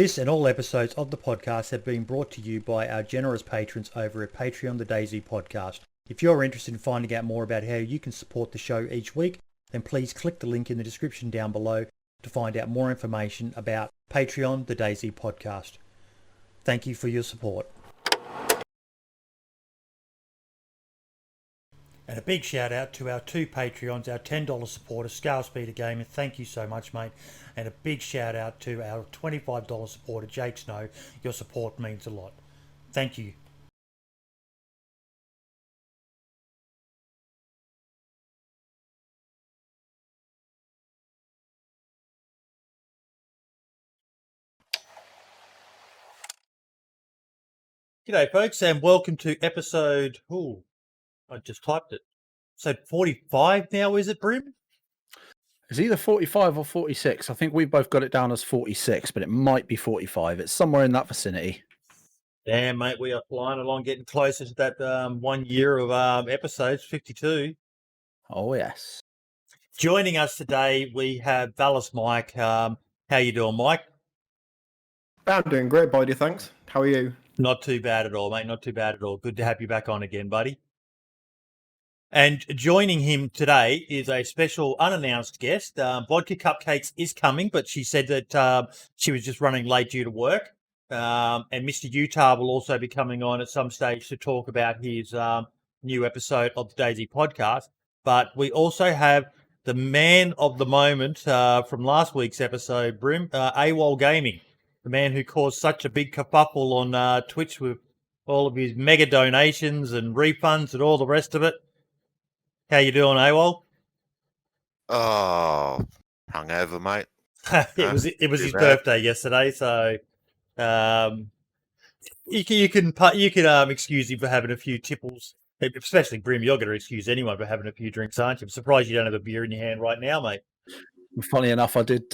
This and all episodes of the podcast have been brought to you by our generous patrons over at Patreon, the DayZ podcast. If you're interested in finding out more about how you can support the show each week, then please click the link in the description down below to find out more information about Patreon, the DayZ podcast. Thank you for your support. And a big shout out to our two Patreons, our $10 supporter, Scale Speeder Gaming. Thank you so much, mate. And a big shout out to our $25 supporter, Jake Snow. Your support means a lot. Thank you. G'day, folks, and welcome to episode... I just typed it. So 45 now, is it, Brim? It's either 45 or 46. I think we've both got it down as 46, but it might be 45. It's somewhere in that vicinity. Damn, mate, we are flying along, getting closer to that 1 year of episodes, 52. Oh, yes. Joining us today, we have Val1smike. How you doing, Mike? I'm doing great, buddy. Thanks. How are you? Not too bad at all, mate. Not too bad at all. Good to have you back on again, buddy. And joining him today is a special unannounced guest. VodkaCupcakes is coming, but she said that she was just running late due to work. And Mr. Utah will also be coming on at some stage to talk about his new episode of the DayZ podcast. But we also have the man of the moment from last week's episode, Brim, AWOL Gaming, the man who caused such a big kerfuffle on Twitch with all of his mega donations and refunds and all the rest of it. How you doing, AWOL? Oh, hungover, mate. it was his birthday yesterday, so you can excuse him for having a few tipples. Especially Brim, you're going to excuse anyone for having a few drinks, aren't you? I'm surprised you don't have a beer in your hand right now, mate. Funny enough, I did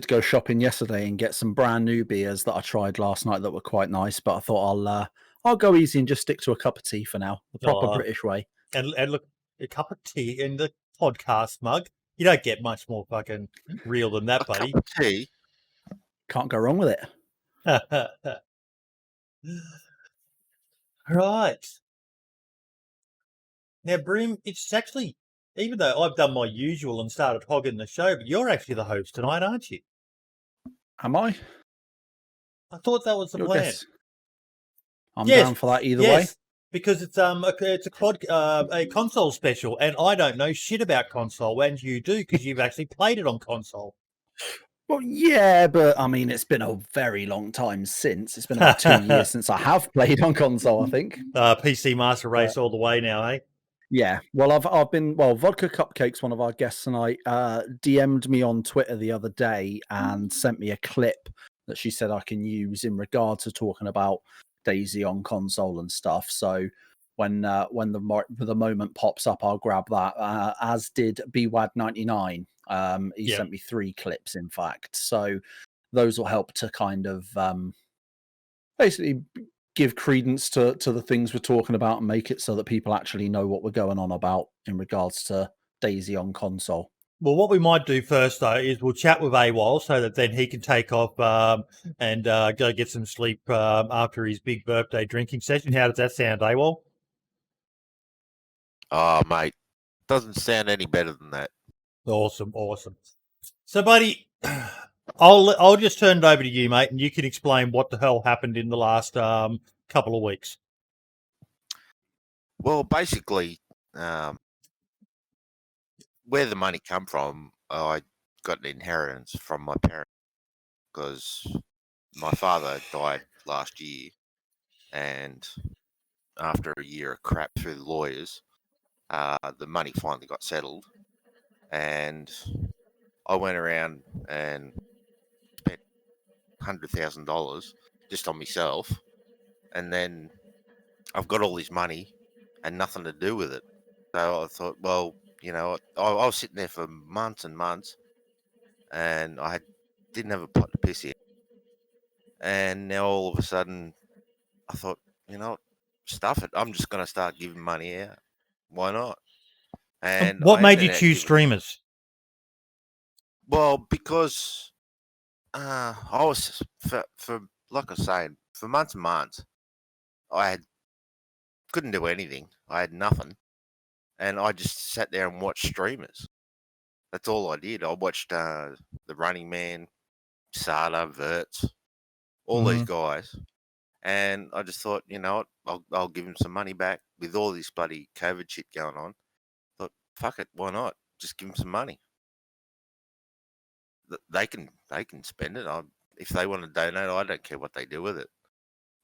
go shopping yesterday and get some brand new beers that I tried last night that were quite nice. But I thought I'll go easy and just stick to a cup of tea for now, the proper British way. And look, a cup of tea in the podcast mug. You don't get much more fucking real than that, buddy. Cup of tea. Can't go wrong with it. Right. Now, Brim, it's actually, even though I've done my usual and started hogging the show, but you're actually the host tonight, aren't you? Am I? I thought that was the plan. Guess. I'm down for that either way. Because it's a console special, and I don't know shit about console, and you do because you've actually played it on console. Well, yeah, but I mean, it's been a very long time since. It's been about 2 years since I have played on console, I think. PC Master Race all the way now, eh? Yeah. Well, I've been VodkaCupcakes, one of our guests tonight, DM'd me on Twitter the other day and sent me a clip that she said I can use in regard to talking about DayZ on console and stuff. So when the moment pops up, I'll grab that. As did BWAF 99. He sent me 3 clips, in fact. So those will help to kind of basically give credence to the things we're talking about and make it so that people actually know what we're going on about in regards to DayZ on console. Well, what we might do first, though, is we'll chat with AWOL so that then he can take off and go get some sleep after his big birthday drinking session. How does that sound, AWOL? Oh, mate. Doesn't sound any better than that. Awesome. So, buddy, I'll just turn it over to you, mate, and you can explain what the hell happened in the last couple of weeks. Well, basically, where the money come from, I got an inheritance from my parents because my father died last year, and after a year of crap through the lawyers, the money finally got settled, and I went around and spent $100,000 just on myself, and then I've got all this money and nothing to do with it. So I thought, well, you know, I was sitting there for months and months, and I didn't have a pot to piss in. And now all of a sudden, I thought, you know, stuff it. I'm just going to start giving money out. Why not? And what made you choose streamers? Well, because I was for like I was saying, for months and months, couldn't do anything. I had nothing, and I just sat there and watched streamers. That's all I did. I watched the Running Man, Sada, Verts, all these guys, and I just thought, you know what, I'll give him some money back with all this bloody COVID shit going on. Thought, fuck it, why not? Just give them some money. They can spend it. If they want to donate, I don't care what they do with it.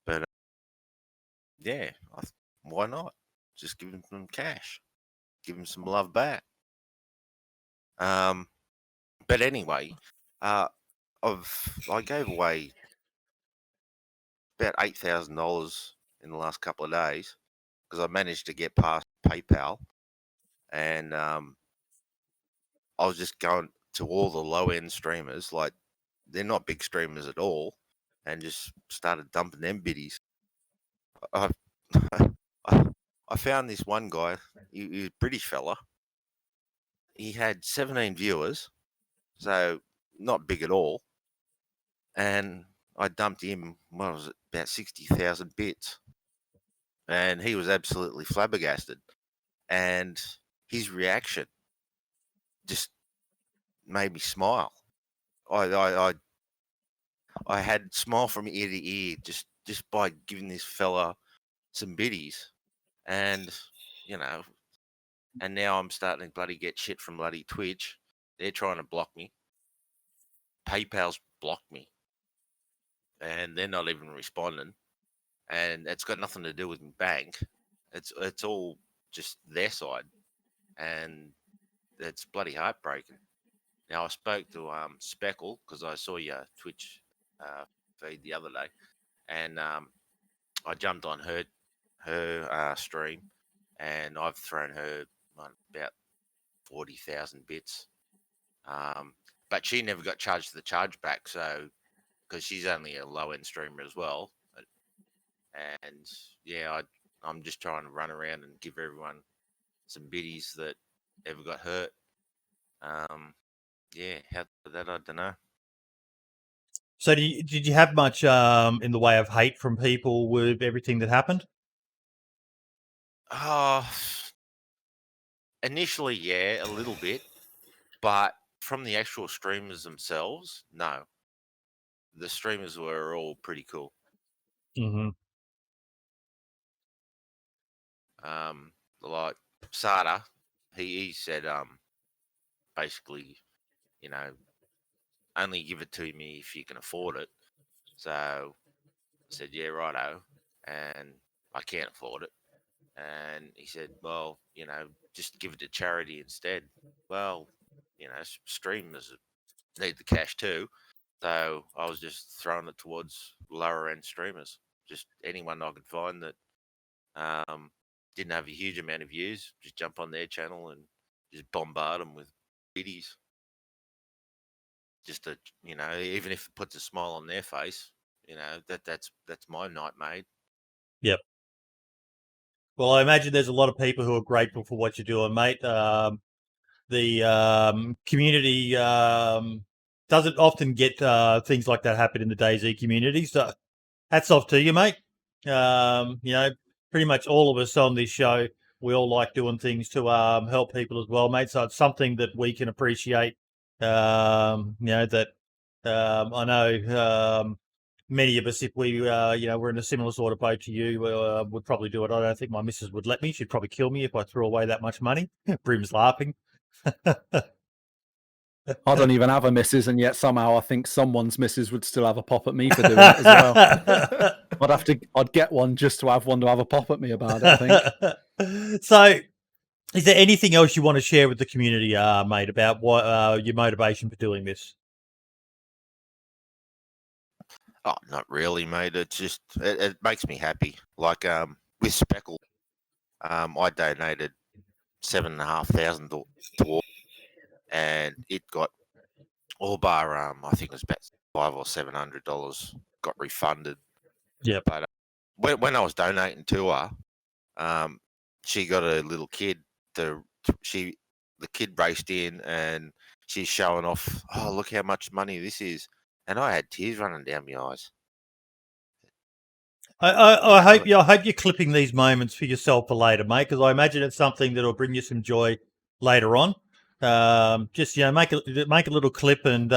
But yeah, why not? Just give them some cash, give them some love back. But anyway, I gave away about $8,000 in the last couple of days because I managed to get past PayPal, and I was just going to all the low end streamers, like they're not big streamers at all, and just started dumping them biddies. I, I found this one guy, he was a British fella. He had 17 viewers, so not big at all. And I dumped him, what was it, about 60,000 bits. And he was absolutely flabbergasted. And his reaction just made me smile. I had smile from ear to ear just by giving this fella some biddies. And, you know, and now I'm starting to bloody get shit from bloody Twitch. They're trying to block me. PayPal's blocked me. And they're not even responding. And it's got nothing to do with my bank. It's all just their side. And it's bloody heartbreaking. Now, I spoke to Speckle because I saw your Twitch feed the other day. And I jumped on her stream, and I've thrown her about 40,000 bits. But she never got charged the chargeback, so because she's only a low end streamer as well. And yeah, I'm just trying to run around and give everyone some biddies that ever got hurt. Yeah, how that I don't know. So did you have much in the way of hate from people with everything that happened? Initially, yeah, a little bit, but from the actual streamers themselves, no. The streamers were all pretty cool. Mm-hmm. Like Sada, he said, basically, you know, only give it to me if you can afford it. So I said, yeah, righto, and I can't afford it. And he said, well, you know, just give it to charity instead. Well, you know, streamers need the cash too. So I was just throwing it towards lower end streamers, just anyone I could find that didn't have a huge amount of views, just jump on their channel and just bombard them with biddies. Just to, you know, even if it puts a smile on their face, you know, that's my night made. Yep. Well, I imagine there's a lot of people who are grateful for what you're doing, mate. The community doesn't often get things like that happen in the DayZ community. So hats off to you, mate. You know, pretty much all of us on this show, we all like doing things to help people as well, mate. So it's something that we can appreciate. You know, that I know many of us, if we, you know, we're in a similar sort of boat to you, would probably do it. I don't think my missus would let me. She'd probably kill me if I threw away that much money. Brim's laughing. I don't even have a missus, and yet somehow I think someone's missus would still have a pop at me for doing it as well. I'd get one just to have one to have a pop at me about it, I think. So, is there anything else you want to share with the community, mate, about what your motivation for doing this? Oh, not really, mate. It's just it makes me happy. Like with Speckle, I donated $7,500 to and it got all bar I think it was about $500 or $700 got refunded. Yeah. But when I was donating to her, she got a little kid. The kid raced in and she's showing off. Oh, look how much money this is, and I had tears running down my eyes. I hope you're clipping these moments for yourself for later, mate, because I imagine it's something that'll bring you some joy later on. Just make a little clip, and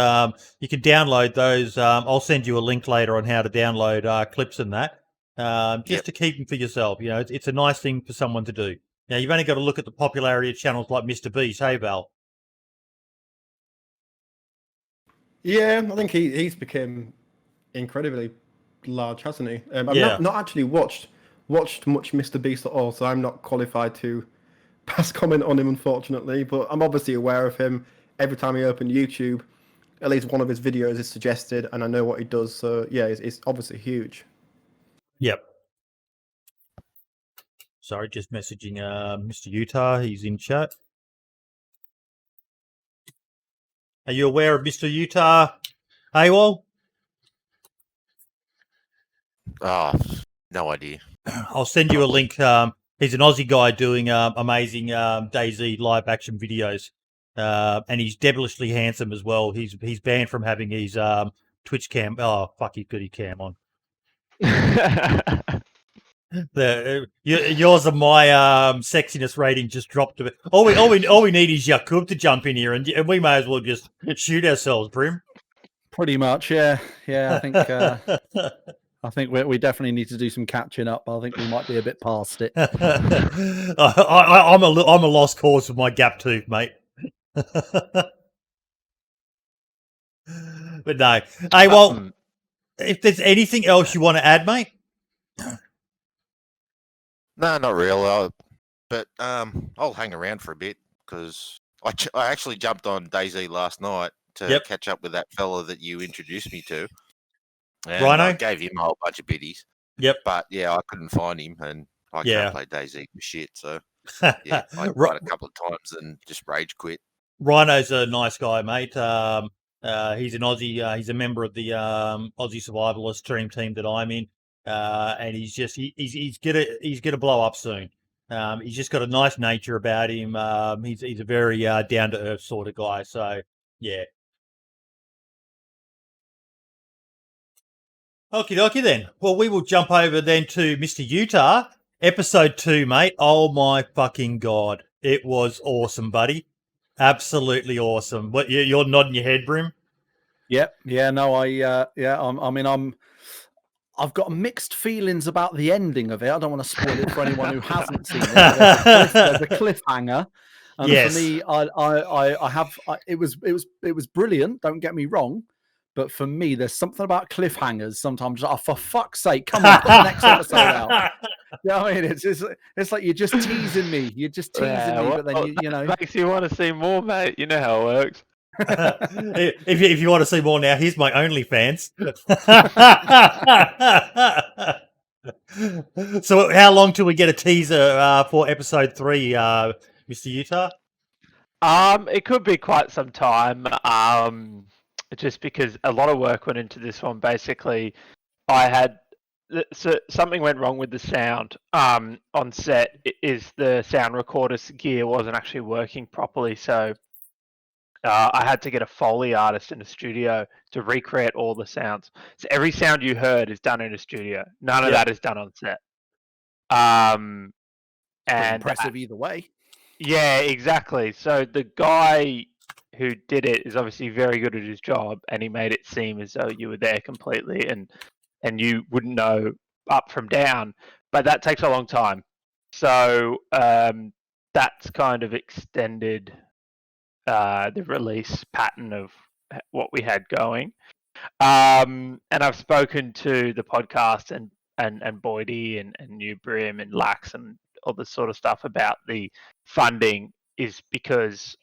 you can download those. I'll send you a link later on how to download clips and that. Just to keep them for yourself. It's a nice thing for someone to do. Now you've only got to look at the popularity of channels like Mr. Beast. Hey, Val. Yeah, I think he's become incredibly large, hasn't he? I've Yeah. not actually watched much Mr. Beast at all, so I'm not qualified to pass comment on him, unfortunately. But I'm obviously aware of him. Every time I open YouTube, at least one of his videos is suggested, and I know what he does. So yeah, it's obviously huge. Yep. Sorry, just messaging Mr. Utah. He's in chat. Are you aware of Mr. Utah, AWOL? Oh, no idea. I'll send you a link. He's an Aussie guy doing amazing DayZ live action videos, and he's devilishly handsome as well. He's banned from having his Twitch cam. Oh fuck, he's got his cam on. Yours and my sexiness rating just dropped a bit. All we need is Yakub to jump in here, and we may as well just shoot ourselves, Brim. Pretty much, yeah. I think I think we definitely need to do some catching up. I think we might be a bit past it. I'm a lost cause with my gap tooth, mate. But no. Hey, well, if there's anything else you want to add, mate. No, not real. But I'll hang around for a bit because I actually jumped on DayZ last night to catch up with that fella that you introduced me to. And Rhino? I gave him a whole bunch of biddies. Yep. But yeah, I couldn't find him, and I can't play DayZ for shit. So yeah, I tried a couple of times and just rage quit. Rhino's a nice guy, mate. He's an Aussie. He's a member of the Aussie Survivalist Dream Team that I'm in, and he's gonna blow up soon. He's just got a nice nature about him. He's a very down to earth sort of guy. So yeah. Okie dokie then. Well, we will jump over then to Mr. Utah, episode 2, mate. Oh my fucking god, it was awesome, buddy. Absolutely awesome. What you're nodding your head, Brim? Yep. Yeah. No. I've got mixed feelings about the ending of it. I don't want to spoil it for anyone who hasn't seen it. There's a cliffhanger, and yes. for me, it was brilliant. Don't get me wrong. But for me, there's something about cliffhangers sometimes. Oh, for fuck's sake, come on, put the next episode out. You know what I mean? It's like you're just teasing me. You're just teasing me, but then you know. Makes you want to see more, mate. You know how it works. if you want to see more now, here's my OnlyFans. So how long till we get a teaser for episode 3, Mr. Utah? It could be quite some time. Just because a lot of work went into this one. Basically, something went wrong with the sound on set. Is the sound recorder's gear wasn't actually working properly, so I had to get a Foley artist in the studio to recreate all the sounds. So every sound you heard is done in a studio. None of that is done on set. And impressive either way. Yeah, exactly. So the guy who did it is obviously very good at his job, and he made it seem as though you were there completely and you wouldn't know up from down, but that takes a long time. So that's kind of extended the release pattern of what we had going. And I've spoken to the podcast and Boydie and New Brim and Lax and all this sort of stuff about the funding is because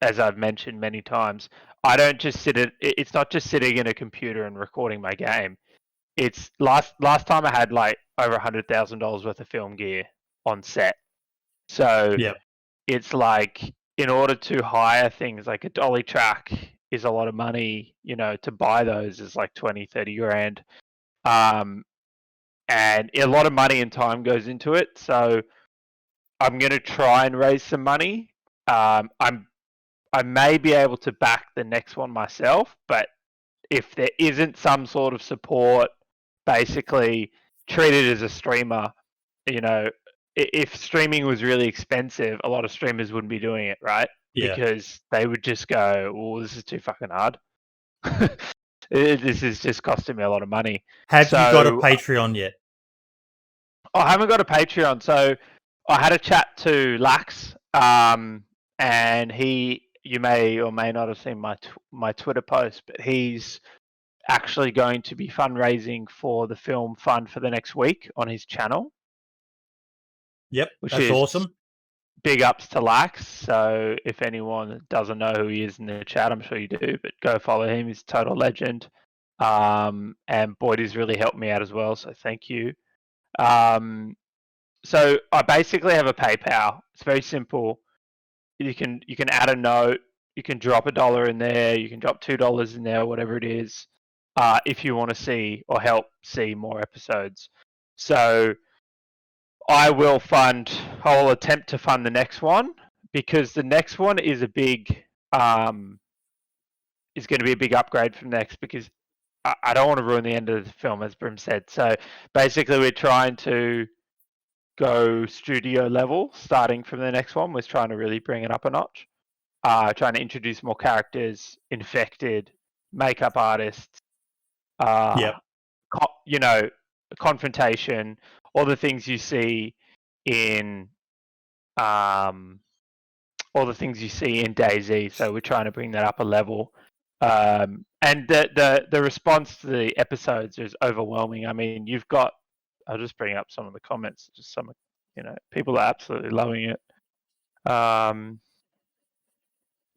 as I've mentioned many times, I don't just it's not just sitting in a computer and recording my game. It's last time I had like over $100,000 worth of film gear on set. So it's like in order to hire things like a dolly track is a lot of money, to buy those is like 20, 30 grand. And a lot of money and time goes into it. So I'm going to try and raise some money. I may be able to back the next one myself, but if there isn't some sort of support, basically treat it as a streamer. You know, if streaming was really expensive, a lot of streamers wouldn't be doing it, right? Yeah. Because they would just go, "Oh, this is too fucking hard. This is just costing me a lot of money." Have you got a So- Patreon yet? I haven't got a Patreon, so I had a chat to Lax, and you may or may not have seen my Twitter post, but he's actually going to be fundraising for the film fund for the next week on his channel. Yep, Which that's is awesome. Big ups to Lax. So if anyone doesn't know who he is in the chat, I'm sure you do, but go follow him. He's a total legend. And Boyd has really helped me out as well, so thank you. So I basically have a PayPal. It's very simple. You can add a note. You can drop $1 in there. You can drop $2 in there, whatever it is, if you want to see or help see more episodes. So I will attempt to fund the next one, because the next one is a big, is going to be a big upgrade from next, because I don't want to ruin the end of the film, as Brim said. So basically we're trying to go studio level, starting from the next one. We're trying to really bring it up a notch. Trying to introduce more characters, infected, makeup artists, Yep. confrontation, all the things you see in DayZ. So we're trying to bring that up a level. And the response to the episodes is overwhelming. I mean, I'll just bring up some of the comments. Just some, people are absolutely loving it.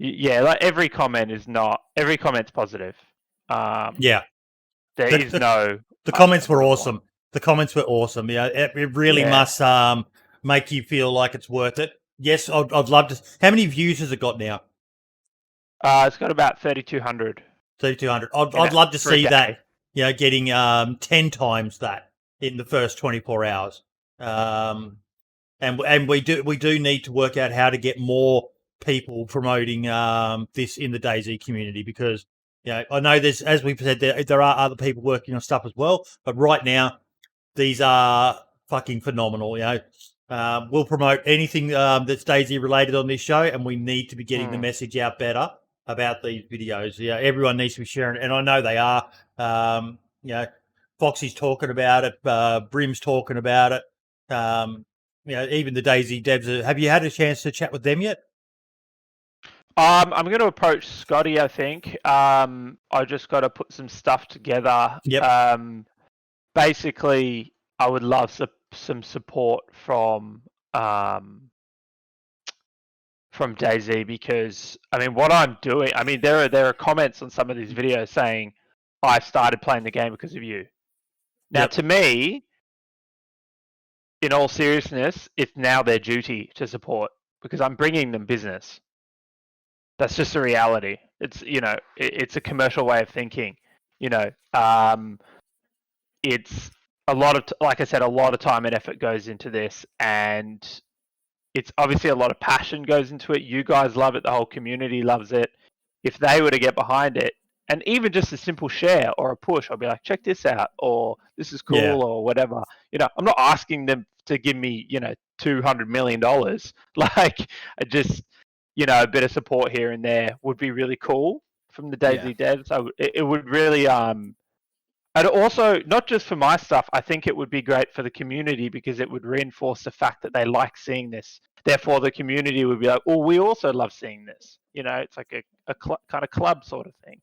Yeah, like every comment's positive. Yeah. There is no. The comments were awesome. The comments were awesome. Yeah, it really must make you feel like it's worth it. Yes, I'd love to. How many views has it got now? It's got about 3,200. 3,200. I'd love to see that. Getting 10 times that in the first 24 hours. And we do need to work out how to get more people promoting this in the DayZ community, because I know there's, as we've said, there are other people working on stuff as well, but right now these are fucking phenomenal. We'll promote anything that's DayZ related on this show, and we need to be getting the message out better about these videos. Everyone needs to be sharing it, and I know they are. Foxy's talking about it, Brim's talking about it. Even the DayZ devs. Have you had a chance to chat with them yet? I'm going to approach Scotty, I think. I just got to put some stuff together. Yep. Basically, I would love some support from DayZ, because what I'm doing. There are comments on some of these videos saying, "I started playing the game because of you." Now, to me, in all seriousness, it's now their duty to support, because I'm bringing them business. That's just the reality. It's it's a commercial way of thinking. It's a lot of, like I said, a lot of time and effort goes into this, and it's obviously a lot of passion goes into it. You guys love it. The whole community loves it. If they were to get behind it, and even just a simple share or a push, I'll be like, check this out, or this is cool, or whatever. I'm not asking them to give me, $200 million. Like, just, a bit of support here and there would be really cool from the DayZ devs. It would really, and also not just for my stuff. I think it would be great for the community, because it would reinforce the fact that they like seeing this. Therefore, the community would be like, "Oh, we also love seeing this." It's like a kind of club sort of thing.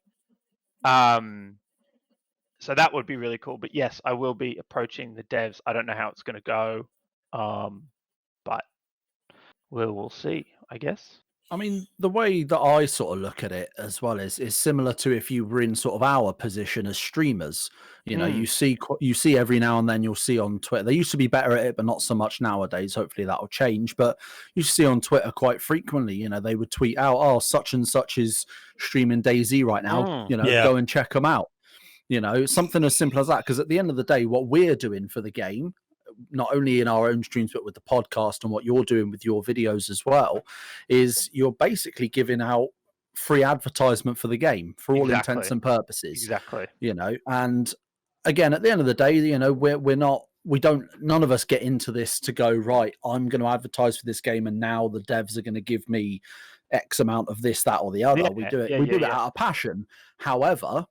So that would be really cool. But yes, I will be approaching the devs. I don't know how it's going to go, but we'll see, I guess. The way that I sort of look at it as well is similar to if you were in sort of our position as streamers. You see every now and then, you'll see on Twitter. They used to be better at it, but not so much nowadays. Hopefully that'll change. But you see on Twitter quite frequently, they would tweet out, "Oh, such and such is streaming DayZ right now. Go and check them out." Something as simple as that. Because at the end of the day, what we're doing for the game, not only in our own streams, but with the podcast and what you're doing with your videos as well, is you're basically giving out free advertisement for the game for all intents and purposes. Exactly. And again, at the end of the day, none of us get into this to go, right, I'm going to advertise for this game and now the devs are going to give me X amount of this, that, or the other. We do it out of passion. However,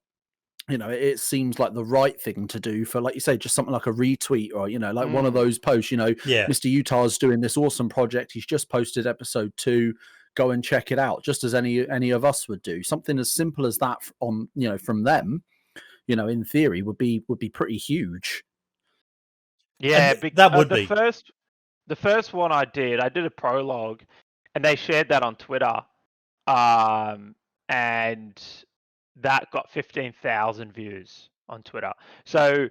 it seems like the right thing to do for, like you say, just something like a retweet or, like one of those posts, Mr. Utah's doing this awesome project. He's just posted episode 2. Go and check it out, just as any of us would do. Something as simple as that from them, in theory would be pretty huge. Yeah, that would be the first one I did a prologue, and they shared that on Twitter, and that got 15,000 views on Twitter. So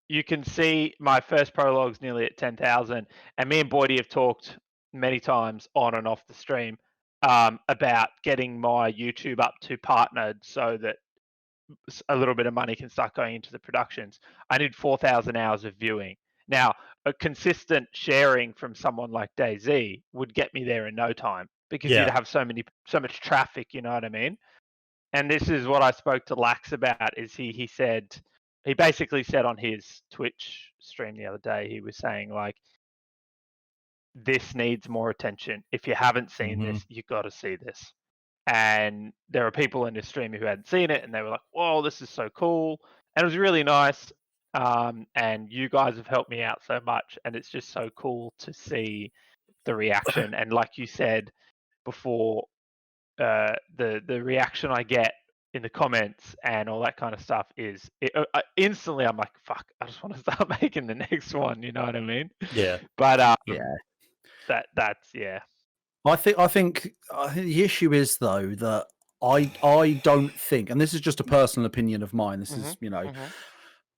you can see my first prologue's nearly at 10,000, and me and Boydie have talked many times on and off the stream about getting my YouTube up to partnered so that a little bit of money can start going into the productions. I need 4,000 hours of viewing. Now, a consistent sharing from someone like DayZ would get me there in no time, because you'd have so much traffic, you know what I mean? And this is what I spoke to Lax about, is he basically said on his Twitch stream the other day, he was saying, like, this needs more attention. If you haven't seen this, you've got to see this. And there are people in this stream who hadn't seen it, and they were like, whoa, this is so cool. And it was really nice. And you guys have helped me out so much. And it's just so cool to see the reaction. And like you said before, the reaction I get in the comments and all that kind of stuff is instantly I'm like, fuck, I just want to start making the next one. You know what I mean? Yeah. But that's I think the issue is, though, that I don't think, and this is just a personal opinion of mine. This is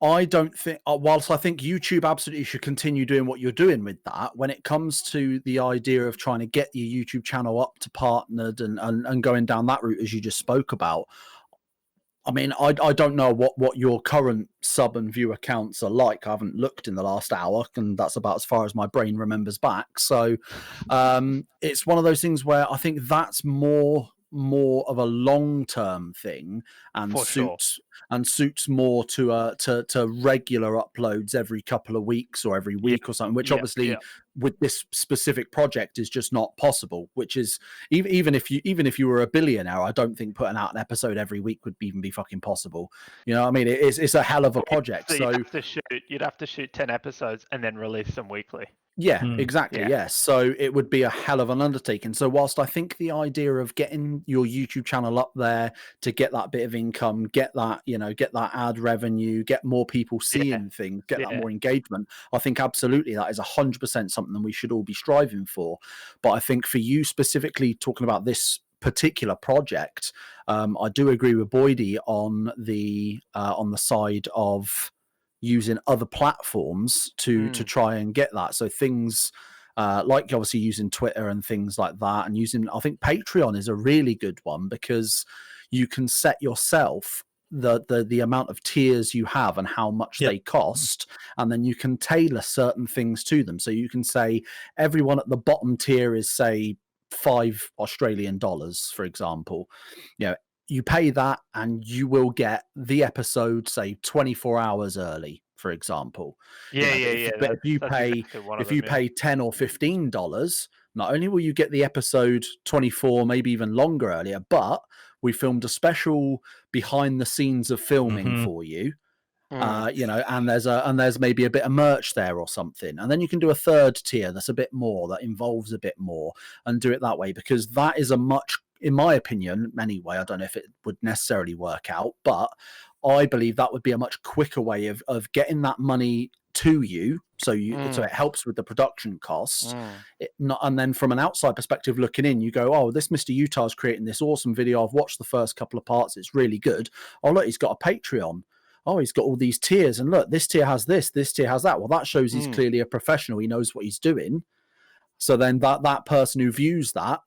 I don't think, whilst I think YouTube absolutely should continue doing what you're doing with that, when it comes to the idea of trying to get your YouTube channel up to partnered and going down that route, as you just spoke about, I mean, I don't know what your current sub and viewer counts are like. I haven't looked in the last hour, and that's about as far as my brain remembers back. So it's one of those things where I think that's more of a long-term thing, and suits more to regular uploads every couple of weeks or every week or something, which obviously with this specific project is just not possible. Which is even if you were a billionaire, I don't think putting out an episode every week would even be fucking possible. You know what I mean? It's a hell of a project. So you'd have to shoot 10 episodes and then release them weekly. Yeah, exactly. Yeah. So it would be a hell of an undertaking. So whilst I think the idea of getting your YouTube channel up there to get that bit of income, get that ad revenue, get more people seeing things, get that more engagement, I think absolutely that is 100% something we should all be striving for. But I think for you specifically, talking about this particular project, I do agree with Boydie on the side of using other platforms to try and get that. So things like obviously using Twitter and things like that, and I think Patreon is a really good one, because you can set yourself the amount of tiers you have and how much they cost, and then you can tailor certain things to them. So you can say everyone at the bottom tier is, say, $5 Australian, for example. You pay that and you will get the episode, say, 24 hours early, for example. But if you pay $10 or $15, not only will you get the episode 24, maybe even longer earlier, but we filmed a special behind the scenes of filming for you. And there's maybe a bit of merch there or something, and then you can do a third tier that's a bit more, that involves a bit more, and do it that way, because that is a much, in my opinion anyway, I don't know if it would necessarily work out, but I believe that would be a much quicker way of getting that money to you, so it helps with the production costs. And then from an outside perspective looking in, you go, oh, this Mr. Utah's creating this awesome video, I've watched the first couple of parts, it's really good. Oh look, he's got a Patreon. Oh, he's got all these tiers, and look, this tier has this tier has that. Well, that shows he's clearly a professional. He knows what he's doing. So then that person who views that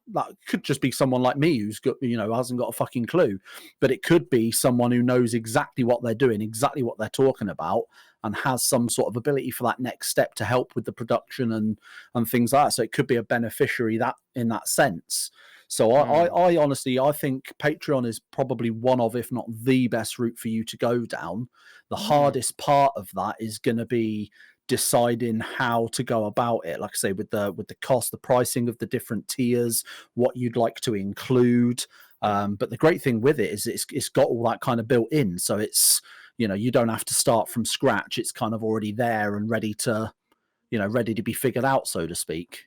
could just be someone like me who's got, hasn't got a fucking clue, but it could be someone who knows exactly what they're doing, exactly what they're talking about, and has some sort of ability for that next step to help with the production and things like that. So it could be a beneficiary in that sense. So I honestly, I think Patreon is probably one of, if not the best route for you to go down. The hardest part of that is going to be deciding how to go about it. Like I say, with the cost, the pricing of the different tiers, what you'd like to include. But the great thing with it is it's got all that kind of built in. So it's, you don't have to start from scratch. It's kind of already there and ready to be figured out, so to speak.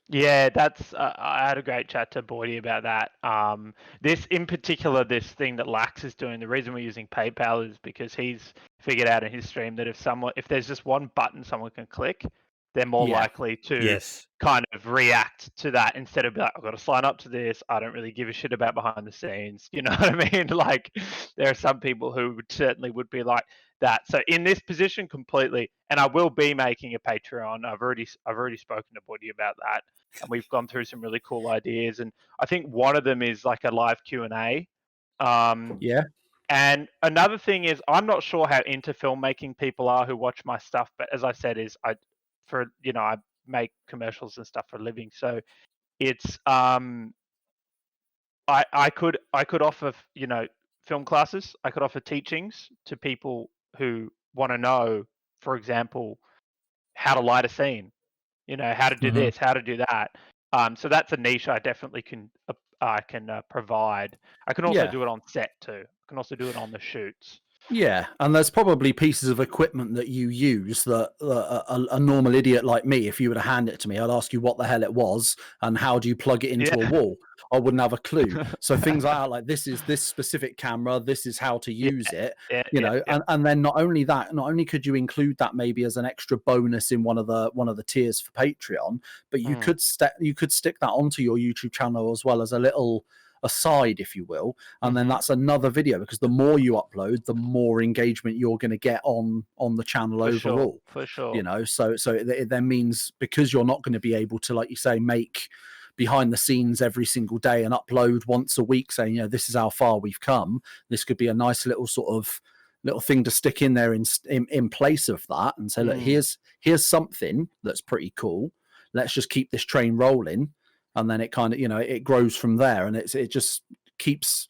Yeah, that's. I had a great chat to Boydie about that. This in particular, this thing that Lax is doing. The reason we're using PayPal is because he's figured out in his stream that if there's just one button someone can click, they're more likely to kind of react to that instead of be like, I've got to sign up to this. I don't really give a shit about behind the scenes. You know what I mean? Like, there are some people who certainly would be like that. So in this position completely, and I will be making a Patreon. I've already spoken to Boydie about that. And we've gone through some really cool ideas, and I think one of them is like a live Q&A. And another thing is, I'm not sure how into filmmaking people are who watch my stuff, but as I said, I make commercials and stuff for a living, so it's I could offer film classes. I could offer teachings to people who want to know, for example, how to light a scene. How to do this, how to do that. So that's a niche I definitely can provide. I can also do it on set too. I can also do it on the shoots. Yeah, and there's probably pieces of equipment that you use that a normal idiot like me, if you were to hand it to me, I'd ask you what the hell it was and how do you plug it into a wall. I wouldn't have a clue. So things like this is this specific camera, this is how to use it, and then not only could you include that maybe as an extra bonus in one of the tiers for Patreon, but you could stick that onto your YouTube channel as well as a little aside, if you will, and then that's another video, because the more you upload, the more engagement you're going to get on the channel overall. For sure. So it then means, because you're not going to be able to, like you say, make behind the scenes every single day and upload once a week saying, this is how far we've come. This could be a nice little little thing to stick in there in place of that, and say, look, here's something that's pretty cool. Let's just keep this train rolling. And then it kind of, it grows from there, and it just keeps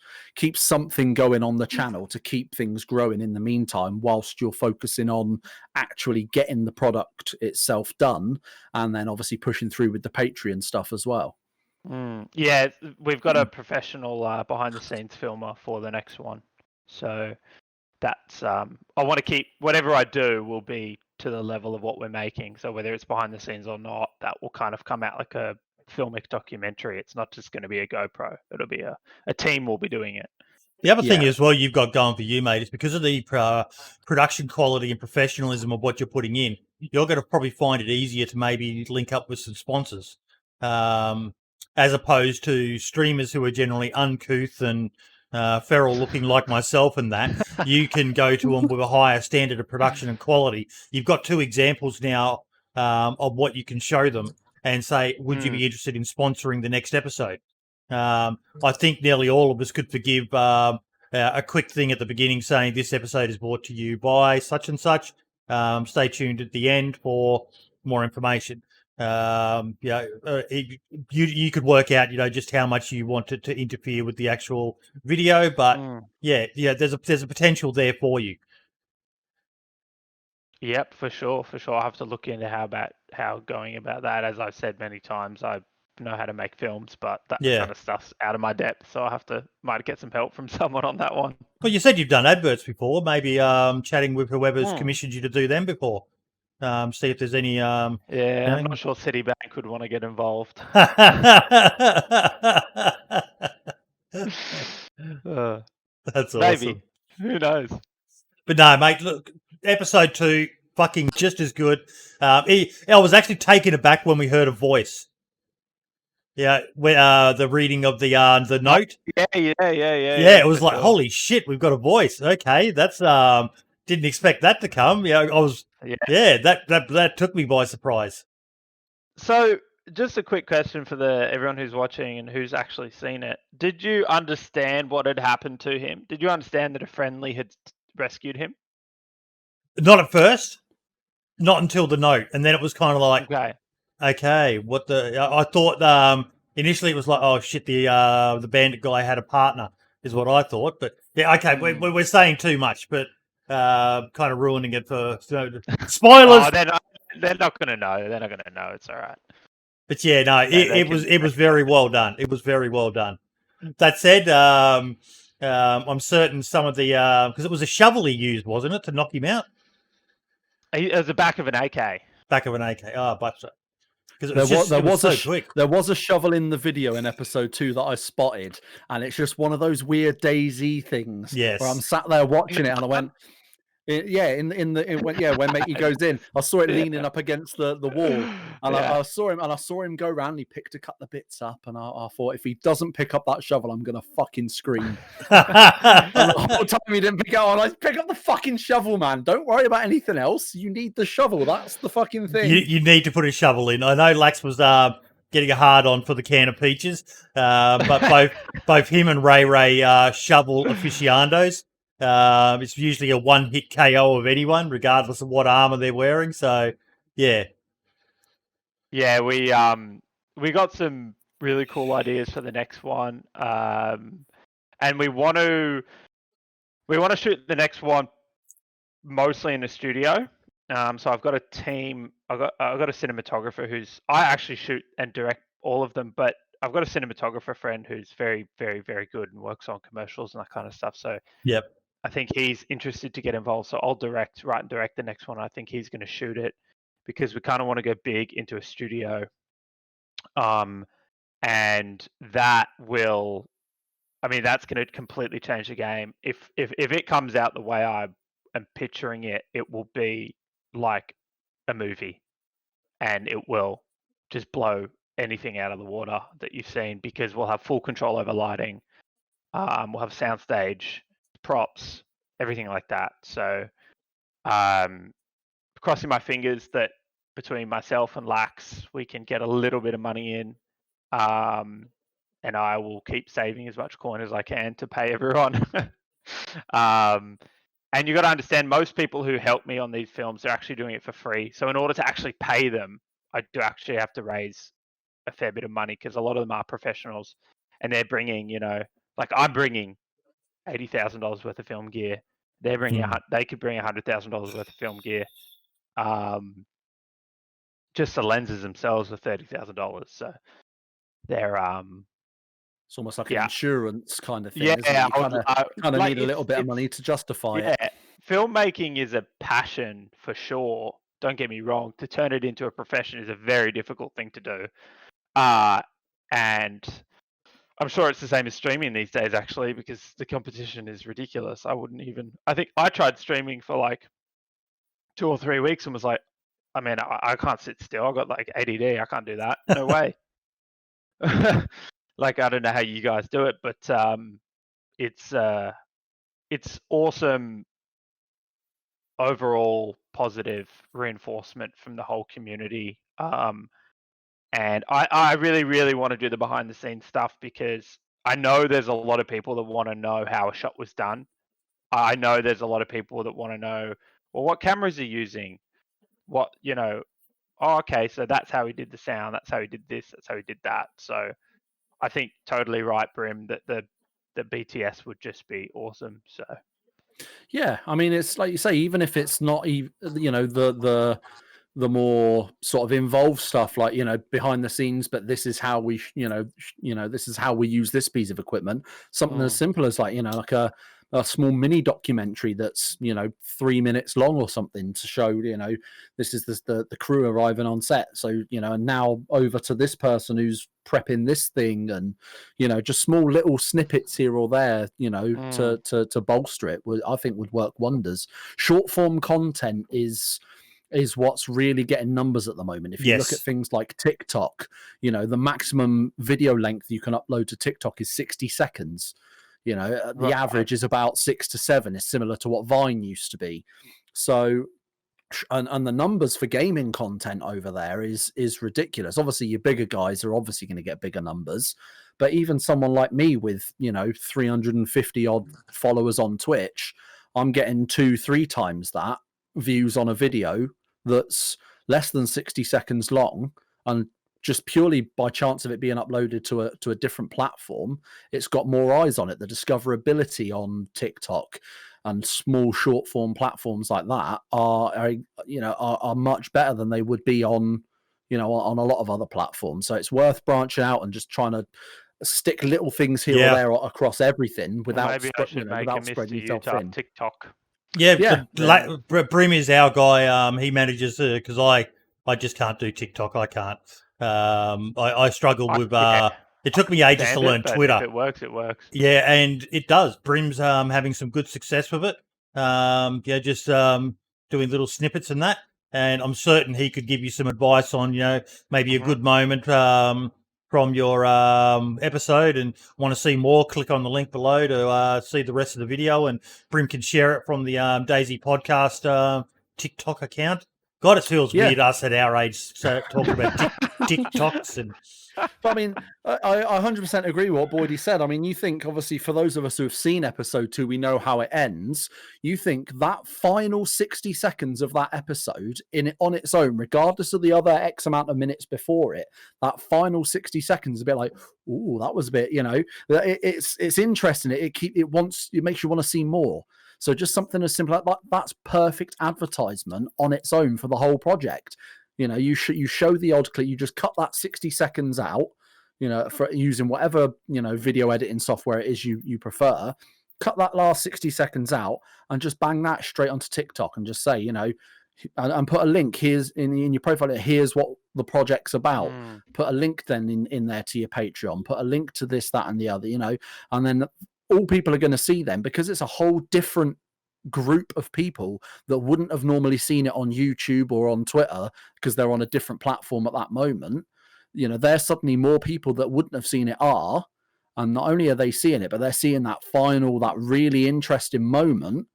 something going on the channel to keep things growing in the meantime, whilst you're focusing on actually getting the product itself done, and then obviously pushing through with the Patreon stuff as well. Yeah, we've got a professional behind the scenes filmer for the next one, so that's I want to keep whatever I do will be to the level of what we're making. So whether it's behind the scenes or not, that will kind of come out like a filmic documentary. It's not just going to be a GoPro. It'll be a team will be doing it. The other thing as well you've got going for you, mate, is because of the production quality and professionalism of what you're putting in, you're going to probably find it easier to maybe link up with some sponsors, as opposed to streamers who are generally uncouth and feral looking like myself, and that you can go to them with a higher standard of production and quality. You've got two examples now of what you can show them and say, would you be interested in sponsoring the next episode? I think nearly all of us could forgive a quick thing at the beginning saying this episode is brought to you by such and such. Stay tuned at the end for more information. You could work out, just how much you want it to interfere with the actual video, but there's a potential there for you. Yep, for sure. I have to look into how going about that. As I've said many times, I know how to make films, but that kind of stuff's out of my depth, so I might get some help from someone on that one. Well, you said you've done adverts before. Maybe chatting with whoever's commissioned you to do them before. See if there's any. I'm not sure Citibank would want to get involved. That's awesome. Maybe. Who knows? But no, mate. Look, episode 2, fucking just as good. I was actually taken aback when we heard a voice. Yeah, the reading of the note. Yeah. Yeah, it was like, holy shit, we've got a voice. Okay, that's didn't expect that to come. That took me by surprise. So, just a quick question for everyone who's watching and who's actually seen it. Did you understand what had happened to him? Did you understand that a friendly had rescued him? Not at first. Not until the note, and then it was kind of like, okay, what the? I thought Initially, it was like, oh shit, the bandit guy had a partner, is what I thought. But yeah, okay, we're saying too much, but kind of ruining it for spoilers. Oh, they're not going to know. They're not going to know. It's all right. But yeah, no, it was very well done. It was very well done. That said, I'm certain some of the because it was a shovel he used, wasn't it, to knock him out? It was the back of an AK. Back of an AK. Oh, but because there was a shovel in the video in episode 2 that I spotted, and it's just one of those weird DayZ things. Yes. Where I'm sat there watching it, and I went. When Matey goes in, I saw it leaning up against the wall, and I saw him go around. And he picked a couple of bits up, and I thought, if he doesn't pick up that shovel, I'm gonna fucking scream. And the whole time he didn't pick up, I pick up the fucking shovel, man. Don't worry about anything else. You need the shovel. That's the fucking thing. You need to put a shovel in. I know Lax was getting a hard on for the can of peaches, but both him and Ray shovel aficionados. It's usually a one-hit KO of anyone, regardless of what armor they're wearing. So, yeah, we got some really cool ideas for the next one, and we want to shoot the next one mostly in a studio. So I've got a team. I've got a cinematographer I actually shoot and direct all of them, but I've got a cinematographer friend who's very, very, very good and works on commercials and that kind of stuff. So yep. I think he's interested to get involved. So I'll write and direct the next one. I think he's going to shoot it because we kind of want to go big into a studio. And that will, that's going to completely change the game. If it comes out the way I am picturing it, it will be like a movie, and it will just blow anything out of the water that you've seen, because we'll have full control over lighting. We'll have soundstage, props, everything like that. So crossing my fingers that between myself and Lax, we can get a little bit of money in, and I will keep saving as much coin as I can to pay everyone. And you got to understand, most people who help me on these films are actually doing it for free. So in order to actually pay them, I do actually have to raise a fair bit of money, because a lot of them are professionals, and they're bringing, I'm bringing $80,000 worth of film gear. They're bringing they could bring $100,000 worth of film gear. Just the lenses themselves are $30,000. So they're it's almost like an insurance kind of thing. Yeah, isn't it? You kind of need a little bit of money to justify it. Yeah, filmmaking is a passion for sure. Don't get me wrong. To turn it into a profession is a very difficult thing to do. And I'm sure it's the same as streaming these days, actually, because the competition is ridiculous. I think I tried streaming for like 2 or 3 weeks and was like, I can't sit still. I've got like ADD. I can't do that. No way. Like, I don't know how you guys do it, but it's awesome overall positive reinforcement from the whole community. And I really, really want to do the behind the scenes stuff, because I know there's a lot of people that want to know how a shot was done. I know there's a lot of people that want to know, well, what cameras are you using? What, oh, okay, so that's how he did the sound. That's how he did this. That's how he did that. So I think totally right, Brim, that the BTS would just be awesome. So yeah, it's like you say, even if it's not, the more sort of involved stuff, like, behind the scenes, but this is how we, this is how we use this piece of equipment. Something as simple as like, like a small mini documentary that's 3 minutes long or something, to show this is the crew arriving on set, so and now over to this person who's prepping this thing, and just small little snippets here or there to bolster it, I think would work wonders. Short form content is what's really getting numbers at the moment. If you look at things like TikTok, the maximum video length you can upload to TikTok is 60 seconds. The average is about 6 to 7. It's similar to what Vine used to be. So, and the numbers for gaming content over there is ridiculous. Obviously, your bigger guys are obviously going to get bigger numbers, but even someone like me with 350 odd followers on Twitch, I'm getting 2-3 times that views on a video that's less than 60 seconds long, and just purely by chance of it being uploaded to a different platform, it's got more eyes on it. The discoverability on TikTok and small short form platforms like that are much better than they would be on a lot of other platforms. So it's worth branching out and just trying to stick little things here or there across everything without maybe I should make without a spreading Mr. yourself Utah thin. TikTok. Yeah. Brim is our guy. He manages because I just can't do TikTok. I can't. I struggle with. It took me ages to learn Twitter. If it works, it works. Yeah, and it does. Brim's having some good success with it. Just doing little snippets and that. And I'm certain he could give you some advice on, maybe a good moment from your episode, and want to see more, click on the link below to see the rest of the video, and Brim can share it from the DayZ podcast TikTok account. God, it feels weird us at our age talking about TikToks and... But I mean, I 100% agree with what Boydie said. I mean, you think, obviously, for those of us who have seen episode 2, we know how it ends. You think that final 60 seconds of that episode on its own, regardless of the other X amount of minutes before it, that final 60 seconds is a bit like, ooh, that was a bit, it's interesting. It makes you want to see more. So just something as simple like that, that's perfect advertisement on its own for the whole project. You show the odd clip, you just cut that 60 seconds out, for using whatever, video editing software it is you prefer. Cut that last 60 seconds out and just bang that straight onto TikTok and just say, and put a link here's in your profile. Here's what the project's about. Put a link then in there to your Patreon. Put a link to this, that, and the other, and then all people are going to see them, because it's a whole different group of people that wouldn't have normally seen it on YouTube or on Twitter because they're on a different platform at that moment. There's suddenly more people that wouldn't have seen it and not only are they seeing it, but they're seeing that really interesting moment.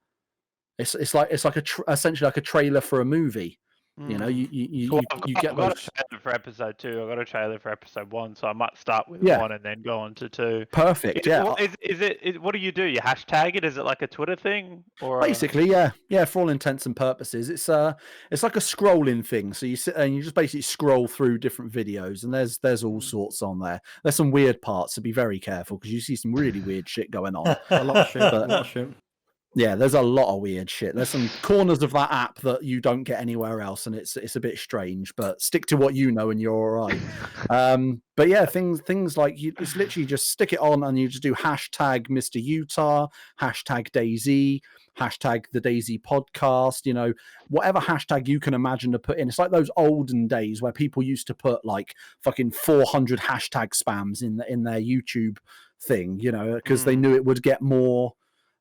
It's essentially like a trailer for a movie. You get got a trailer for episode 2. I got a trailer for episode 1, so I might start with 1 and then go on to 2. Perfect. What do you do? You hashtag it? Is it like a Twitter thing? Or basically, yeah. For all intents and purposes, it's like a scrolling thing. So you sit there and you just basically scroll through different videos, and there's all sorts on there. There's some weird parts, so be very careful because you see some really weird shit going on. A lot of shit. Yeah, there's a lot of weird shit. There's some corners of that app that you don't get anywhere else, and it's a bit strange. But stick to what you know, and you're all right. But yeah, things like it's literally just stick it on, and you just do hashtag Mr. Utah, hashtag DayZ, hashtag the DayZ podcast. Whatever hashtag you can imagine to put in. It's like those olden days where people used to put like fucking 400 hashtag spams in their YouTube thing, because they knew it would get more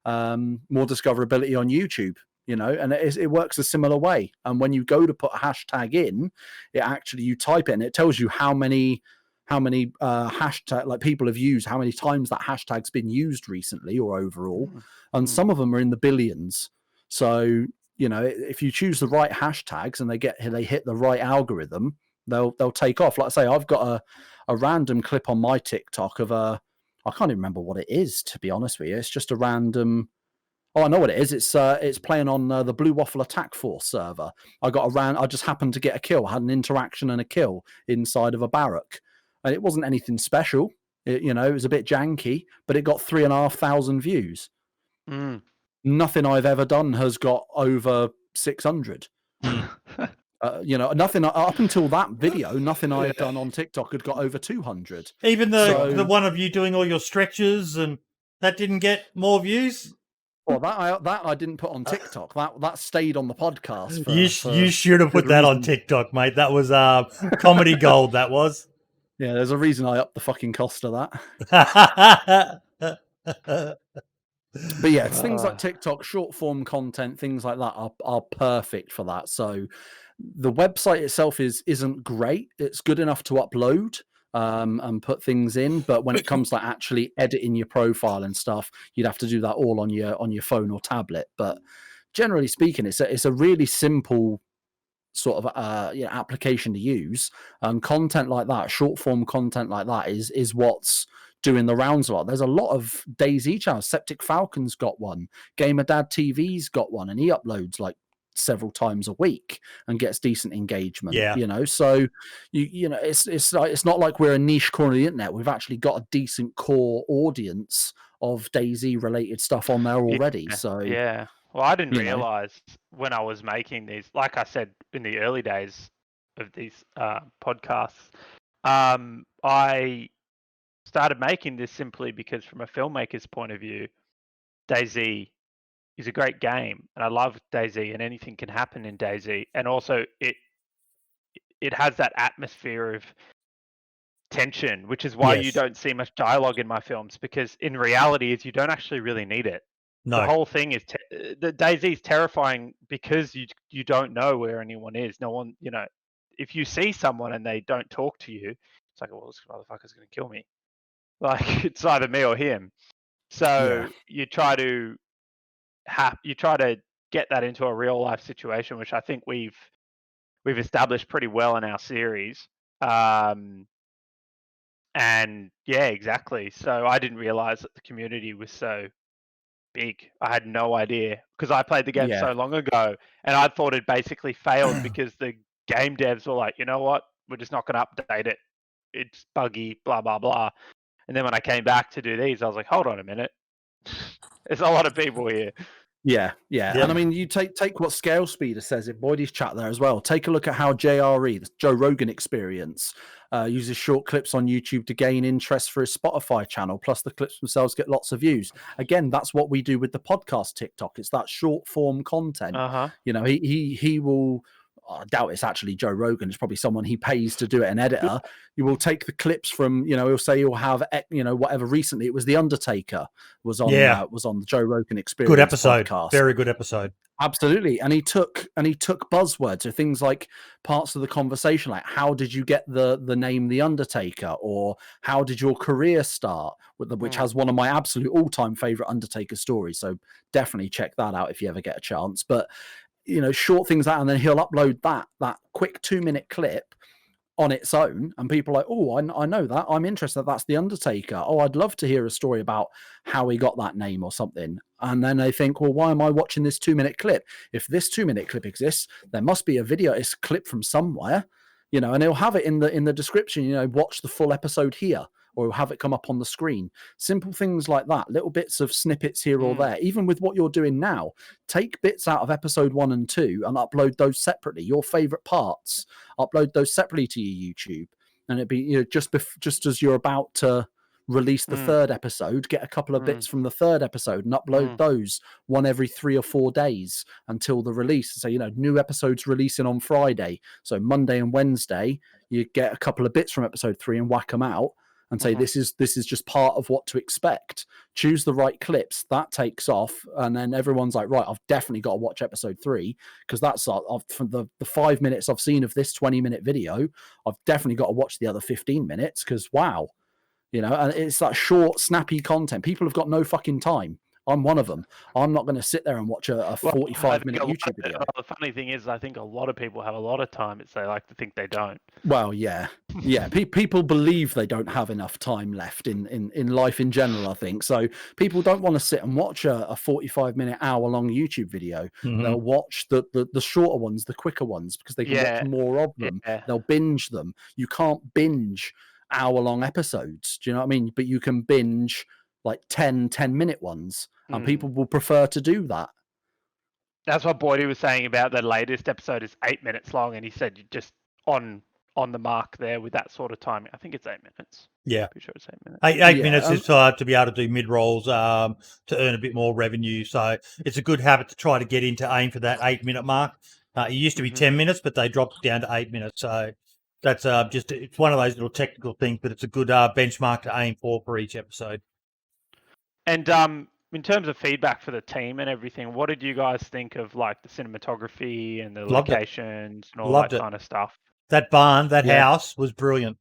discoverability on YouTube, and it works a similar way. And when you go to put a hashtag in, you type it and it tells you how many hashtag like people have used, how many times that hashtag's been used recently or overall, and some of them are in the billions. So if you choose the right hashtags and they hit the right algorithm, they'll take off. Like I say, I've got a random clip on my TikTok of I can't even remember what it is, to be honest with you. It's just a random. Oh, I know what it is. It's playing on the Blue Waffle Attack Force server. I just happened to get a kill. I had an interaction and a kill inside of a barrack, and it wasn't anything special. It was a bit janky, but it got 3,500 views. Nothing I've ever done has got over 600. Nothing up until that video, nothing I had done on TikTok had got over 200. Even the one of you doing all your stretches, and that didn't get more views. Well, that I didn't put on TikTok. That stayed on the podcast. You should have put that on TikTok, mate. That was comedy gold. That was. Yeah, there's a reason I upped the fucking cost of that. But yeah, it's things like TikTok, short form content, things like that are perfect for that. So the website itself isn't great. It's good enough to upload and put things in, but when it comes to actually editing your profile and stuff, you'd have to do that all on your phone or tablet. But generally speaking, it's a really simple sort of application to use. Content like that, short form content like that is what's doing the rounds a lot. There's a lot of DayZ channels. Septic Falcon's got one. Gamer Dad TV's got one, and he uploads like several times a week and gets decent engagement. Yeah. You know, so you know, it's not like we're a niche corner of the internet. We've actually got a decent core audience of DayZ related stuff on there already. So yeah. Well, I didn't you know. realize when I was making these, like I said in the early days of these podcasts, I started making this simply because, from a filmmaker's point of view, DayZ is a great game, and I love DayZ, and anything can happen in DayZ, and also it has that atmosphere of tension, which is why you Yes. don't see much dialogue in my films, because in reality, is you don't actually really need it. The No. whole thing is the DayZ is terrifying because you don't know where anyone is. No one, you know, if you see someone and they don't talk to you, it's like, well, this motherfucker's going to kill me. Like, it's either me or him. So you try to get that into a real life situation, which I think we've established pretty well in our series. And yeah, exactly. So I didn't realize that the community was so big. I had no idea, because I played the game so long ago, and I thought it basically failed because the game devs were like, you know what, we're just not going to update it. It's buggy, blah, blah, blah. And then when I came back to do these, I was like, hold on a minute. There's a lot of people here. Yeah. Yep. And I mean, you take what Scale Speeder says in Boydie's chat there as well. Take a look at how JRE, the Joe Rogan Experience, uses short clips on YouTube to gain interest for his Spotify channel. Plus, the clips themselves get lots of views. Again, that's what we do with the podcast TikTok. It's that short form content. You know, he will. I doubt it's actually Joe Rogan. It's probably someone he pays to do it, an editor. You will take the clips from, you know, he'll say you'll have, you know, whatever. Recently, it was The Undertaker was on the Joe Rogan Experience. Good episode. Podcast. Very good episode. Absolutely. And he took buzzwords, or things like parts of the conversation, like how did you get the name The Undertaker, or how did your career start, which has one of my absolute all-time favorite Undertaker stories. So definitely check that out if you ever get a chance. But you know, short things out, and then he'll upload that quick 2-minute clip on its own, and people are like, oh, I know that, I'm interested, that's The Undertaker. Oh, I'd love to hear a story about how he got that name or something. And then they think, well, why am I watching this 2-minute clip? If this 2-minute clip exists, there must be a video, it's a clip from somewhere, you know, and he'll have it in the description, you know, watch the full episode here, or he'll have it come up on the screen. Simple things like that, little bits of snippets here or there. Even with what you're doing now, take bits out of episode 1 and 2 and upload those separately. Your favorite parts, upload those separately to your YouTube, and it'd be, you know, just as you're about to release the third episode, get a couple of bits from the third episode and upload those one every 3 or 4 days until the release. So, you know, new episodes releasing on Friday, so Monday and Wednesday you get a couple of bits from episode 3 and whack them out and say, this is just part of what to expect. Choose the right clips, that takes off, and then everyone's like, right, I've definitely got to watch episode 3, because that's from the 5 minutes I've seen of this 20-minute video, I've definitely got to watch the other 15 minutes, because wow, you know. And it's that short, snappy content. People have got no fucking time. I'm one of them. I'm not going to sit there and watch a 45-minute YouTube video. The funny thing is, I think a lot of people have a lot of time. They like to think they don't. Well, yeah. People believe they don't have enough time left in life in general, I think. So people don't want to sit and watch a 45-minute, hour-long YouTube video. They'll watch the shorter ones, the quicker ones, because they can watch more of them. They'll binge them. You can't binge hour-long episodes. Do you know what I mean? But you can binge like 10-minute ones, and people will prefer to do that. That's what Boydie was saying about the latest episode is 8 minutes long, and he said you're just on the mark there with that sort of timing. I think it's 8 minutes. Yeah, pretty sure it's 8 minutes. Eight minutes is to be able to do mid rolls, to earn a bit more revenue. So it's a good habit to try to get into, aim for that 8-minute mark. It used to be 10 minutes, but they dropped it down to 8 minutes. So that's it's one of those little technical things, but it's a good benchmark to aim for each episode. And in terms of feedback for the team and everything, what did you guys think of like the cinematography and the locations and all that kind of stuff? That barn, that house was brilliant.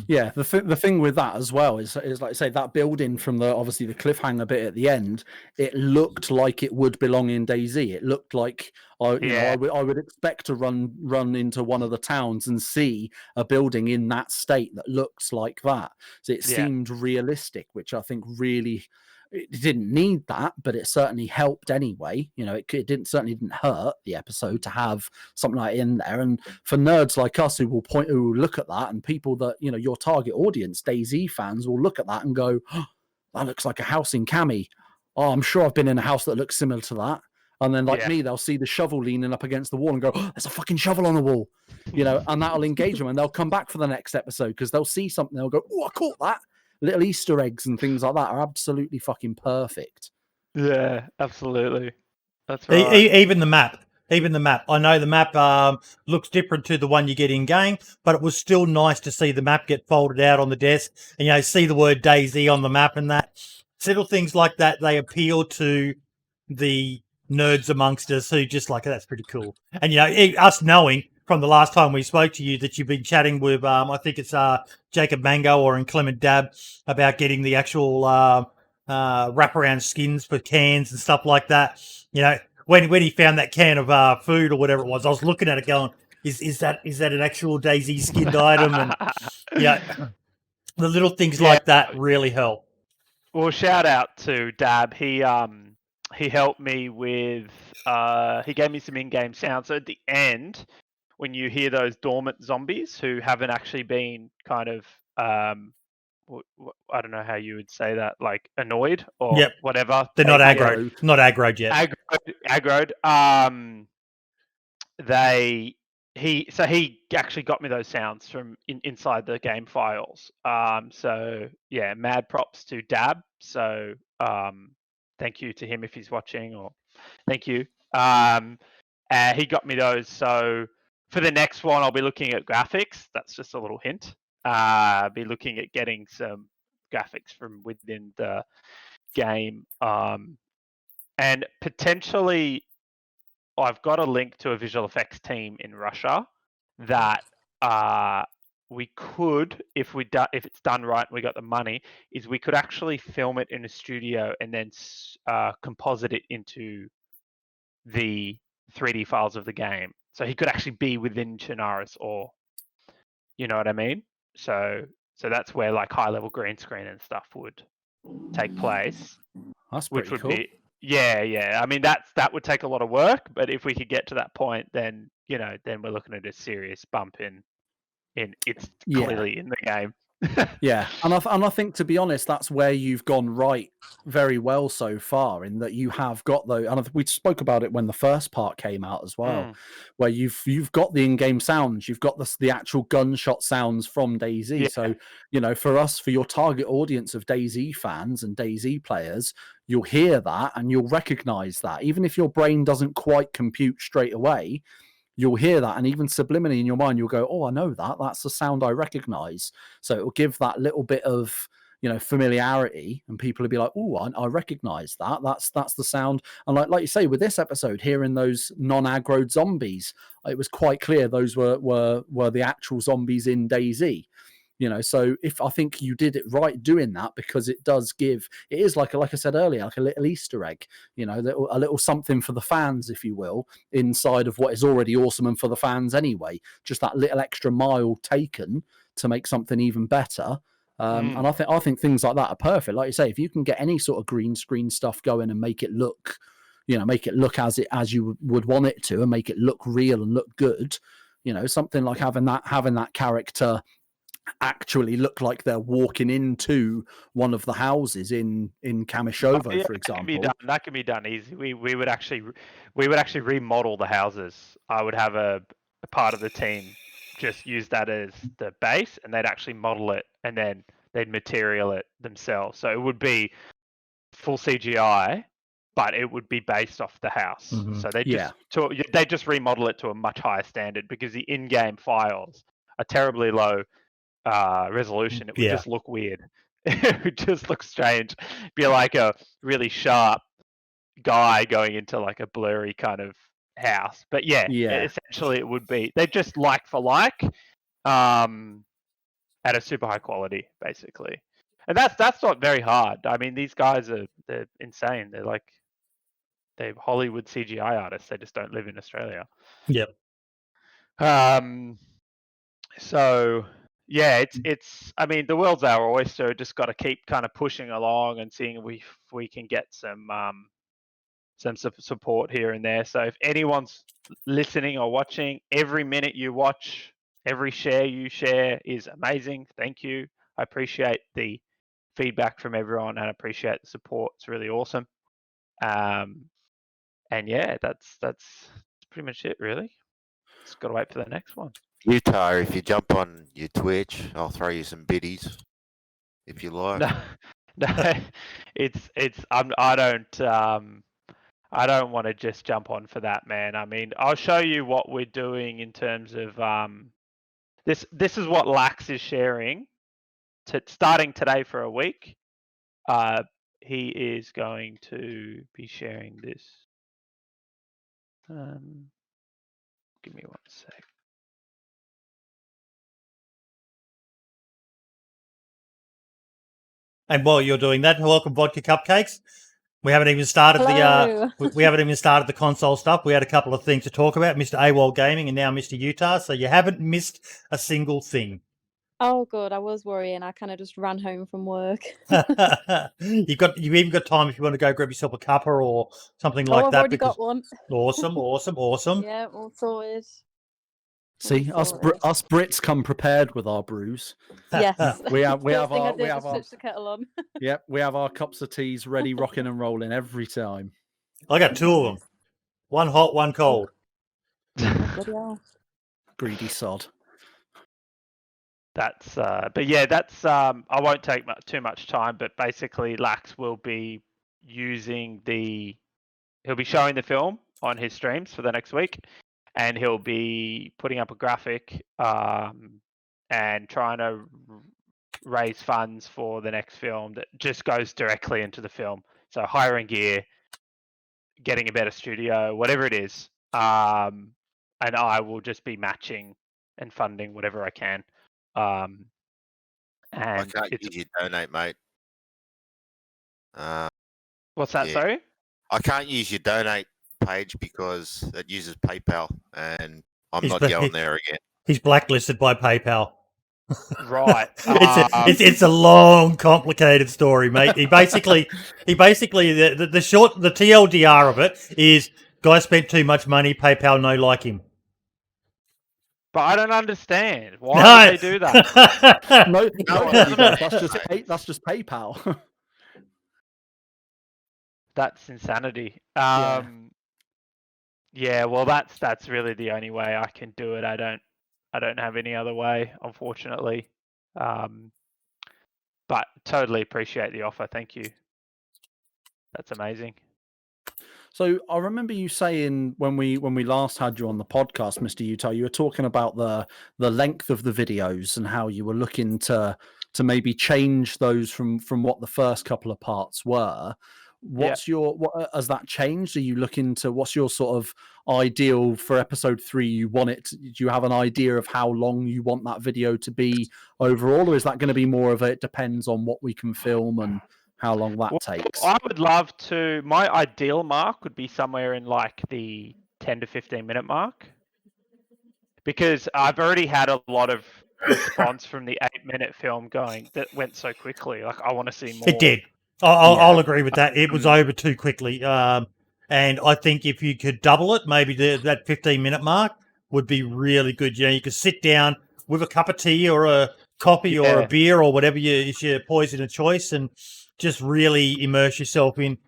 Yeah, the thing with that as well is like I say, that building from obviously the cliffhanger bit at the end, it looked like it would belong in DayZ. It looked like I would expect to run into one of the towns and see a building in that state that looks like that. So it seemed realistic, which I think really it didn't need that, but it certainly helped anyway. You know, it certainly didn't hurt the episode to have something like in there. And for nerds like us who will look at that, and people that, you know, your target audience, DayZ fans, will look at that and go, oh, that looks like a house in Cami. Oh, I'm sure I've been in a house that looks similar to that. And then, like me, they'll see the shovel leaning up against the wall and go, oh, there's a fucking shovel on the wall, you know, and that'll engage them, and they'll come back for the next episode because they'll see something. They'll go, oh, I caught that. Little Easter eggs and things like that are absolutely fucking perfect. Yeah, absolutely. That's right. Even the map. I know the map looks different to the one you get in game, but it was still nice to see the map get folded out on the desk and, you know, see the word DayZ on the map, and that little things like that, they appeal to the nerds amongst us who just like, that's pretty cool. And, you know, us knowing from the last time we spoke to you that you've been chatting with, I think it's Jacob Mango or Inclement Dab about getting the actual wraparound skins for cans and stuff like that. You know, when he found that can of food or whatever it was, I was looking at it going, is that an actual DayZ skinned item? And yeah, the little things like that really help. Well, shout out to Dab. He helped me with he gave me some in-game sounds. So at the end, when you hear those dormant zombies who haven't actually been kind of I don't know how you would say that, like annoyed or whatever. They're not aggroed. Not aggroed yet. Aggroed. He actually got me those sounds from inside the game files. So yeah, mad props to Dab. So thank you to him if he's watching, or thank you. He got me those. So for the next one, I'll be looking at graphics. That's just a little hint. Be looking at getting some graphics from within the game, and potentially I've got a link to a visual effects team in Russia that we could, if it's done right and we got the money, is we could actually film it in a studio and then composite it into the 3D files of the game. So he could actually be within Chernarus, or you know what I mean? So that's where like high level green screen and stuff would take place. That's pretty which would cool. be yeah. I mean that would take a lot of work, but if we could get to that point, then you know, then we're looking at a serious bump in it's clearly in the game. Yeah, and I think, to be honest, that's where you've gone right very well so far, in that you have got those, and we spoke about it when the first part came out as well, where you've got the in-game sounds, you've got the actual gunshot sounds from DayZ. Yeah. So, you know, for your target audience of DayZ fans and DayZ players, you'll hear that and you'll recognize that, even if your brain doesn't quite compute straight away. You'll hear that, and even subliminally in your mind, you'll go, "Oh, I know that. That's the sound I recognize." So it will give that little bit of, you know, familiarity, and people will be like, "Oh, I recognize that. That's the sound." And like you say, with this episode, hearing those non-aggroed zombies, it was quite clear those were the actual zombies in DayZ. You know, so I think you did it right doing that, because it is like I said earlier, like a little Easter egg, you know, a little something for the fans, if you will, inside of what is already awesome and for the fans anyway. Just that little extra mile taken to make something even better. And I think things like that are perfect. Like you say, if you can get any sort of green screen stuff going and make it look, you know, make it look as you would want it to, and make it look real and look good, you know, something like having that character actually look like they're walking into one of the houses in Kamishovo, for example. That can be done easy. We would actually remodel the houses. I would have a part of the team just use that as the base, and they'd actually model it, and then they'd material it themselves. So it would be full CGI, but it would be based off the house. So they just remodel it to a much higher standard, because the in-game files are terribly low resolution. It would just look weird. It would just look strange. Be like a really sharp guy going into like a blurry kind of house. But essentially it would be, they're just like for like, at a super high quality, basically. And that's not very hard. I mean, these guys they're insane. They're Hollywood CGI artists. They just don't live in Australia. Yep. So yeah, it's. I mean, the world's our oyster. Just got to keep kind of pushing along and seeing if we can get some support here and there. So if anyone's listening or watching, every minute you watch, every share you share is amazing. Thank you. I appreciate the feedback from everyone and appreciate the support. It's really awesome. And yeah, that's pretty much it, really. Just got to wait for the next one. Utah, if you jump on your Twitch, I'll throw you some biddies if you like. No, I don't want to just jump on for that, man. I mean, I'll show you what we're doing in terms of this is what Lax is sharing starting today for a week. He is going to be sharing this. Give me 1 sec. And while you're doing that, welcome Vodka Cupcakes. We haven't even started we haven't even started the console stuff. We had a couple of things to talk about, Mr. AWOL Gaming and now Mr. Utah. So you haven't missed a single thing. Oh, good. I was worrying. I kind of just ran home from work. You've even got time if you want to go grab yourself a cuppa or something like I've that. already got one. Awesome. Yeah, all sorted. See, us Brits come prepared with our brews. Yes. we have our our switch the kettle on. Yep, we have our cups of teas ready, rocking and rolling every time. I got two of them. One hot, one cold. Bloody hell. Greedy sod. That's but yeah, that's I won't take too much time, but basically Lax will be he'll be showing the film on his streams for the next week, and he'll be putting up a graphic and trying to raise funds for the next film that just goes directly into the film. So hiring gear, getting a better studio, whatever it is, and I will just be matching and funding whatever I can. And I can't use your donate, mate. What's that? Yeah. Sorry, I can't use your donate page because it uses PayPal, and I'm not going there again. He's blacklisted by PayPal. Right. It's a long, complicated story, mate. He basically the TLDR of it is guy spent too much money. PayPal no like him. But I don't understand. Why would they do that? No, that's just PayPal. That's insanity. Yeah, well, that's really the only way I can do it. I don't have any other way, unfortunately. But totally appreciate the offer. Thank you. That's amazing. So I remember you saying when we last had you on the podcast, Mr. Utah, you were talking about the length of the videos and how you were looking to maybe change those from what the first couple of parts were. What has that changed? Are you looking to what's your sort of ideal for episode 3? You want it? Do you have an idea of how long you want that video to be overall, or is that going to be more of it depends on what we can film and how long that takes? I would love to. My ideal mark would be somewhere in like the 10 to 15 minute mark, because I've already had a lot of response from the 8-minute film going that went so quickly. Like I want to see more. It did. I'll agree with that. It was over too quickly. And I think if you could double it, maybe that 15-minute mark would be really good. You know, you could sit down with a cup of tea or a coffee or a beer or whatever is your poison of choice and just really immerse yourself in,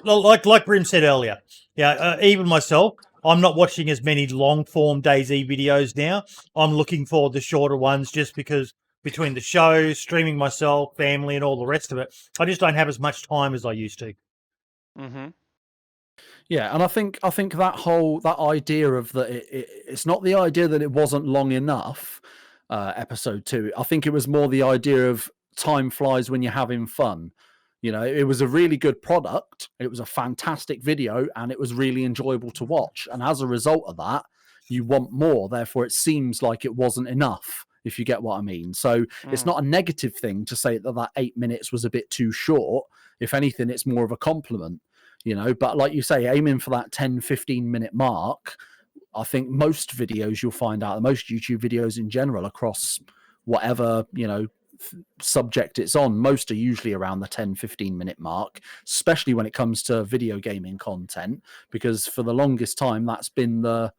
like Brim said earlier. Yeah, even myself, I'm not watching as many long-form DayZ videos now. I'm looking for the shorter ones just because between the show, streaming myself, family, and all the rest of it, I just don't have as much time as I used to. Mm-hmm. Yeah, and I think that idea of it's not the idea that it wasn't long enough. Episode 2, I think it was more the idea of time flies when you're having fun. You know, it was a really good product. It was a fantastic video, and it was really enjoyable to watch. And as a result of that, you want more. Therefore, it seems like it wasn't enough, if you get what I mean. So it's not a negative thing to say that 8 minutes was a bit too short. If anything, it's more of a compliment, you know. But like you say, aiming for that 10, 15-minute mark, I think most videos you'll find out, most YouTube videos in general across whatever, subject it's on. Most are usually around the 10-15 minute mark, especially when it comes to video gaming content, because for the longest time that's been the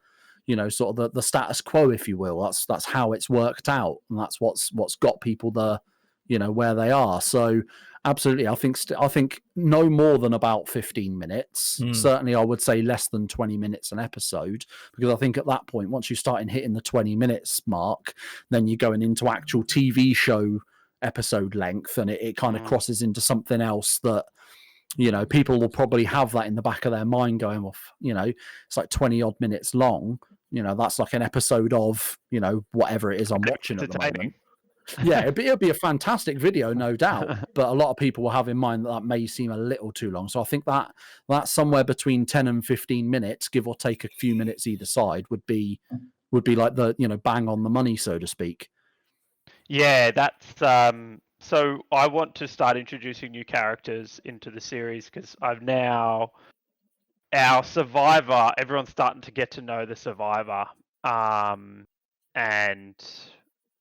sort of the status quo, if you will. That's how it's worked out, and that's what's got people where they are. So absolutely, I think no more than about 15 minutes. Certainly I would say less than 20 minutes an episode, because I think at that point, once you start hitting the 20 minutes mark, then you're going into actual TV show episode length, and it kind of crosses into something else that people will probably have that in the back of their mind going off. It's like 20 odd minutes long. That's like an episode of whatever it is I'm watching at the moment. Yeah, it'd be a fantastic video, no doubt, but a lot of people will have in mind that may seem a little too long. So I think that's somewhere between 10 and 15 minutes, give or take a few minutes either side, would be like the bang on the money, so to speak. Yeah, that's so I want to start introducing new characters into the series, because our survivor, everyone's starting to get to know the survivor, and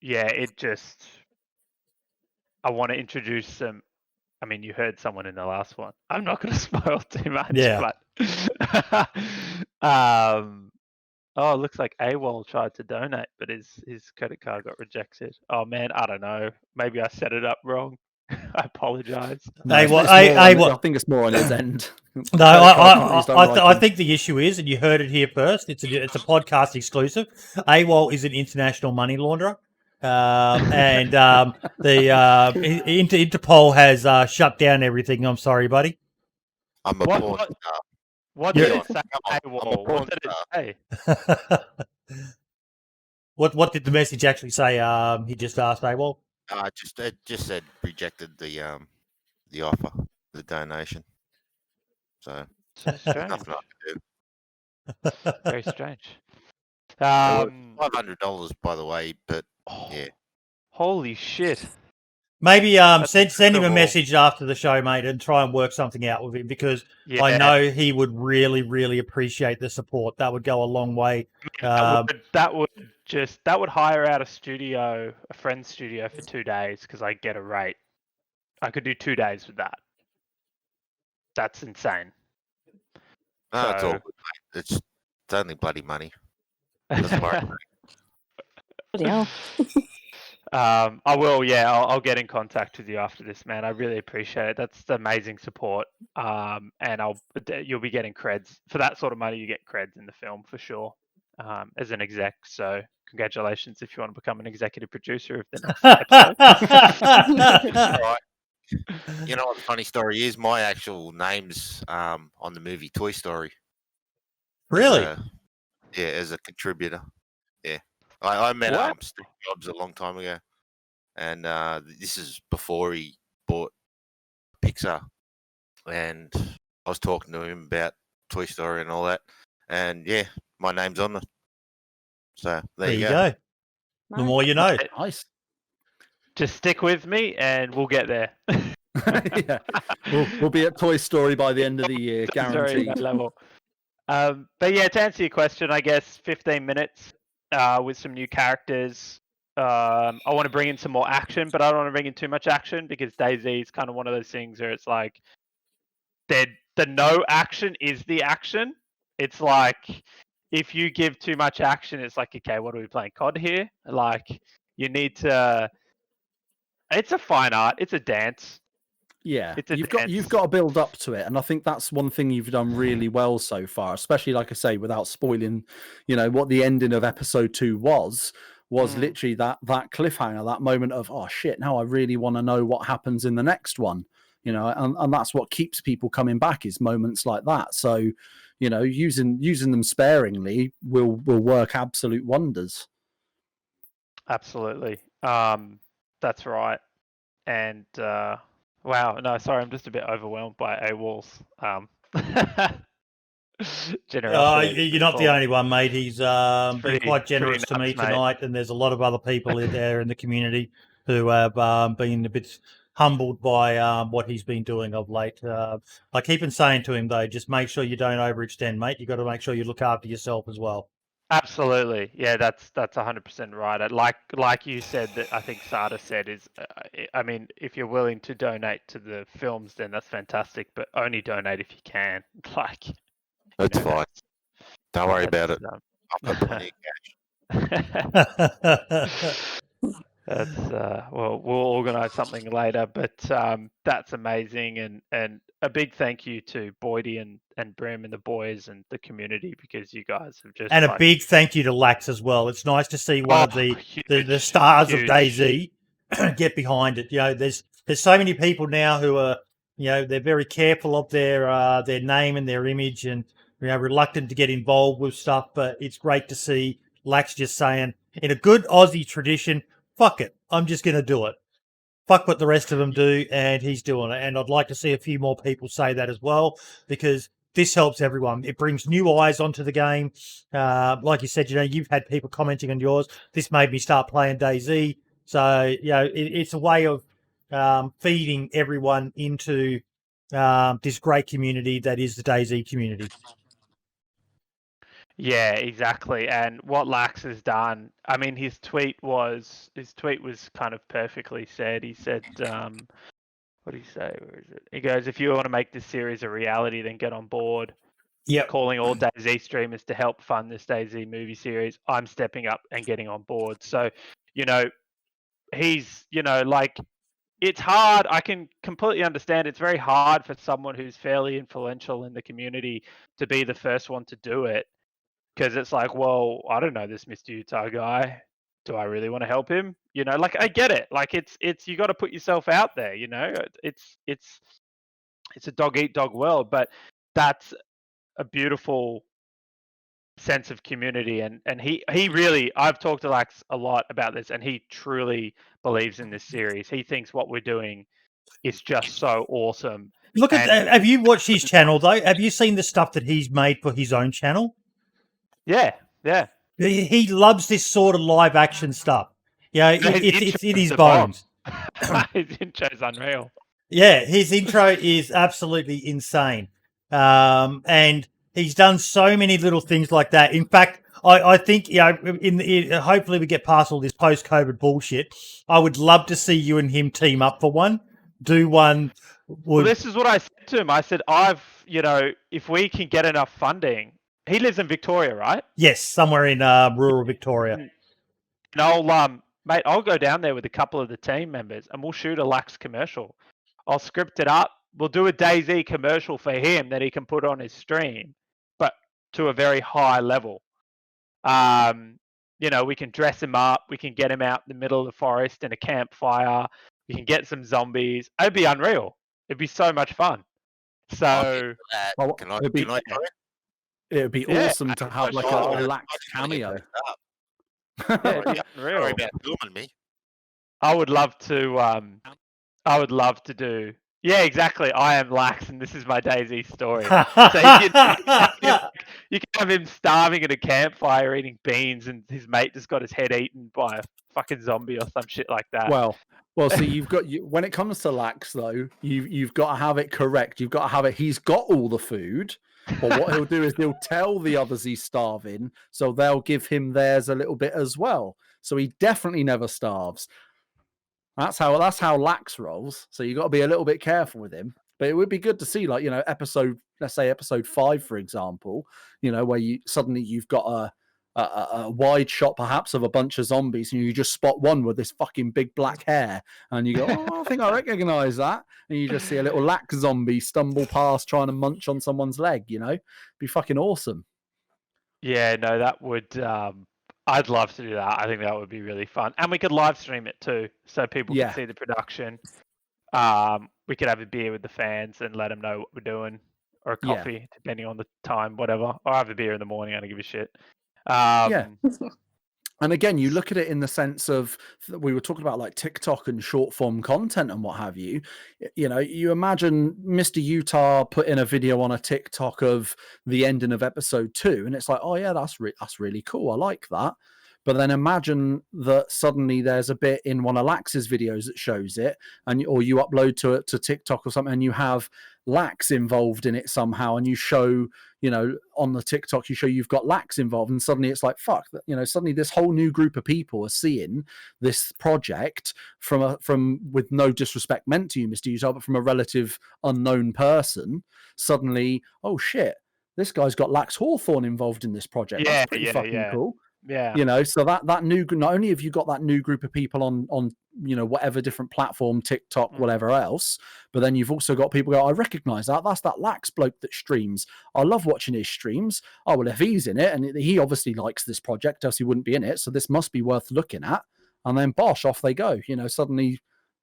yeah, I want to introduce them. I mean, you heard someone in the last one. I'm not going to spoil too much. Yeah. But oh, it looks like AWOL tried to donate, but his credit card got rejected. Oh man, I don't know. Maybe I set it up wrong. I apologize. I think it's more on his end. No, I think the issue is, and you heard it here first, it's a podcast exclusive. AWOL is an international money launderer. And the Interpol has shut down everything. I'm sorry, buddy. I'm a porn star. What did it say? AWOL? What did it say? What did the message actually say? He just asked AWOL. It just said rejected the offer, the donation. So strange. nothing I can do. Very strange. $500, by the way, but yeah. Holy shit. Maybe send him a message after the show, mate, and try and work something out with him, because I know he would really, really appreciate the support. That would go a long way. That would hire out a friend's studio for 2 days, because I get a rate. I could do 2 days with that. That's insane. No, it's all good, mate. It's only bloody money. That's my Bloody hell. I will, yeah. I'll get in contact with you after this, man. I really appreciate it. That's amazing support. And you'll be getting creds for that sort of money. You get creds in the film for sure, as an exec. So congratulations if you want to become an executive producer of the next episode. All right. You know what the funny story is? My actual name's on the movie Toy Story. Really? As a contributor. Yeah. I met Steve Jobs a long time ago, and this is before he bought Pixar, and I was talking to him about Toy Story and all that, and yeah, my name's on it. So there you go. The more you know. Nice. Just stick with me, and we'll get there. Yeah, we'll be at Toy Story by the end of the year, guaranteed. That level. But yeah, to answer your question, I guess 15 minutes. With some new characters. I want to bring in some more action, but I don't want to bring in too much action, because DayZ is kind of one of those things where it's like the no action is the action. It's like if you give too much action, it's like, okay, what are we playing COD here? Like you need to. It's a fine art. It's a dance. Yeah, you've got to build up to it, and I think that's one thing you've done really well so far. Especially, like I say, without spoiling, what the ending of episode 2 was literally that cliffhanger, that moment of, oh shit, now I really want to know what happens in the next one. And that's what keeps people coming back, is moments like that. So, using them sparingly will work absolute wonders. Absolutely, that's right, and. Wow, no, sorry, I'm just a bit overwhelmed by AWOL's generosity. You're not the only one, mate. He's been quite generous to me tonight, and there's a lot of other people in there in the community who have been a bit humbled by what he's been doing of late. I keep on saying to him, though, just make sure you don't overextend, mate. You've got to make sure you look after yourself as well. Absolutely, yeah, that's 100% right. Like you said, that I think Sada said is, I mean, if you're willing to donate to the films, then that's fantastic. But only donate if you can. Like, you That's know, fine. Don't worry about it. that's, I've got plenty of that's well, we'll organise something later. But that's amazing, and a big thank you to Boydie and Brim and the boys and the community, because you guys have just And a like, big thank you to Lax as well. It's nice to see one of the huge, stars of huge. DayZ get behind it. You know, there's so many people now who are, you know, they're very careful of their name and their image, and, you know, reluctant to get involved with stuff. But it's great to see Lax just saying, in a good Aussie tradition, "Fuck it, I'm just going to do it. Fuck what the rest of them do," and he's doing it. And I'd like to see a few more people say that as well, because this helps everyone. It brings new eyes onto the game. Like you said, you know, you've had people commenting on yours. This made me start playing DayZ. So, you know, it's a way of feeding everyone into this great community that is the DayZ community. Yeah, exactly. And what Lax has done, I mean, his tweet was kind of perfectly said. He said, what did he say? Where is it? He goes, "If you want to make this series a reality, then get on board. Yep. Calling all DayZ streamers to help fund this DayZ movie series. I'm stepping up and getting on board." So, you know, he's, you know, like, it's hard. I can completely understand. It's very hard for someone who's fairly influential in the community to be the first one to do it. Because it's like, well, I don't know this Mr. Utah guy. Do I really want to help him? You know, like, I get it. Like, it's you got to put yourself out there. You know, it's a dog eat dog world, but that's a beautiful sense of community. And he really, I've talked to Lax a lot about this, and he truly believes in this series. He thinks what we're doing is just so awesome. Look at that. Have you watched his channel though? Have you seen the stuff that he's made for his own channel? Yeah. He loves this sort of live action stuff. Yeah, it's in his bones. His intro's unreal. Yeah, his intro is absolutely insane. And he's done so many little things like that. In fact, I think, you know, hopefully we get past all this post-COVID bullshit. I would love to see you and him team up for one. Do one. Well, this is what I said to him. I said, you know, if we can get enough funding. He lives in Victoria, right? Yes, somewhere in rural Victoria. And I'll go down there with a couple of the team members, and we'll shoot a Lax commercial. I'll script it up. We'll do a DayZ commercial for him that he can put on his stream, but to a very high level. You know, we can dress him up. We can get him out in the middle of the forest in a campfire. We can get some zombies. It'd be unreal. It'd be so much fun. So, can I join? It would be awesome to have like a Lax cameo. Yeah, it'd be unreal. Sorry about filming me. I would love to do. Yeah, exactly. I am Lax, and this is my DayZ story. So you can have him starving at a campfire eating beans, and his mate just got his head eaten by a fucking zombie or some shit like that. Well, so you've got when it comes to Lax though, you've got to have it correct. You've got to have it. He's got all the food. But what he'll do is he'll tell the others he's starving, so they'll give him theirs a little bit as well. So he definitely never starves. That's how Lax rolls. So you got to be a little bit careful with him. But it would be good to see, like, you know, let's say episode 5, for example, you know, where you've got a wide shot perhaps of a bunch of zombies, and you just spot one with this fucking big black hair, and you go, "Oh, I think I recognize that," and you just see a little Lax zombie stumble past trying to munch on someone's leg. You know, be fucking awesome. Yeah, no, that would. I'd love to do that. I think that would be really fun, and we could live stream it too, so people can see the production. We could have a beer with the fans and let them know what we're doing, or a coffee, depending on the time, whatever. Or have a beer in the morning. I don't give a shit. And again, you look at it in the sense of, we were talking about like TikTok and short form content and what have you. You know, you imagine Mr. Utah put in a video on a TikTok of the ending of episode 2, and it's like, oh yeah, that's really cool. I like that. But then imagine that suddenly there's a bit in one of Lax's videos that shows it, or you upload to TikTok or something, and you have Lax involved in it somehow, and you show, on the TikTok, you show you've got Lax involved, and suddenly it's like, fuck, suddenly this whole new group of people are seeing this project from with no disrespect meant to you, Mr. Utah, but from a relative unknown person. Suddenly, oh shit, this guy's got Lax Hawthorne involved in this project. That's pretty fucking cool. Yeah. So that new, not only have you got that new group of people on whatever different platform, TikTok, whatever else, but then you've also got people go, I recognize that's that Lax bloke that streams. I love watching his streams. Oh, well, if he's in it, and he obviously likes this project, else he wouldn't be in it. So this must be worth looking at. And then bosh, off they go. Suddenly,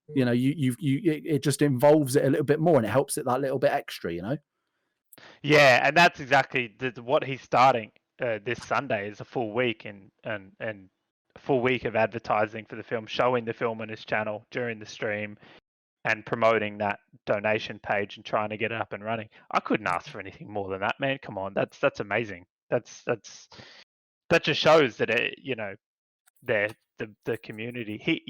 it just involves it a little bit more, and it helps it that little bit extra. Yeah, and that's exactly what he's starting this Sunday is a full week and a full week of advertising for the film, showing the film on his channel during the stream, and promoting that donation page and trying to get it up and running. I couldn't ask for anything more than that, man. Come on, that's amazing. That just shows that the community.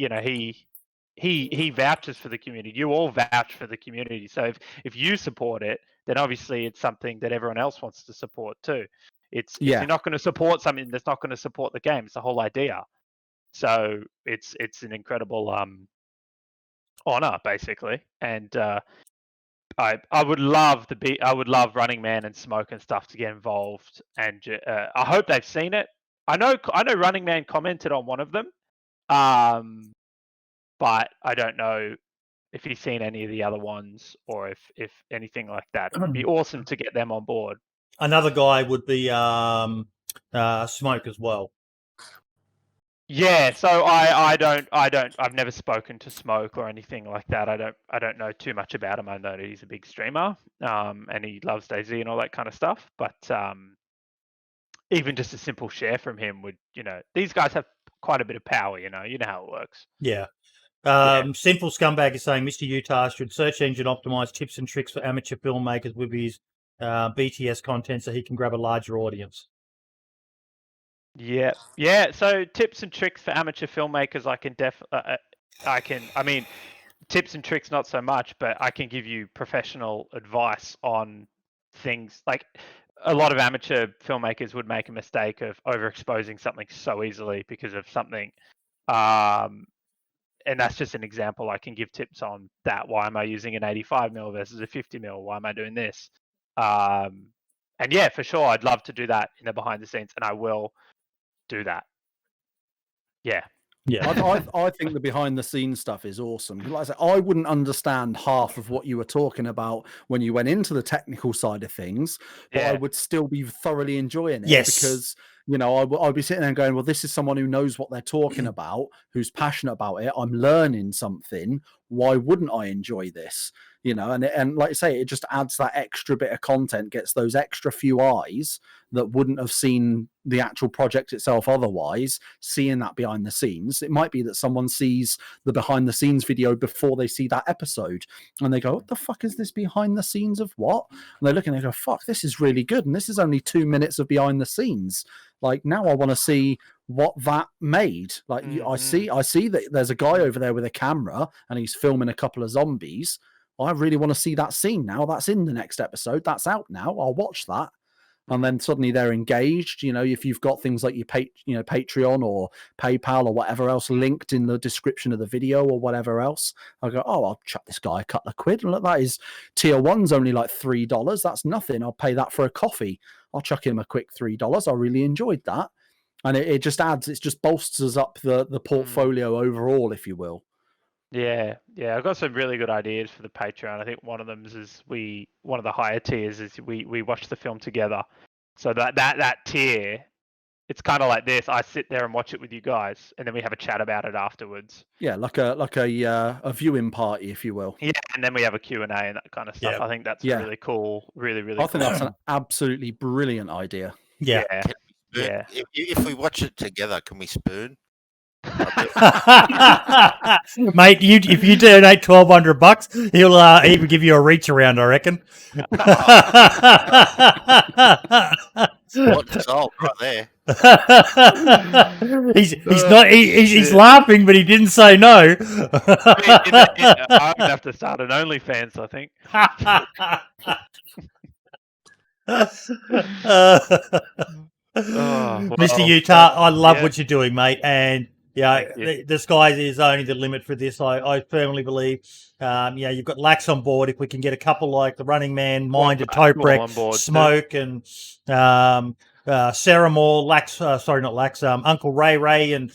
He vouches for the community. You all vouch for the community. So if you support it, then obviously it's something that everyone else wants to support too. If you're not going to support something that's not going to support the game, it's the whole idea. So it's an incredible honor, basically. And I would love Running Man and Smoke and stuff to get involved. And I hope they've seen it. I know Running Man commented on one of them. But I don't know if he's seen any of the other ones or if anything like that. It'd be awesome to get them on board. Another guy would be Smoke as well. Yeah, so I've never spoken to Smoke or anything like that. I don't know too much about him. I know that he's a big streamer, and he loves DayZ and all that kind of stuff. But even just a simple share from him would, these guys have quite a bit of power. You know how it works. Yeah. Simple Scumbag is saying Mr. Utah should search engine optimize tips and tricks for amateur filmmakers with his BTS content so he can grab a larger audience. Yeah. So tips and tricks for amateur filmmakers, I mean, tips and tricks not so much, but I can give you professional advice on things. Like a lot of amateur filmmakers would make a mistake of overexposing something so easily because of something. And that's just an example. I can give tips on that. Why am I using an 85mm versus a 50mm? Why am I doing this? And yeah, for sure, I'd love to do that in the behind the scenes, and I will do that. Yeah. I think the behind the scenes stuff is awesome. Like I said, I wouldn't understand half of what you were talking about when you went into the technical side of things, but I would still be thoroughly enjoying it. Yes. Because I'd be sitting there going, well, this is someone who knows what they're talking about, who's passionate about it. I'm learning something. Why wouldn't I enjoy this? And like I say, it just adds that extra bit of content, gets those extra few eyes that wouldn't have seen the actual project itself otherwise, seeing that behind the scenes. It might be that someone sees the behind the scenes video before they see that episode, and they go, what the fuck is this behind the scenes of what? And they look and they go, fuck, this is really good. And this is only 2 minutes of behind the scenes. Like, now I want to see what that made. Like, I see that there's a guy over there with a camera and he's filming a couple of zombies. I really want to see that scene now. That's in the next episode. That's out now. I'll watch that. And then suddenly they're engaged. If you've got things like your Patreon or PayPal or whatever else linked in the description of the video or whatever else, I go, oh, I'll chuck this guy a couple of quid. And look, that is tier 1's only like $3. That's nothing. I'll pay that for a coffee. I'll chuck him a quick $3. I really enjoyed that. And it just adds, it just bolsters up the portfolio overall, if you will. Yeah. I've got some really good ideas for the Patreon. I think one of them is one of the higher tiers is we watch the film together. So that tier, it's kind of like this. I sit there and watch it with you guys, and then we have a chat about it afterwards. Yeah, like a viewing party, if you will. Yeah, and then we have a Q&A and that kind of stuff. Yeah. I think that's really cool. Really, really I think that's an absolutely brilliant idea. Yeah. Yeah. If we watch it together, can we spoon? Mate, if you donate $1,200, he'll even give you a reach around, I reckon. What sold right there? He's laughing, but he didn't say no. I'm gonna have to start an OnlyFans, I think. Mr. Utah, I love what you're doing, mate, and the sky is only the limit for this. I firmly believe. You've got Lax on board. If we can get a couple like the Running Man, Mind, and Toprek, Smoke, and Sarah Moore, Lax. Sorry, not Lax. Uncle Ray, and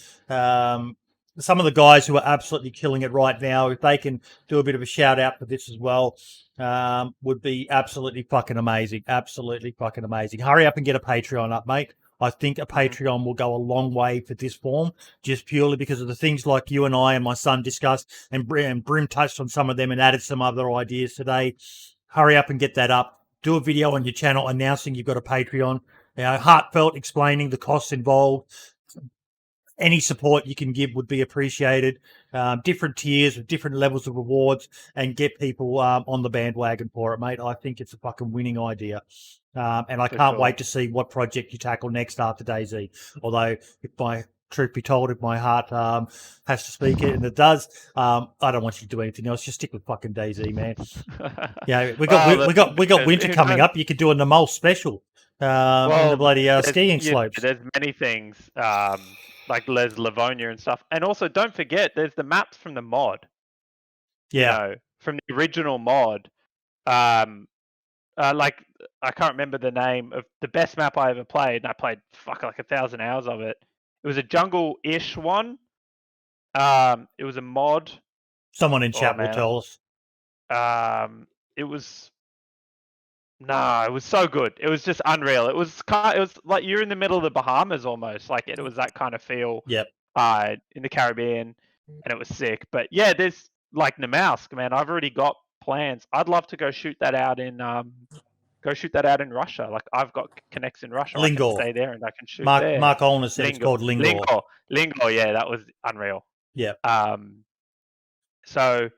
some of the guys who are absolutely killing it right now. If they can do a bit of a shout out for this as well, would be absolutely fucking amazing. Absolutely fucking amazing. Hurry up and get a Patreon up, mate. I think a Patreon will go a long way for this form, just purely because of the things like you and I and my son discussed, and Brim touched on some of them and added some other ideas today. Hurry up and get that up. Do a video on your channel announcing you've got a Patreon. Heartfelt, explaining the costs involved. Any support you can give would be appreciated. Different tiers with different levels of rewards, and get people on the bandwagon for it, mate. I think it's a fucking winning idea. And I can't wait to see what project you tackle next after DayZ. Although, truth be told, if my heart has to speak it, and it does, I don't want you to do anything else. Just stick with fucking DayZ, man. We got winter coming up. You could do a Namol special in the bloody skiing slopes. There's many things. Like Les Livonia and stuff. And also, don't forget, there's the maps from the mod. Yeah. From the original mod. Like, I can't remember the name of the best map I ever played, and I played like 1,000 hours of it. It was a jungle-ish one. It was a mod. Someone in chat will tell us. It was... No, it was so good. It was just unreal. It was like you're in the middle of the Bahamas almost. Like it was that kind of feel. Yep. In the Caribbean, and it was sick. But yeah, there's like Namausk, man. I've already got plans. I'd love to go shoot that out in Russia. Like I've got connects in Russia. Lingor. I can stay there and I can shoot there. Mark Olner said it's called Lingor. Lingor, yeah, that was unreal. Yeah. So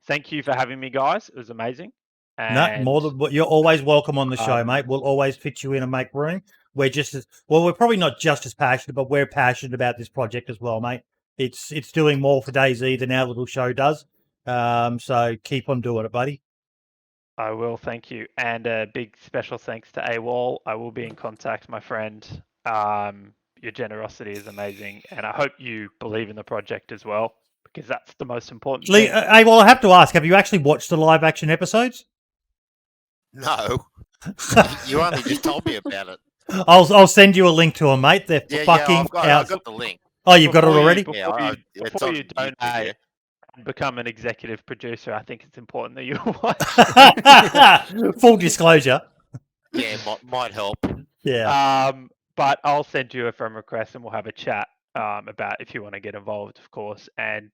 thank you for having me, guys. It was amazing. No, more than you're always welcome on the show, mate. We'll always fit you in and make room. We're just as well. We're probably not just as passionate, but we're passionate about this project as well, mate. It's doing more for DayZ than our little show does. So keep on doing it, buddy. I will, thank you, and a big special thanks to AWOL. I will be in contact, my friend. Your generosity is amazing, and I hope you believe in the project as well, because that's the most important thing. AWOL, I have to ask: have you actually watched the live action episodes? No, you only just told me about it. I'll send you a link to them, mate. They're fucking I've got the link. Oh, you've got it already? Before you donate and become an executive producer, I think it's important that you watch. Full disclosure. Yeah, might help. Yeah. But I'll send you a friend request and we'll have a chat about if you want to get involved, of course. And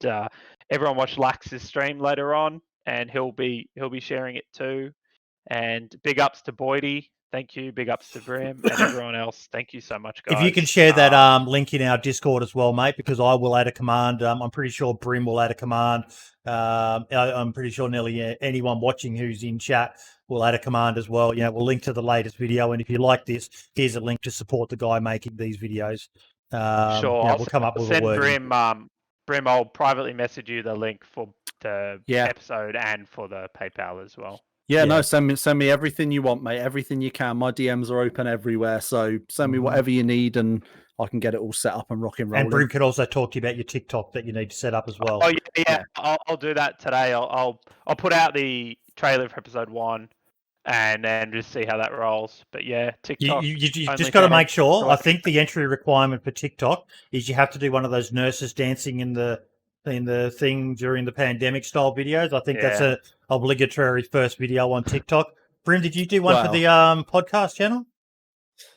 everyone watch Lax's stream later on, and he'll be sharing it too. And big ups to Boydie. Thank you. Big ups to Brim and everyone else. Thank you so much, guys. If you can share that link in our Discord as well, mate, because I will add a command. I'm pretty sure Brim will add a command. I'm pretty sure nearly anyone watching who's in chat will add a command as well. We'll link to the latest video. And if you like this, here's a link to support the guy making these videos. Sure. We'll come up with a word. Brim, I'll privately message you the link for the episode and for the PayPal as well. Yeah, no, send me everything you want, mate. Everything you can. My DMs are open everywhere, so send me whatever you need, and I can get it all set up and rock and roll. And Brim could also talk to you about your TikTok that you need to set up as well. Oh yeah. I'll do that today. I'll put out the trailer for episode 1, and then just see how that rolls. But yeah, TikTok. You just got to make sure. I think the entry requirement for TikTok is you have to do one of those nurses dancing in the thing during the pandemic style videos. I think that's a obligatory first video on TikTok. Brim, did you do one for the podcast channel?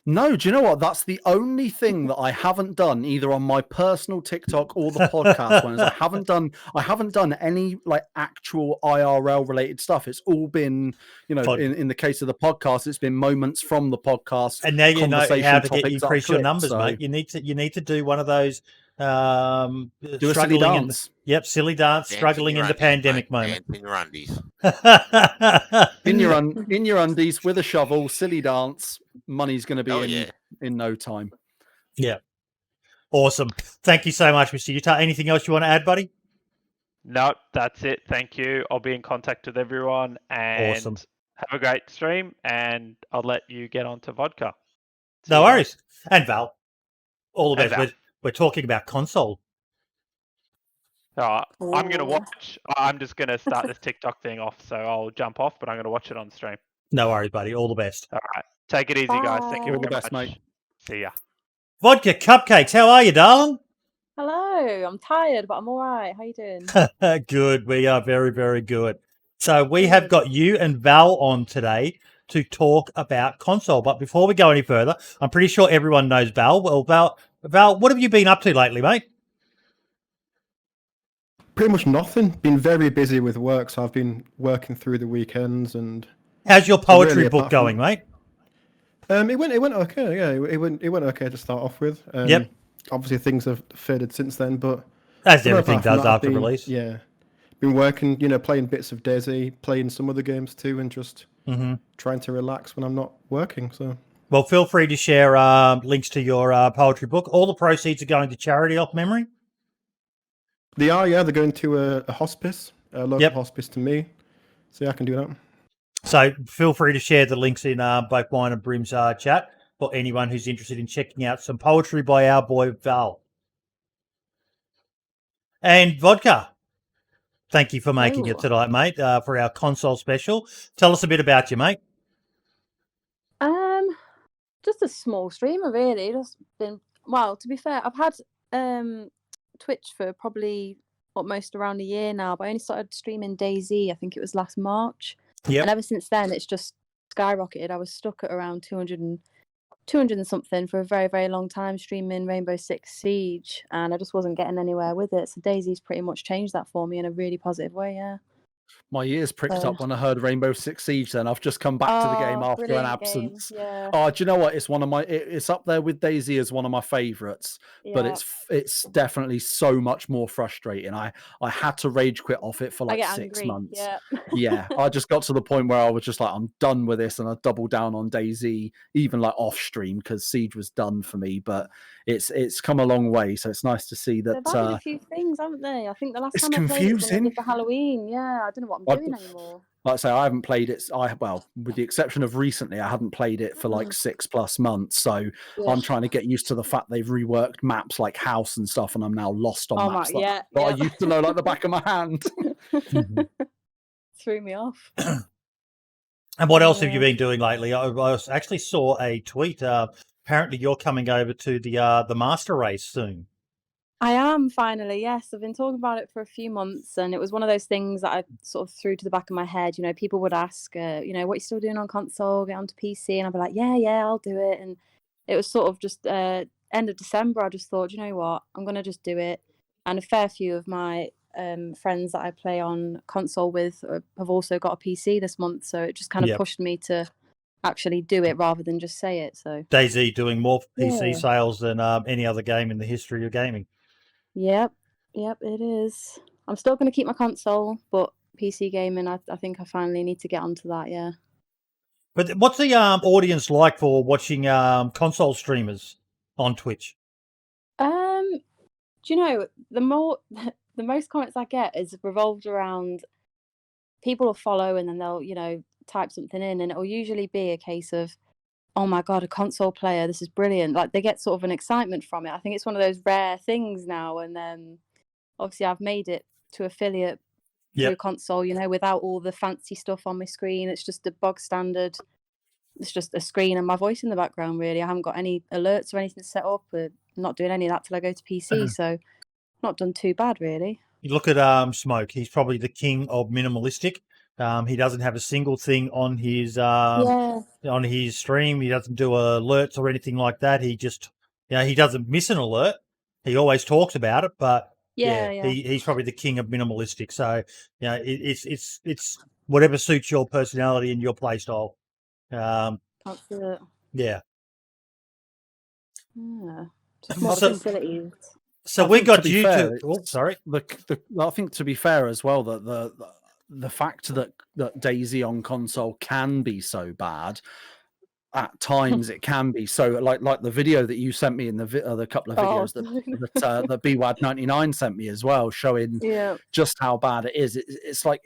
No, do you know what? That's the only thing that I haven't done either on my personal TikTok or the podcast one. Is I haven't done any like actual IRL related stuff. It's all been, you know, in the case of the podcast, it's been moments from the podcast. And now you know how to topics increase your clipped, numbers, so mate. You need to do one of those do a silly struggling in dance. yep, silly dance, Dance struggling in the pandemic moment. Dance in your undies. In your undies with a shovel, silly dance. Money's going to be in no time. Yeah, awesome. Thank you so much, Mr. Utah. Anything else you want to add, buddy? No, that's it. Thank you. I'll be in contact with everyone, and Awesome. have a great stream. And I'll let you get on to vodka. See No you worries. And Val, all the And best. We're talking about console. guys. I'm gonna Ooh. watch. I'm just gonna start this TikTok thing off, so I'll jump off. But I'm gonna watch it on stream. No worries, buddy. All the best. All right. Take it easy, guys. Thank you Bye. All the very best, much. mate. See ya. Vodka Cupcakes, how are you, darling? Hello, I'm tired, but I'm all right. How you doing? Good. We are very, very good. So we have got you and Val on today to talk about console. But before we go any further, I'm pretty sure everyone knows Val. Well, Val, what have you been up to lately, mate? Pretty much nothing. Been very busy with work, so I've been working through the weekends. And How's your poetry really, book apart from- going, mate? it went okay. Yeah, it went okay to start off with. Yep. Obviously, things have faded since then, but As no, everything apart from does that, I've after been- release. Yeah, been working. Playing bits of DayZ, playing some other games too, and just trying to relax when I'm not working. So. Well, feel free to share links to your poetry book. All the proceeds are going to charity off memory. They are, yeah. They're going to a hospice, a local hospice to me. So yeah, I can do that. So feel free to share the links in both mine and Brim's chat for anyone who's interested in checking out some poetry by our boy Val. And Vodka, thank you for making it tonight, mate, for our console special. Tell us a bit about you, mate. Just a small streamer, really. Just been to be fair, I've had Twitch for probably almost around a year now, but I only started streaming DayZ, I think it was last March. Yep. And ever since then, it's just skyrocketed. I was stuck at around 200 and something for a very, very long time streaming Rainbow Six Siege, and I just wasn't getting anywhere with it. So DayZ's pretty much changed that for me in a really positive way, yeah. My ears pricked up when I heard Rainbow Six Siege. Then I've just come back to the game after an brilliant absence. game, yeah. Oh, do you know what? It's one of my. It's up there with DayZ as one of my favorites, but Yeah. it's definitely so much more frustrating. I had to rage quit off it for I like get 6 angry, months. yeah. Yeah, I just got to the point where I was just like, I'm done with this, and I doubled down on DayZ, even like off stream because Siege was done for me. But it's come a long way, so it's nice to see that. They've added a few things, haven't they? I think the last it's time I played it was when they confusing. did for Halloween. Yeah, I don't know what I'm doing anymore. Like I say, I haven't played it. Well, with the exception of recently, I hadn't played it for like 6+ months. So I'm trying to get used to the fact they've reworked maps like House and stuff, and I'm now lost on maps that I used to know like the back of my hand. Threw me off. And what else have you been doing lately? I actually saw a tweet. Apparently, you're coming over to the master race soon. I am finally, yes. I've been talking about it for a few months, and it was one of those things that I sort of threw to the back of my head. People would ask, what are you still doing on console? Get onto PC, and I'd be like, yeah, I'll do it. And it was sort of just end of December. I just thought, you know what, I'm gonna just do it. And a fair few of my friends that I play on console with have also got a PC this month, so it just kind of pushed me to actually do it rather than just say it. So DayZ doing more PC sales than any other game in the history of gaming. Yep, it is. I'm still going to keep my console, but PC gaming, I think I finally need to get onto that, yeah. But what's the audience like for watching console streamers on Twitch? Do you know, the most comments I get is revolved around people will follow and then they'll, type something in, and it'll usually be a case of, oh my God, a console player, this is brilliant. Like they get sort of an excitement from it. I think it's one of those rare things now. And then obviously I've made it to affiliate through console, without all the fancy stuff on my screen. It's just a bog standard. It's just a screen and my voice in the background, really. I haven't got any alerts or anything set up. We're not doing any of that till I go to PC. So not done too bad, really. You look at Smoke. He's probably the king of minimalistic. He doesn't have a single thing on his Yeah. on his stream. He doesn't do alerts or anything like that. He just, he doesn't miss an alert. He always talks about it, but Yeah. he's probably the king of minimalistic. So, it's whatever suits your personality and your play style. Can't see it. Yeah. Yeah. Just I more think- facilities. So I we think, got to be you fair, to. Oh, sorry. I think, to be fair as well, that the fact that DayZ on console can be so bad, at times it can be so, like the video that you sent me in the couple of videos that BWAF99 sent me as well, showing Yeah. just how bad it is. It's like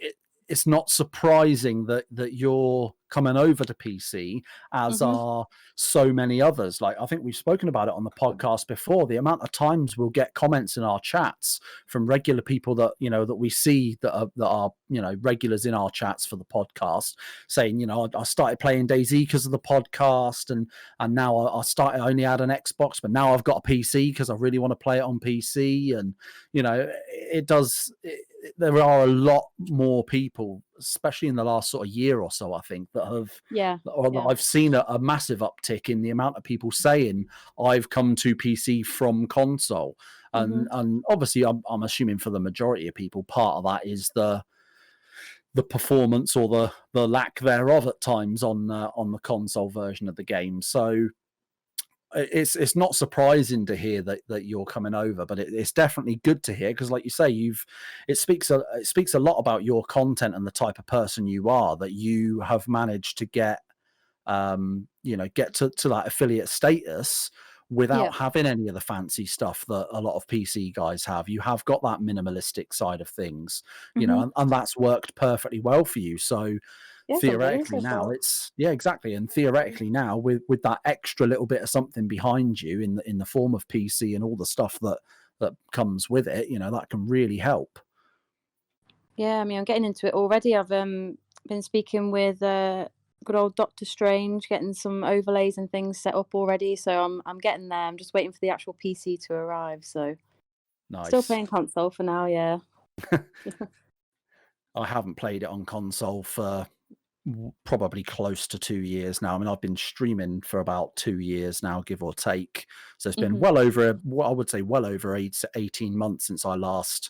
it's not surprising that you're coming over to PC, as are so many others. Like, I think we've spoken about it on the podcast before, the amount of times we'll get comments in our chats from regular people that that we see that are regulars in our chats for the podcast, saying, I started playing DayZ because of the podcast, and now I only had an Xbox, but now I've got a PC because I really want to play it on PC. And there are a lot more people, especially in the last sort of year or so, I think, that have I've seen a massive uptick in the amount of people saying I've come to PC from console. And obviously I'm assuming for the majority of people, part of that is the performance or the lack thereof at times on the console version of the game. So it's not surprising to hear that you're coming over, but it's definitely good to hear, because, like you say, it speaks a lot about your content and the type of person you are, that you have managed to get get to that affiliate status without having any of the fancy stuff that a lot of PC guys have. You have got that minimalistic side of things, and that's worked perfectly well for you. So theoretically now exactly. And theoretically now, with that extra little bit of something behind you in the form of PC and all the stuff that comes with it, that can really help. Yeah, I mean, I'm getting into it already. I've been speaking with good old Dr. Strange, getting some overlays and things set up already. So I'm getting there. I'm just waiting for the actual PC to arrive. So nice. Still playing console for now, yeah. I haven't played it on console for probably close to 2 years now. I mean, I've been streaming for about 2 years now, give or take. So it's been well over 18 months since I last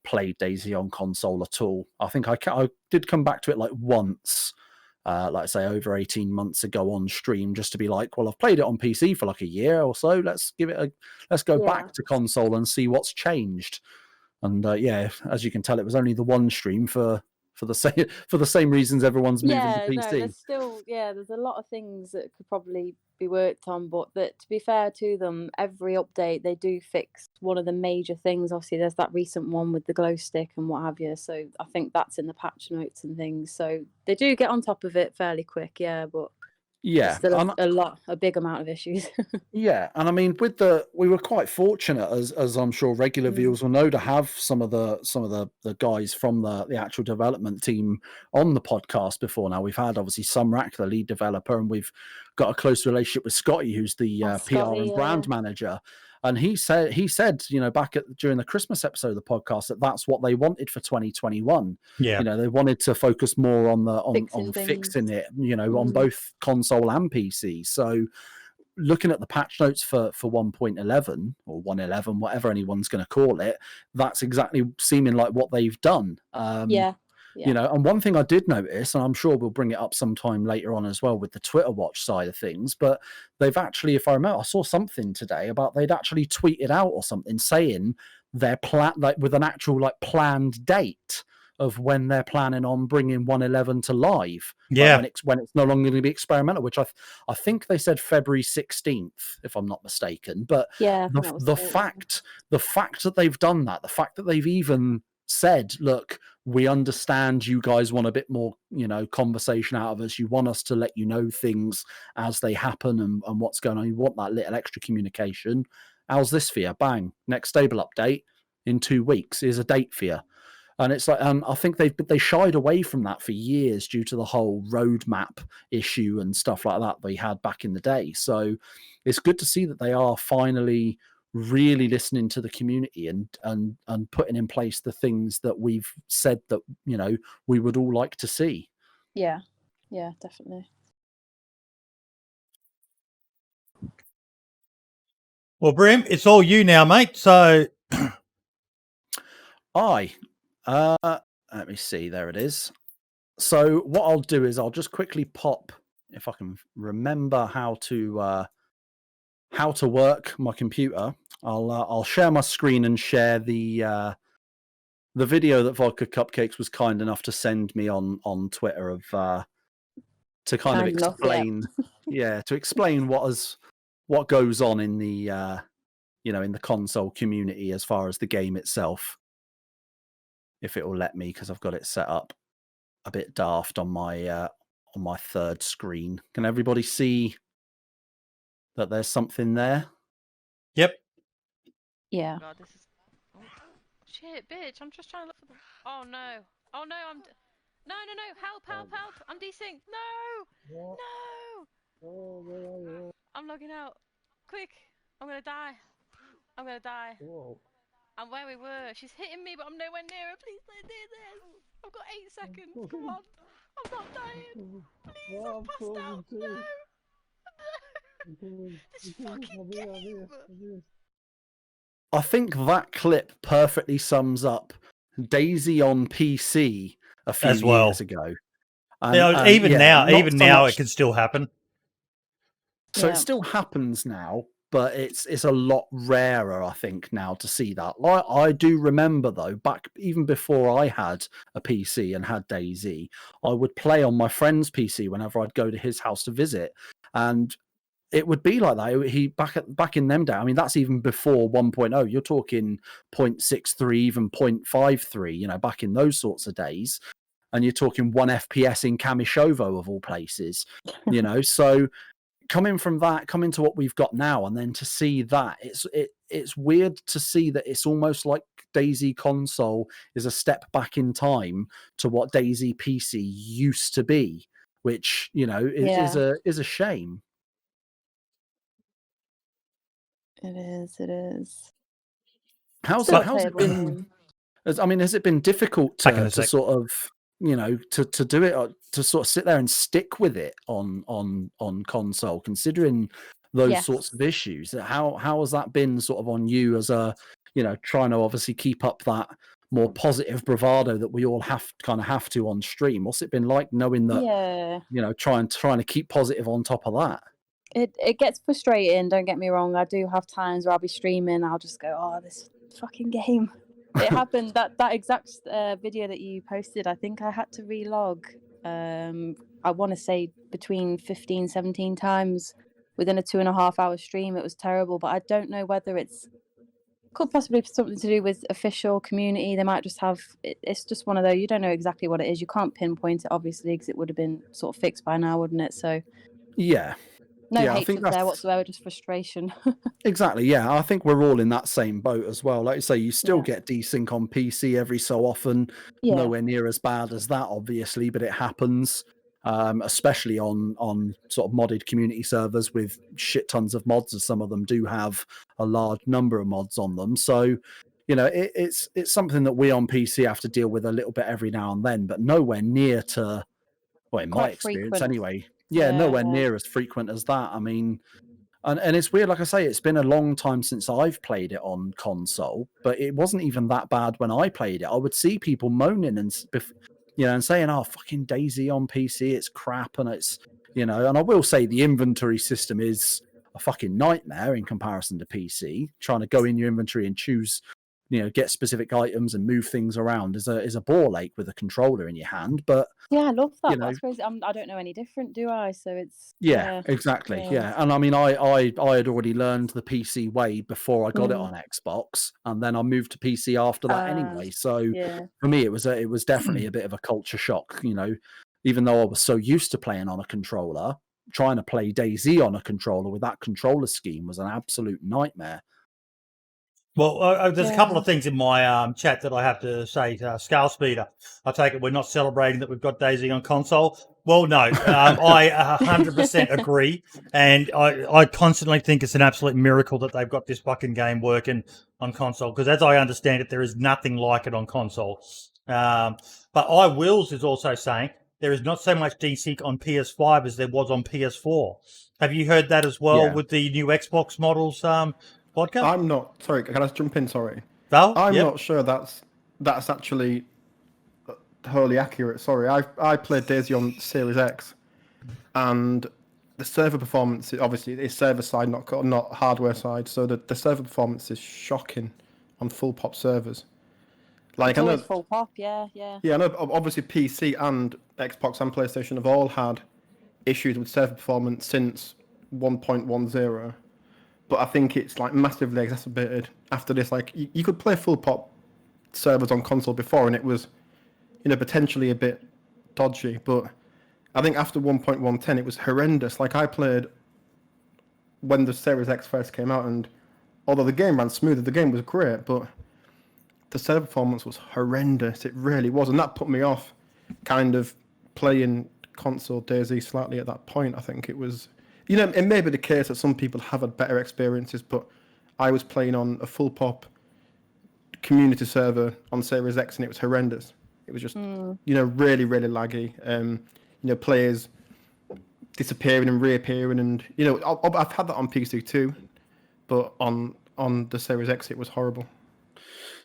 played DayZ on console at all. I think I did come back to it like once, like I say, over 18 months ago on stream, just to be like, well, I've played it on PC for like a year or so. Let's go back to console and see what's changed. And as you can tell, it was only the one stream for the same reasons everyone's moving to PC. There's a lot of things that could probably be worked on, but to be fair to them, every update they do fix one of the major things. Obviously, there's that recent one with the glow stick and what have you. So I think that's in the patch notes and things. So they do get on top of it fairly quick, but still a big amount of issues. And I mean, we were quite fortunate, as I'm sure regular viewers will know, to have some of the guys from the actual development team on the podcast before now. We've had obviously Sumrak, the lead developer, and we've got a close relationship with Scotty, who's the PR and brand manager. And he said, back during the Christmas episode of the podcast, that's what they wanted for 2021. Yeah, they wanted to focus more on fixing it, on both console and PC. So, looking at the patch notes for 1.11 or 1.11, whatever anyone's going to call it, that's exactly seeming like what they've done. And one thing I did notice, and I'm sure we'll bring it up sometime later on as well with the Twitter watch side of things, but they've actually, if I remember, I saw something today about they'd actually tweeted out or something saying their plan, like with an actual planned date of when they're planning on bringing 1.11 to live. When it's no longer going to be experimental, which I think they said February 16th, if I'm not mistaken. But the fact that they've done that, the fact that they've even said, look, we understand you guys want a bit more, conversation out of us. You want us to let you know things as they happen and what's going on. You want that little extra communication. How's this for you? Bang. Next stable update in 2 weeks. Here's a date for you. And it's like, I think they shied away from that for years due to the whole roadmap issue and stuff like that they had back in the day. So it's good to see that they are finally really listening to the community and putting in place the things that we've said that, you know, we would all like to see. Yeah, definitely. Well, Brim, it's all you now, mate. So Let me see. There it is. So what I'll do is I'll just quickly pop, if I can remember how to work my computer. I'll share my screen and share the video that Vodka Cupcakes was kind enough to send me on Twitter of to kind of Kind enough, yeah. explain, to explain what goes on in the in the console community as far as the game itself. If it will let me, because I've got it set up a bit daft on my third screen. Can everybody see that there's something there? yep. Yeah. God, this is. Oh, shit, bitch! I'm just trying to look for the. Oh no! Oh no! I'm. No! Help! I'm desynced. No! No! I'm logging out. Quick! I'm gonna die. I'm where we were. She's hitting me, but I'm nowhere near her. Please don't do this. I've got 8 seconds. Come on. I'm not dying. Please, I'm passed out. No. This fucking game. I think that clip perfectly sums up DayZ on PC a few As well. years ago. Even now, much, it can still happen. So Yeah. it still happens now, but it's a lot rarer, I think, now to see that. I do remember though, back even before I had a PC and had DayZ, I would play on my friend's PC whenever I'd go to his house to visit, and it would be like that. He back in them days. I mean, that's even before 1.0. You're talking 0.63, even 0.53. You know, back in those sorts of days, and you're talking 1 FPS in Kamishovo of all places. You know, so coming from that, coming to what we've got now, and then to see that, it's weird to see that it's almost like DayZ console is a step back in time to what DayZ PC used to be, which, you know, is a shame. It is. How's Still a it playable been? game. I mean, has it been difficult Back in a to sec. sort of, you know, to do it, to sort of sit there and stick with it on console, considering those sorts of issues? How has that been sort of on you as a, you know, trying to obviously keep up that more positive bravado that we all have to on stream? What's it been like knowing that, Yeah. you know, trying to keep positive on top of that? It gets frustrating, don't get me wrong. I do have times where I'll be streaming, I'll just go, oh, this fucking game. It happened, that exact video that you posted, I think I had to relog, I want to say between 15, 17 times within a 2.5 hour stream. It was terrible, but I don't know whether could possibly be something to do with official community. They might just have, it's just one of those, you don't know exactly what it is. You can't pinpoint it, obviously, because it would have been sort of fixed by now, wouldn't it? So yeah. no I think hatred there whatsoever, just frustration. Exactly, yeah. I think we're all in that same boat as well. Like you say, you still get desync on PC every so often. Yeah. Nowhere near as bad as that, obviously, but it happens. Especially on sort of modded community servers with shit tons of mods, as some of them do have a large number of mods on them. So, you know, it's something that we on PC have to deal with a little bit every now and then, but nowhere near to, well, in my Quite experience frequent. anyway. Yeah, nowhere near as frequent as that. I mean, and it's weird, like I say, it's been a long time since I've played it on console, but it wasn't even that bad when I played it. I would see people moaning and, you know, and saying, "Oh, fucking DayZ on PC, it's crap," and it's, you know. And I will say the inventory system is a fucking nightmare in comparison to PC. Trying to go in your inventory and choose, you know, get specific items and move things around is a ball ache with a controller in your hand. But yeah, I love that. you know, That's crazy. I don't know any different, do I? So it's exactly. Yeah. And I mean, I had already learned the PC way before I got it on Xbox, and then I moved to PC after that anyway. So for me, it was definitely a bit of a culture shock. You know, even though I was so used to playing on a controller, trying to play DayZ on a controller with that controller scheme was an absolute nightmare. Well, there's a couple of things in my chat that I have to say. Scale Speeder, I take it we're not celebrating that we've got DayZ on console. Well, no, I 100% agree, and I constantly think it's an absolute miracle that they've got this fucking game working on console, because as I understand it, there is nothing like it on console. But AywolG is also saying there is not so much desync on PS5 as there was on PS4. Have you heard that as well with the new Xbox models, Vodka? I'm not. Sorry, can I jump in? Sorry. Val? I'm not sure that's actually wholly accurate. Sorry, I played DayZ on Series X, and the server performance obviously is server side, not hardware side. So the server performance is shocking on full pop servers. Like, I know full pop, yeah. Yeah, I know. Obviously, PC and Xbox and PlayStation have all had issues with server performance since 1.10. But I think it's like massively exacerbated after this. Like, you could play full pop servers on console before, and it was, potentially a bit dodgy. But I think after 1.110, it was horrendous. Like, I played when the Series X first came out, and although the game ran smoother, the game was great, but the server performance was horrendous. It really was, and that put me off kind of playing console DayZ slightly at that point. I think it was, it may be the case that some people have had better experiences, but I was playing on a full pop community server on Series X, and it was horrendous. It was just, really, really laggy. Players disappearing and reappearing, and I've had that on PC too, but on the Series X it was horrible.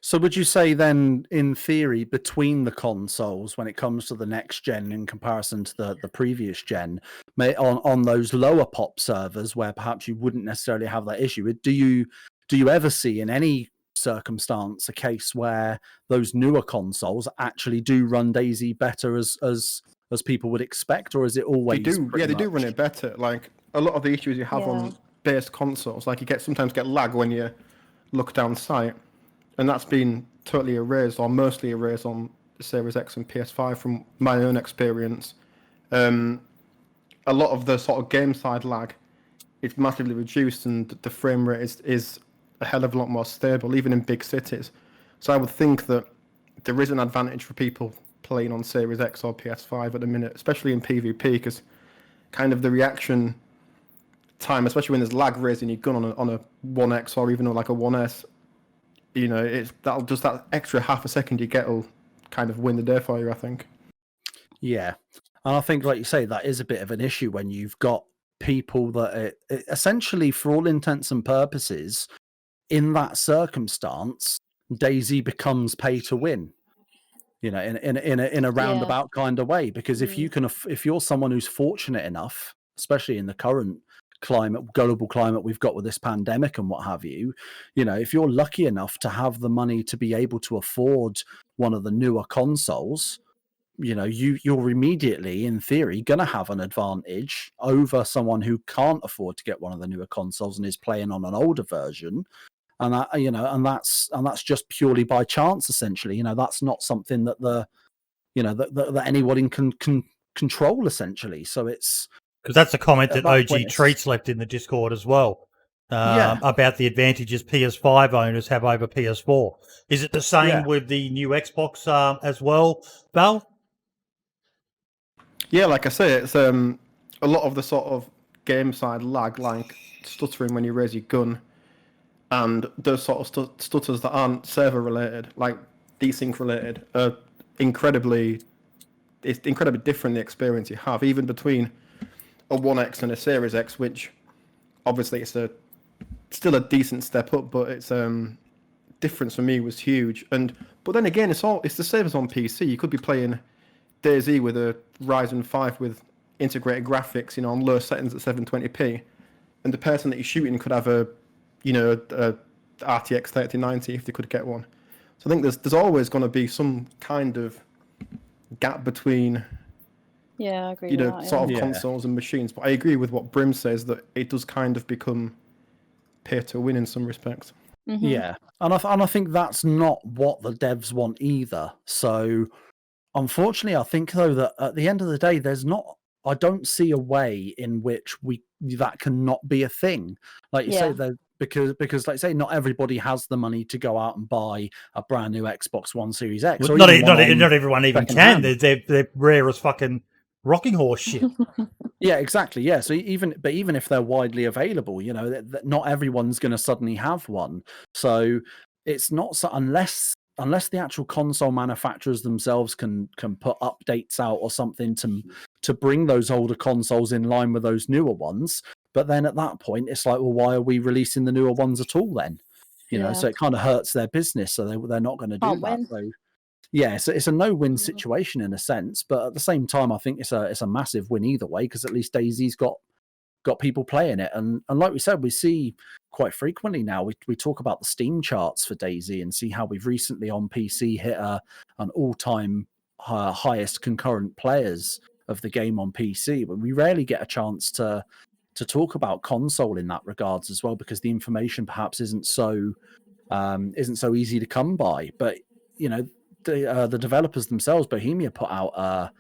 So would you say then, in theory, between the consoles, when it comes to the next gen in comparison to the previous gen, on those lower pop servers where perhaps you wouldn't necessarily have that issue, do you ever see in any circumstance a case where those newer consoles actually do run DayZ better as people would expect, or is it always? They do run it better. Like, a lot of the issues you have on base consoles, like you sometimes get lag when you look down sight. And that's been totally erased, or mostly erased, on the Series X and PS5 from my own experience. A lot of the sort of game side lag is massively reduced, and the frame rate is a hell of a lot more stable, even in big cities. So I would think that there is an advantage for people playing on Series X or PS5 at the minute, especially in PvP, because kind of the reaction time, especially when there's lag raising your gun on a 1X or even like a 1S, it's that extra half a second you get will kind of win the day for you, I think. Yeah, and I think, like you say, that is a bit of an issue when you've got people that essentially, for all intents and purposes, in that circumstance, DayZ becomes pay to win. In a roundabout kind of way, because if you're someone who's fortunate enough, especially in the current global climate we've got with this pandemic and what have you, if you're lucky enough to have the money to be able to afford one of the newer consoles, you're immediately, in theory, going to have an advantage over someone who can't afford to get one of the newer consoles and is playing on an older version. And that, and that's just purely by chance, essentially. That's not something that that anybody can control, essentially. So it's, because that's a comment that OG Treats left in the Discord as well, about the advantages PS5 owners have over PS4. Is it the same with the new Xbox as well, Val? Yeah, like I say, it's a lot of the sort of game side lag, like stuttering when you raise your gun, and those sort of stutters that aren't server related, like desync related, are incredibly different, the experience you have, even between a 1X and a Series X, which obviously it's still a decent step up, but it's difference for me was huge. But then again, it's the same as on PC. You could be playing DayZ with a Ryzen 5 with integrated graphics, on low settings at 720p, and the person that you're shooting could have a RTX 3090 if they could get one. So I think there's always going to be some kind of gap between I agree with that, sort of consoles and machines. But I agree with what Brim says, that it does kind of become pay to win in some respects. Mm-hmm. Yeah, and I think that's not what the devs want either. So unfortunately, I think, though, that at the end of the day, I don't see a way in which that cannot be a thing. Like you say, because like I say, not everybody has the money to go out and buy a brand new Xbox One Series X. Well, or not, even one on not everyone even can. secondhand. They're rare as fucking rocking horse shit. Yeah, exactly. Yeah, so even if they're widely available, not everyone's going to suddenly have one. So it's not so unless the actual console manufacturers themselves can put updates out or something to bring those older consoles in line with those newer ones. But then at that point, it's like, well, why are we releasing the newer ones at all then? So it kind of hurts their business. So they're not going to do that. Win. So yeah, it's a no-win situation in a sense, but at the same time, I think it's a massive win either way, because at least DayZ's got people playing it, and like we said, we see quite frequently now. We talk about the Steam charts for DayZ and see how we've recently on PC hit an all-time highest concurrent players of the game on PC, but we rarely get a chance to talk about console in that regards as well, because the information perhaps isn't so easy to come by. But the developers themselves, Bohemia, put out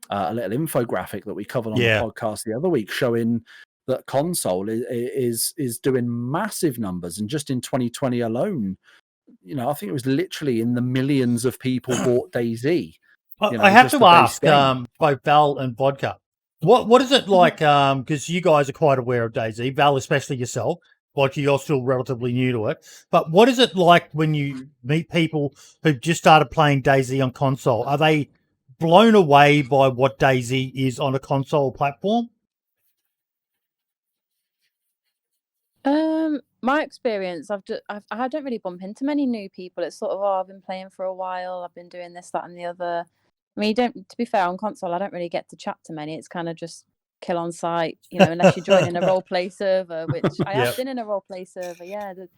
a little infographic that we covered on the podcast the other week, showing that console is doing massive numbers, and just in 2020 alone, I think it was literally in the millions of people bought DayZ. I have to ask both Val and Vodka, what is it like? Because you guys are quite aware of DayZ, Val, especially yourself. Like, you're still relatively new to it, but what is it like when you meet people who've just started playing DayZ on console? Are they blown away by what DayZ is on a console platform? My experience, I don't really bump into many new people. It's sort of, I've been playing for a while, I've been doing this, that, and the other. I mean, to be fair, on console, I don't really get to chat to many. It's kind of just kill on site, unless you're joining a role play server, which I have been in a role play server, but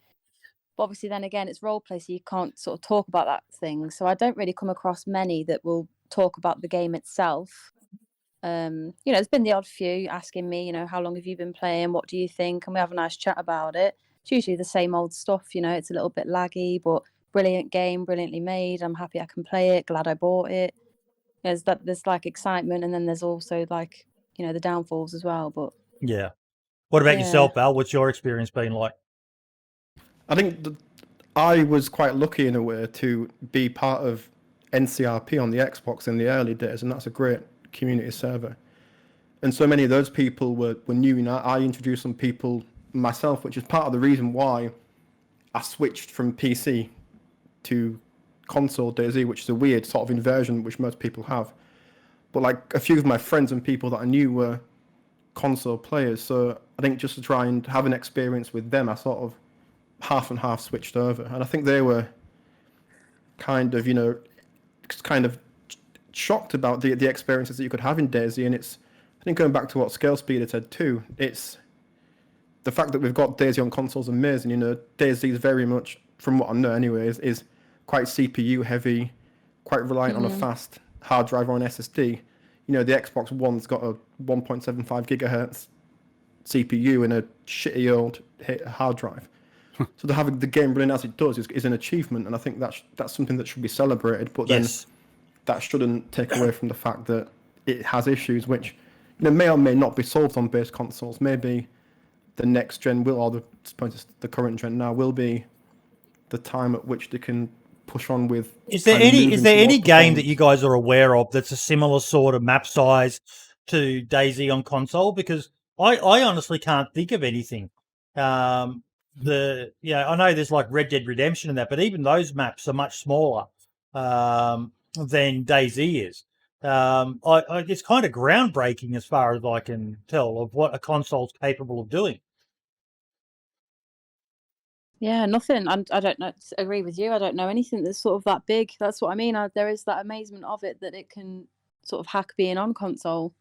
obviously then again, it's role play, so you can't sort of talk about that thing. So I don't really come across many that will talk about the game itself. There's been the odd few asking me, how long have you been playing? What do you think? And we have a nice chat about it. It's usually the same old stuff, it's a little bit laggy, but brilliant game, brilliantly made. I'm happy I can play it. Glad I bought it. There's like excitement, and then there's also like, the downfalls as well. But yeah. What about yourself, Val? What's your experience been like? I think I was quite lucky in a way to be part of NCRP on the Xbox in the early days, and that's a great community server. And so many of those people were new. I introduced some people myself, which is part of the reason why I switched from PC to console DayZ, which is a weird sort of inversion which most people have. But like a few of my friends and people that I knew were console players, so I think just to try and have an experience with them, I sort of half and half switched over, and I think they were kind of shocked about the experiences that you could have in DayZ. And it's, I think, going back to what Scale Speeder said too, it's the fact that we've got DayZ on consoles amazing. DayZ is very much, from what I know anyway, is quite CPU heavy, quite reliant on a fast hard drive or an SSD. The Xbox One's got a 1.75 gigahertz CPU and a shitty old hard drive. So to have the game running as it does is an achievement, and I think that's something that should be celebrated. But then that shouldn't take away from the fact that it has issues which may or may not be solved on base consoles. Maybe the next gen will, or the current gen now will be the time at which they can push on with. Is there any game that you guys are aware of that's a similar sort of map size to DayZ on console? Because I honestly can't think of anything. I know there's like Red Dead Redemption and that, but even those maps are much smaller than DayZ is. It's kind of groundbreaking as far as I can tell of what a console's capable of doing. Yeah, nothing. I don't know. Agree with you. I don't know anything that's sort of that big. That's what I mean. There is that amazement of it that it can sort of hack being on console.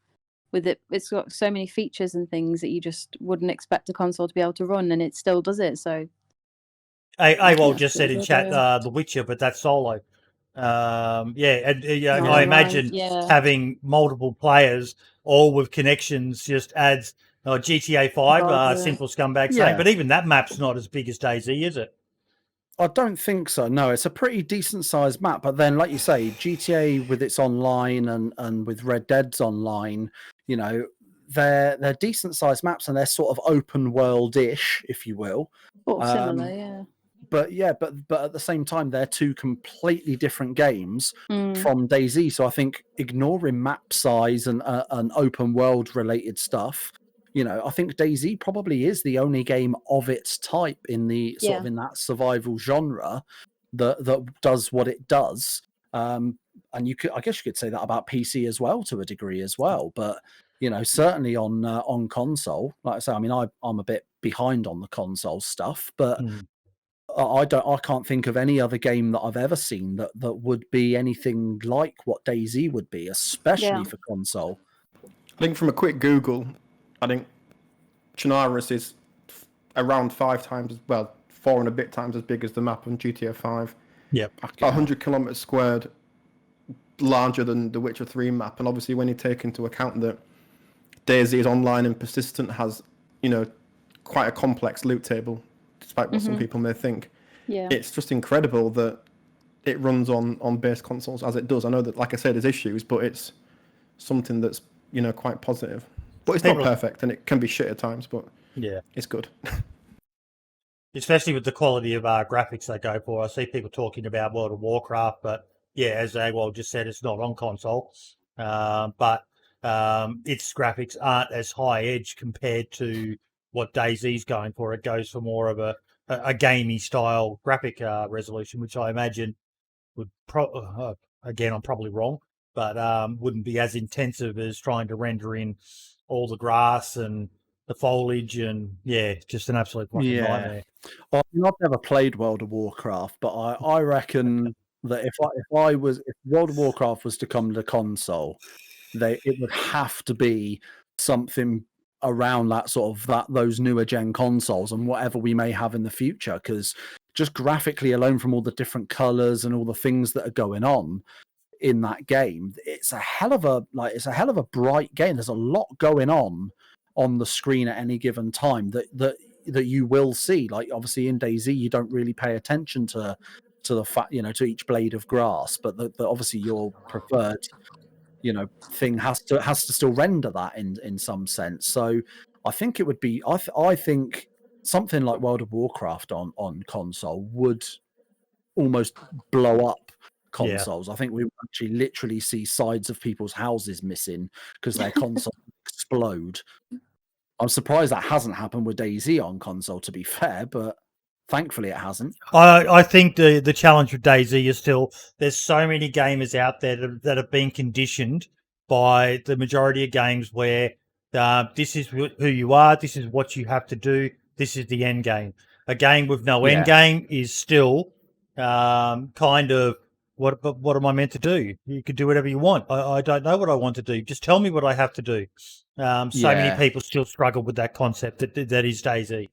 With it, it's got so many features and things that you just wouldn't expect a console to be able to run, and it still does it. So, AWolG just said in chat, The Witcher, but that's solo. I imagine having multiple players, all with connections, just adds. GTA 5, simple scumbag saying, but even that map's not as big as DayZ, is it? I don't think so. No, it's a pretty decent sized map. But then, like you say, GTA with its online and with Red Dead's online, they're decent sized maps and they're sort of open world-ish, if you will. Sort of similar, yeah. But at the same time, they're two completely different games from DayZ. So I think ignoring map size and open world related stuff, I think DayZ probably is the only game of its type in the sort of in that survival genre that does what it does. And I guess you could say that about PC as well to a degree as well. But certainly on console, like I say, I mean, I'm a bit behind on the console stuff, but. I can't think of any other game that I've ever seen that would be anything like what DayZ would be, especially for console. I think from a quick Google, I think Chernarus is around 5 times, 4 and a bit times as big as the map on GTA 5. Yep. 100 kilometers squared, larger than the Witcher 3 map. And obviously when you take into account that DayZ is online and persistent, has, quite a complex loot table, despite what some people may think. Yeah. It's just incredible that it runs on base consoles as it does. I know that, like I said, there's issues, but it's something that's, quite positive. But it's not perfect, and it can be shit at times, but it's good. Especially with the quality of graphics they go for. I see people talking about World of Warcraft, but as AywolG just said, it's not on console. But its graphics aren't as high edge compared to what DayZ's going for. It goes for more of a gamey style graphic resolution, which I imagine would again, I'm probably wrong, but wouldn't be as intensive as trying to render in all the grass and the foliage and just an absolute fucking nightmare. Well, I've never played World of Warcraft, but I reckon that if World of Warcraft was to come to console, it would have to be something around that sort of those newer gen consoles and whatever we may have in the future, because just graphically alone, from all the different colors and all the things that are going on in that game, it's a hell of a bright game. There's a lot going on the screen at any given time that you will see. Like obviously in DayZ you don't really pay attention to the fact, to each blade of grass, but the obviously your preferred thing has to still render that in some sense. So I think it would be I think something like World of Warcraft on console would almost blow up consoles. I think we would actually literally see sides of people's houses missing because their console explode. I'm surprised that hasn't happened with DayZ on console, to be fair, but thankfully it hasn't. I think the challenge with DayZ is still there's so many gamers out there that have been conditioned by the majority of games where this is who you are, this is what you have to do, this is the end game. A game with no end game is still kind of what am I meant to do? You could do whatever you want. I don't know what I want to do. Just tell me what I have to do. So many people still struggle with that concept that is DayZ.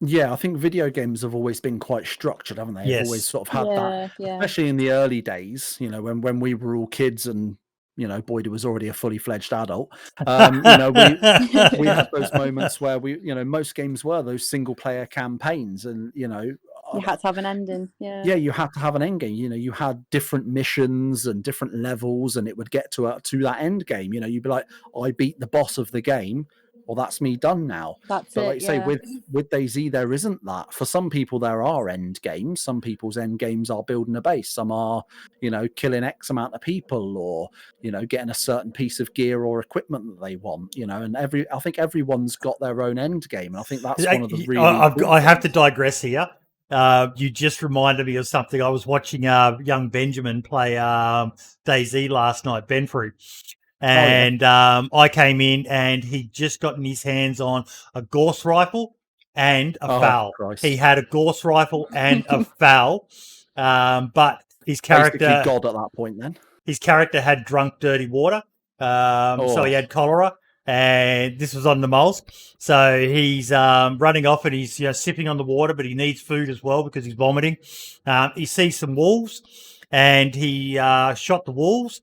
Yeah, I think video games have always been quite structured, haven't they? Yes. They've always sort of had that, especially in the early days, when we were all kids and, Boyd was already a fully fledged adult. We had those moments where most games were those single player campaigns and, you had to have an ending. Yeah, you had to have an end game. You had different missions and different levels and it would get to that end game. You'd be like, I beat the boss of the game. Well, that's me done now. But like say with DayZ, there isn't that. For some people, there are end games. Some people's end games are building a base. Some are, killing X amount of people, or getting a certain piece of gear or equipment that they want. And I think everyone's got their own end game, and I think that's one of the really. I have to digress here. You just reminded me of something. I was watching young Benjamin play DayZ last night, Benfruit. And I came in and he'd just gotten his hands on a Gauss rifle and a FAL. Christ. He had a Gauss rifle and a FAL, but his character... Basically God at that point then. His character had drunk dirty water, so he had cholera, and this was on the moles. So he's running off and he's sipping on the water, but he needs food as well because he's vomiting. He sees some wolves and he shot the wolves.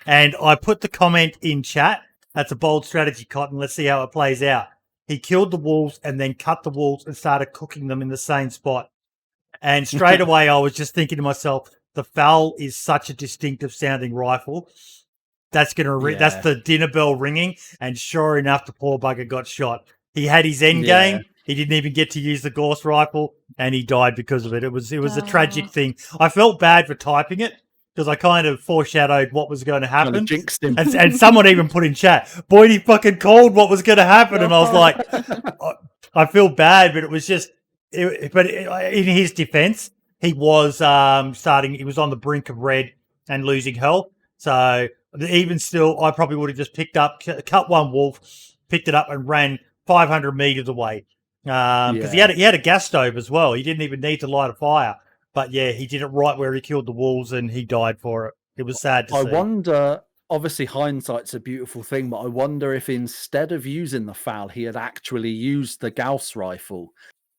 And I put the comment in chat. That's a bold strategy, Cotton. Let's see how it plays out. He killed the wolves and then cut the wolves and started cooking them in the same spot. And straight away, I was just thinking to myself, the FAL is such a distinctive sounding rifle. that's gonna that's Yeah. the dinner bell ringing. And sure enough, the poor bugger got shot. He had his end Yeah. game. He didn't even get to use the Gauss rifle, and he died because of it. It was a tragic thing. I felt bad for typing it because I kind of foreshadowed what was going to Kind of happen. jinxed him. And someone even put in chat, Boyd, he fucking called what was going to happen. And I was like, I feel bad, but it was just, in his defense, he was he was on the brink of red and losing health. So even still, I probably would have just picked up, cut one wolf, picked it up and ran 500 meters away. Because he had a gas stove as well. He didn't even need to light a fire. But yeah, he did it right where he killed the wolves and he died for it. It was sad to see. I wonder, obviously hindsight's a beautiful thing, but I wonder if instead of using the FAL, he had actually used the Gauss rifle.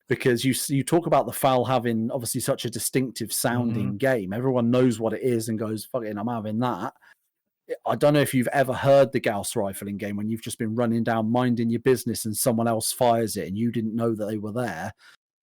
Because you talk about the FAL having obviously such a distinctive sounding game. Everyone knows what it is and goes, fucking, I'm having that. I don't know if you've ever heard the Gauss rifle in game when you've just been running down, minding your business, and someone else fires it and you didn't know that they were there.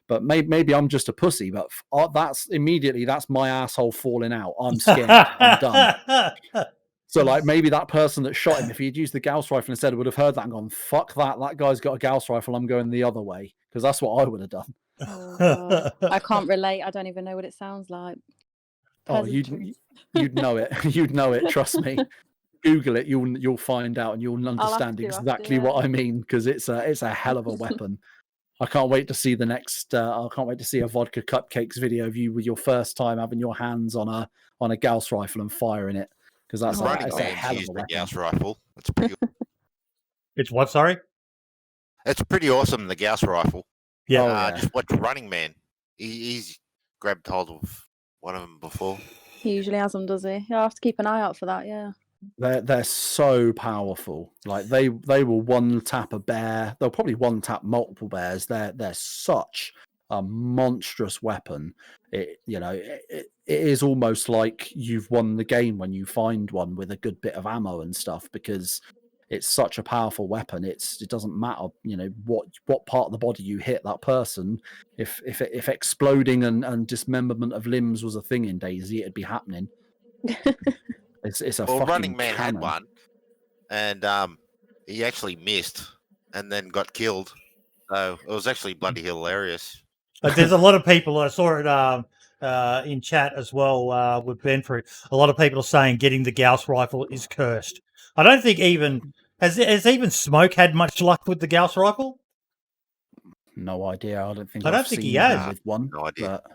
But maybe I'm just a pussy, but that's my asshole falling out. I'm scared. I'm done. So like maybe that person that shot him, if he'd used the Gauss rifle instead, would have heard that and gone, fuck that. That guy's got a Gauss rifle. I'm going the other way. Because that's what I would have done. Oh, God. I can't relate. I don't even know what it sounds like. Oh, you'd know it. You'd know it. Trust me. Google it. You'll find out and you'll understand exactly what I mean. Because it's a hell of a weapon. I can't wait to see the next. I can't wait to see a Vodka Cupcakes video of you with your first time having your hands on a Gauss rifle and firing it. Because that's a hell of a weapon. Gauss rifle. It's pretty. It's what? Sorry. It's pretty awesome. The Gauss rifle. Yeah. Just watch Running Man. He's grabbed hold of one of them before. He usually has them, does he? I'll have to keep an eye out for that. Yeah. They're so powerful. Like they will one tap a bear. They'll probably one tap multiple bears. They're such a monstrous weapon. It is almost like you've won the game when you find one with a good bit of ammo and stuff, because it's such a powerful weapon. It doesn't matter, what part of the body you hit that person. If exploding and dismemberment of limbs was a thing in DayZ, it'd be happening. It's a fucking Running Man cannon. had one, and he actually missed, and then got killed. So it was actually bloody hilarious. But there's a lot of people. I saw it in chat as well with Benford. A lot of people are saying getting the Gauss rifle is cursed. I don't think even has even Smoke had much luck with the Gauss rifle. No idea. I don't think. I don't think he has with one. No idea. But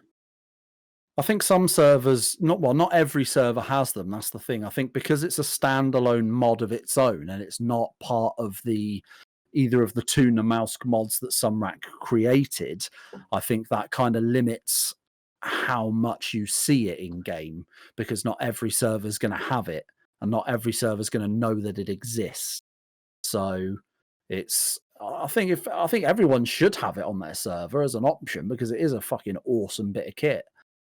I think some servers, not every server has them. That's the thing. I think because it's a standalone mod of its own and it's not part of either of the Tuna Mouse mods that Sumrak created, I think that kind of limits how much you see it in game, because not every server is going to have it and not every server is going to know that it exists. So I think everyone should have it on their server as an option, because it is a fucking awesome bit of kit.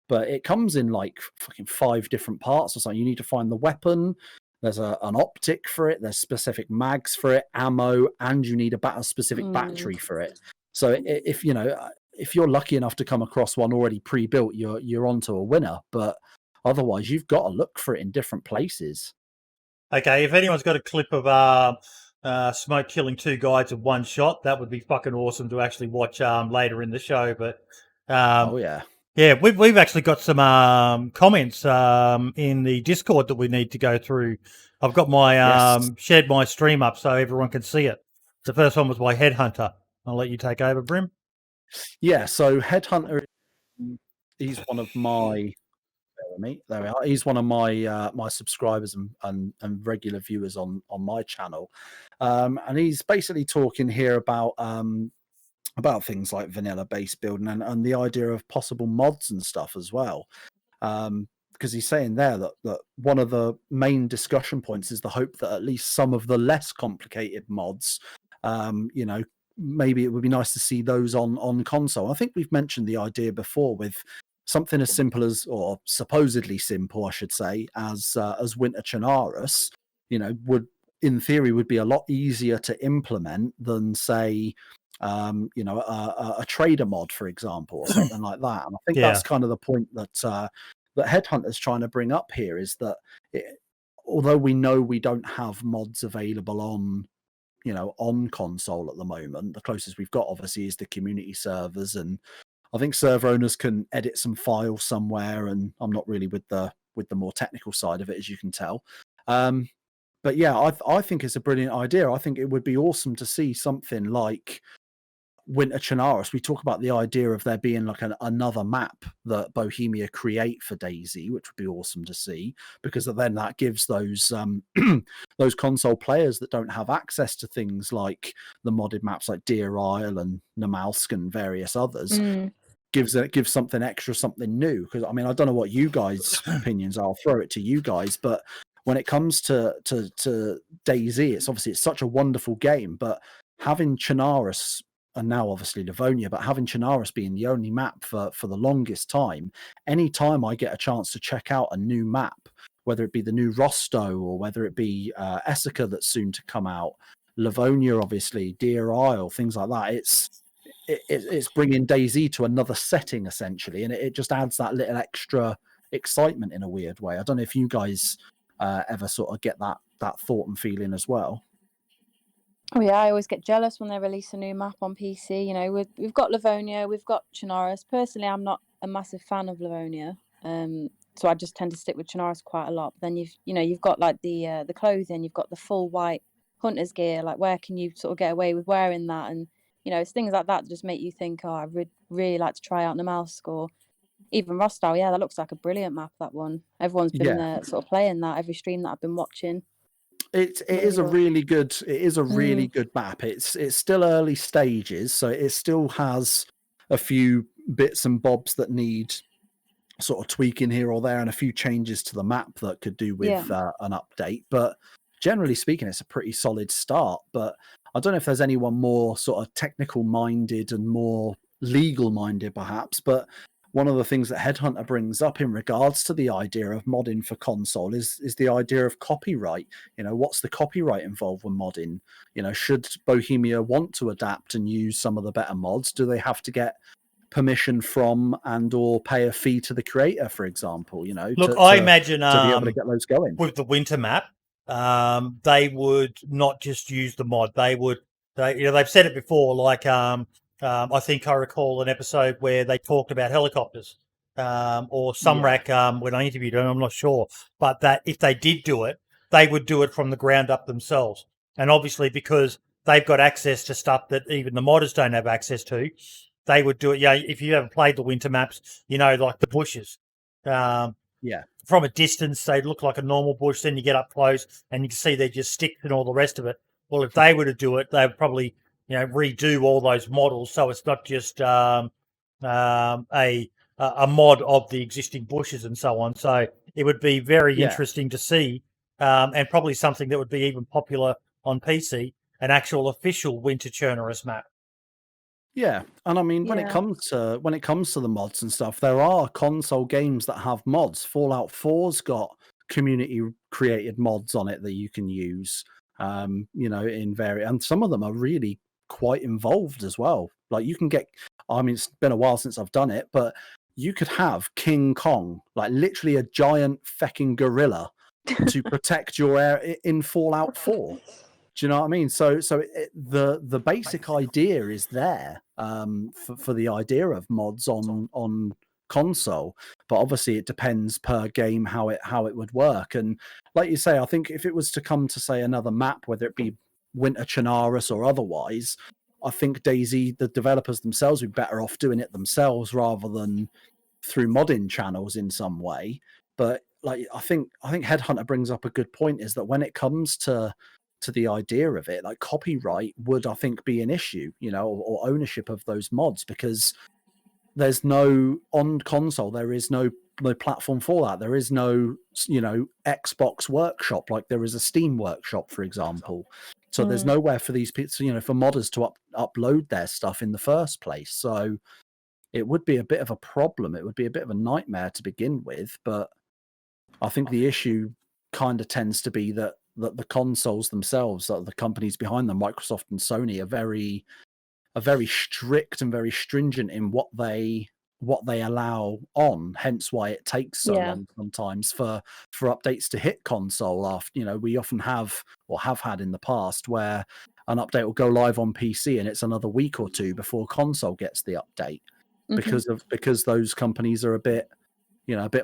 But it comes in like fucking 5 different parts or something. You need to find the weapon. There's an optic for it. There's specific mags for it, ammo, and you need a specific battery for it. So if you're lucky enough to come across one already pre-built, you're onto a winner. But otherwise, you've got to look for it in different places. Okay, if anyone's got a clip of Smoke killing 2 guys in one shot, that would be fucking awesome to actually watch later in the show. But oh yeah. Yeah, we've actually got some comments in the Discord that we need to go through. I've got my shared my stream up so everyone can see it. The first one was by Headhunter. I'll let you take over, Brim. Yeah, so Headhunter, he's one of my there we are. He's one of my my subscribers and regular viewers on my channel, and he's basically talking here about things like vanilla base building and the idea of possible mods and stuff as well. Because he's saying there that one of the main discussion points is the hope that at least some of the less complicated mods, maybe it would be nice to see those on console. I think we've mentioned the idea before with something as simple as, or supposedly simple, I should say, as Winter Chernarus, would in theory would be a lot easier to implement than say a trader mod, for example, or something like that. And I think that's kind of the point that Headhunter's trying to bring up here, is that although we know we don't have mods available on, you know, on console at the moment, the closest we've got obviously is the community servers, and I think server owners can edit some files somewhere, and I'm not really with the more technical side of it, as you can tell. But yeah, I think it's a brilliant idea. I think it would be awesome to see something like Winter Chernarus. We talk about the idea of there being like another map that Bohemia create for DayZ, which would be awesome to see, because then that gives those those console players that don't have access to things like the modded maps like Deer Isle and Namalsk and various others, gives something extra, something new. Because I mean, I don't know what you guys' opinions are. I'll throw it to you guys, but when it comes to DayZ, it's such a wonderful game, but having Chernarus, and now obviously Livonia, but having Chernarus being the only map for the longest time, any time I get a chance to check out a new map, whether it be the new Rostow or whether it be Essica that's soon to come out, Livonia, obviously, Deer Isle, things like that, it's bringing DayZ to another setting essentially, and it just adds that little extra excitement in a weird way. I don't know if you guys ever sort of get that thought and feeling as well. Oh yeah, I always get jealous when they release a new map on PC. You know, we've got Livonia, we've got Chernarus. Personally, I'm not a massive fan of Livonia, so I just tend to stick with Chernarus quite a lot. But then you've got like the clothing, you've got the full white hunter's gear. Like, where can you sort of get away with wearing that? And you know, it's things like that just make you think, oh, I would really like to try out Namalsk or even Rostow. Yeah, that looks like a brilliant map, that one. Everyone's been sort of playing that every stream that I've been watching. It is a really good map. It's still early stages, so it still has a few bits and bobs that need sort of tweaking here or there, and a few changes to the map that could do with an update. But generally speaking, it's a pretty solid start. But I don't know if there's anyone more sort of technical minded and more legal minded, perhaps. But one of the things that Headhunter brings up in regards to the idea of modding for console is the idea of copyright. You know, what's the copyright involved with modding? You know, should Bohemia want to adapt and use some of the better mods? Do they have to get permission from and or pay a fee to the creator, for example? You know, look, I imagine to be able to get those going with the winter map, they would not just use the mod. They've said it before, like I think I recall an episode where they talked about helicopters, or Sumrak when I interviewed them. I'm not sure, but that if they did do it, they would do it from the ground up themselves. And obviously, because they've got access to stuff that even the modders don't have access to, they would do it. Yeah, if you haven't played the winter maps, you know, like the bushes. From a distance, they look like a normal bush. Then you get up close, and you can see they're just sticks and all the rest of it. Well, if they were to do it, they would probably, you know, redo all those models, so it's not just a mod of the existing bushes and so on. So it would be very interesting to see, and probably something that would be even popular on PC, an actual official Winter Chernarus map. Yeah, and I mean, when it comes to the mods and stuff, there are console games that have mods. Fallout 4's got community created mods on it that you can use. You know, and some of them are really quite involved as well. Like, you can get, I mean, it's been a while since I've done it, but you could have King Kong, like literally a giant fecking gorilla, to protect your area in Fallout 4. Do you know what I mean? So the basic idea is there, for the idea of mods on console, but obviously it depends per game how it would work. And like you say, I think if it was to come to, say, another map, whether it be Winter Chernarus or otherwise, I think DayZ, the developers themselves, would be better off doing it themselves rather than through modding channels in some way. But like, I think Headhunter brings up a good point, is that when it comes to the idea of it, like, copyright would, I think, be an issue, you know, or ownership of those mods, because there's no, on console, there is no platform for that. There is no, you know, Xbox workshop like there is a Steam workshop, for example. So there's nowhere for these people, you know, for modders to upload their stuff in the first place. So it would be a bit of a problem. It would be a bit of a nightmare to begin with. But I think the issue kind of tends to be that the consoles themselves, the companies behind them, Microsoft and Sony, are very strict and very stringent in what they what they allow on, hence why it takes so Yeah. long sometimes for updates to hit console. After we often have or have had in the past where an update will go live on PC and it's another week or two before console gets the update because those companies are a bit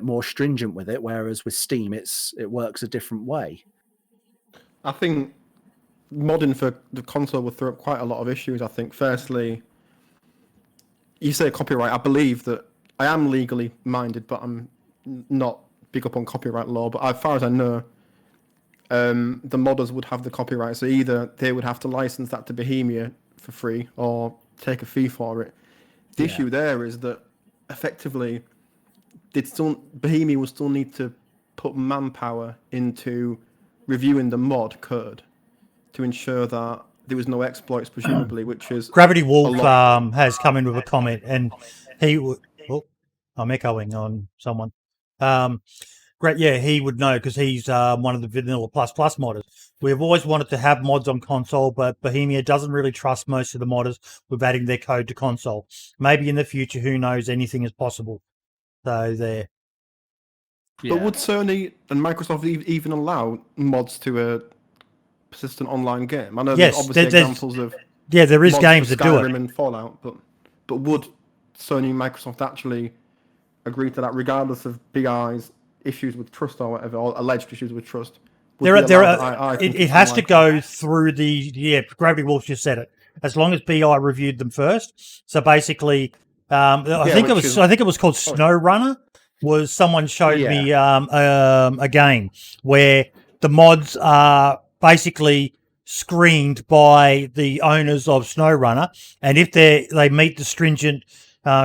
more stringent with it, whereas with Steam it works a different way. I think modding for the console will throw up quite a lot of issues. I think, firstly, you say copyright. I believe that I am legally minded, but I'm not big up on copyright law. But as far as I know, the modders would have the copyright. So either they would have to license that to Bohemia for free or take a fee for it. The issue there is that effectively, Bohemia will still need to put manpower into reviewing the mod code to ensure that there was no exploits, presumably, which is Gravity Wolf has come in with a comment, and he would. Oh, I'm echoing on someone. Great, yeah, he would know because he's one of the Vanilla Plus modders. We've always wanted to have mods on console, but Bohemia doesn't really trust most of the modders with adding their code to console. Maybe in the future, who knows? Anything is possible. So there. But would Sony and Microsoft even allow mods to a persistent online game? I know there's obviously examples of there is games that do Skyrim it and Fallout, but would Sony and Microsoft actually agree to that, regardless of BI's issues with trust or whatever, or alleged issues with trust? It has to go through Gravity Wolf just said it. As long as BI reviewed them first. So basically, I think it was called SnowRunner. Was someone showed me a game where the mods are basically screened by the owners of SnowRunner, and if they meet the stringent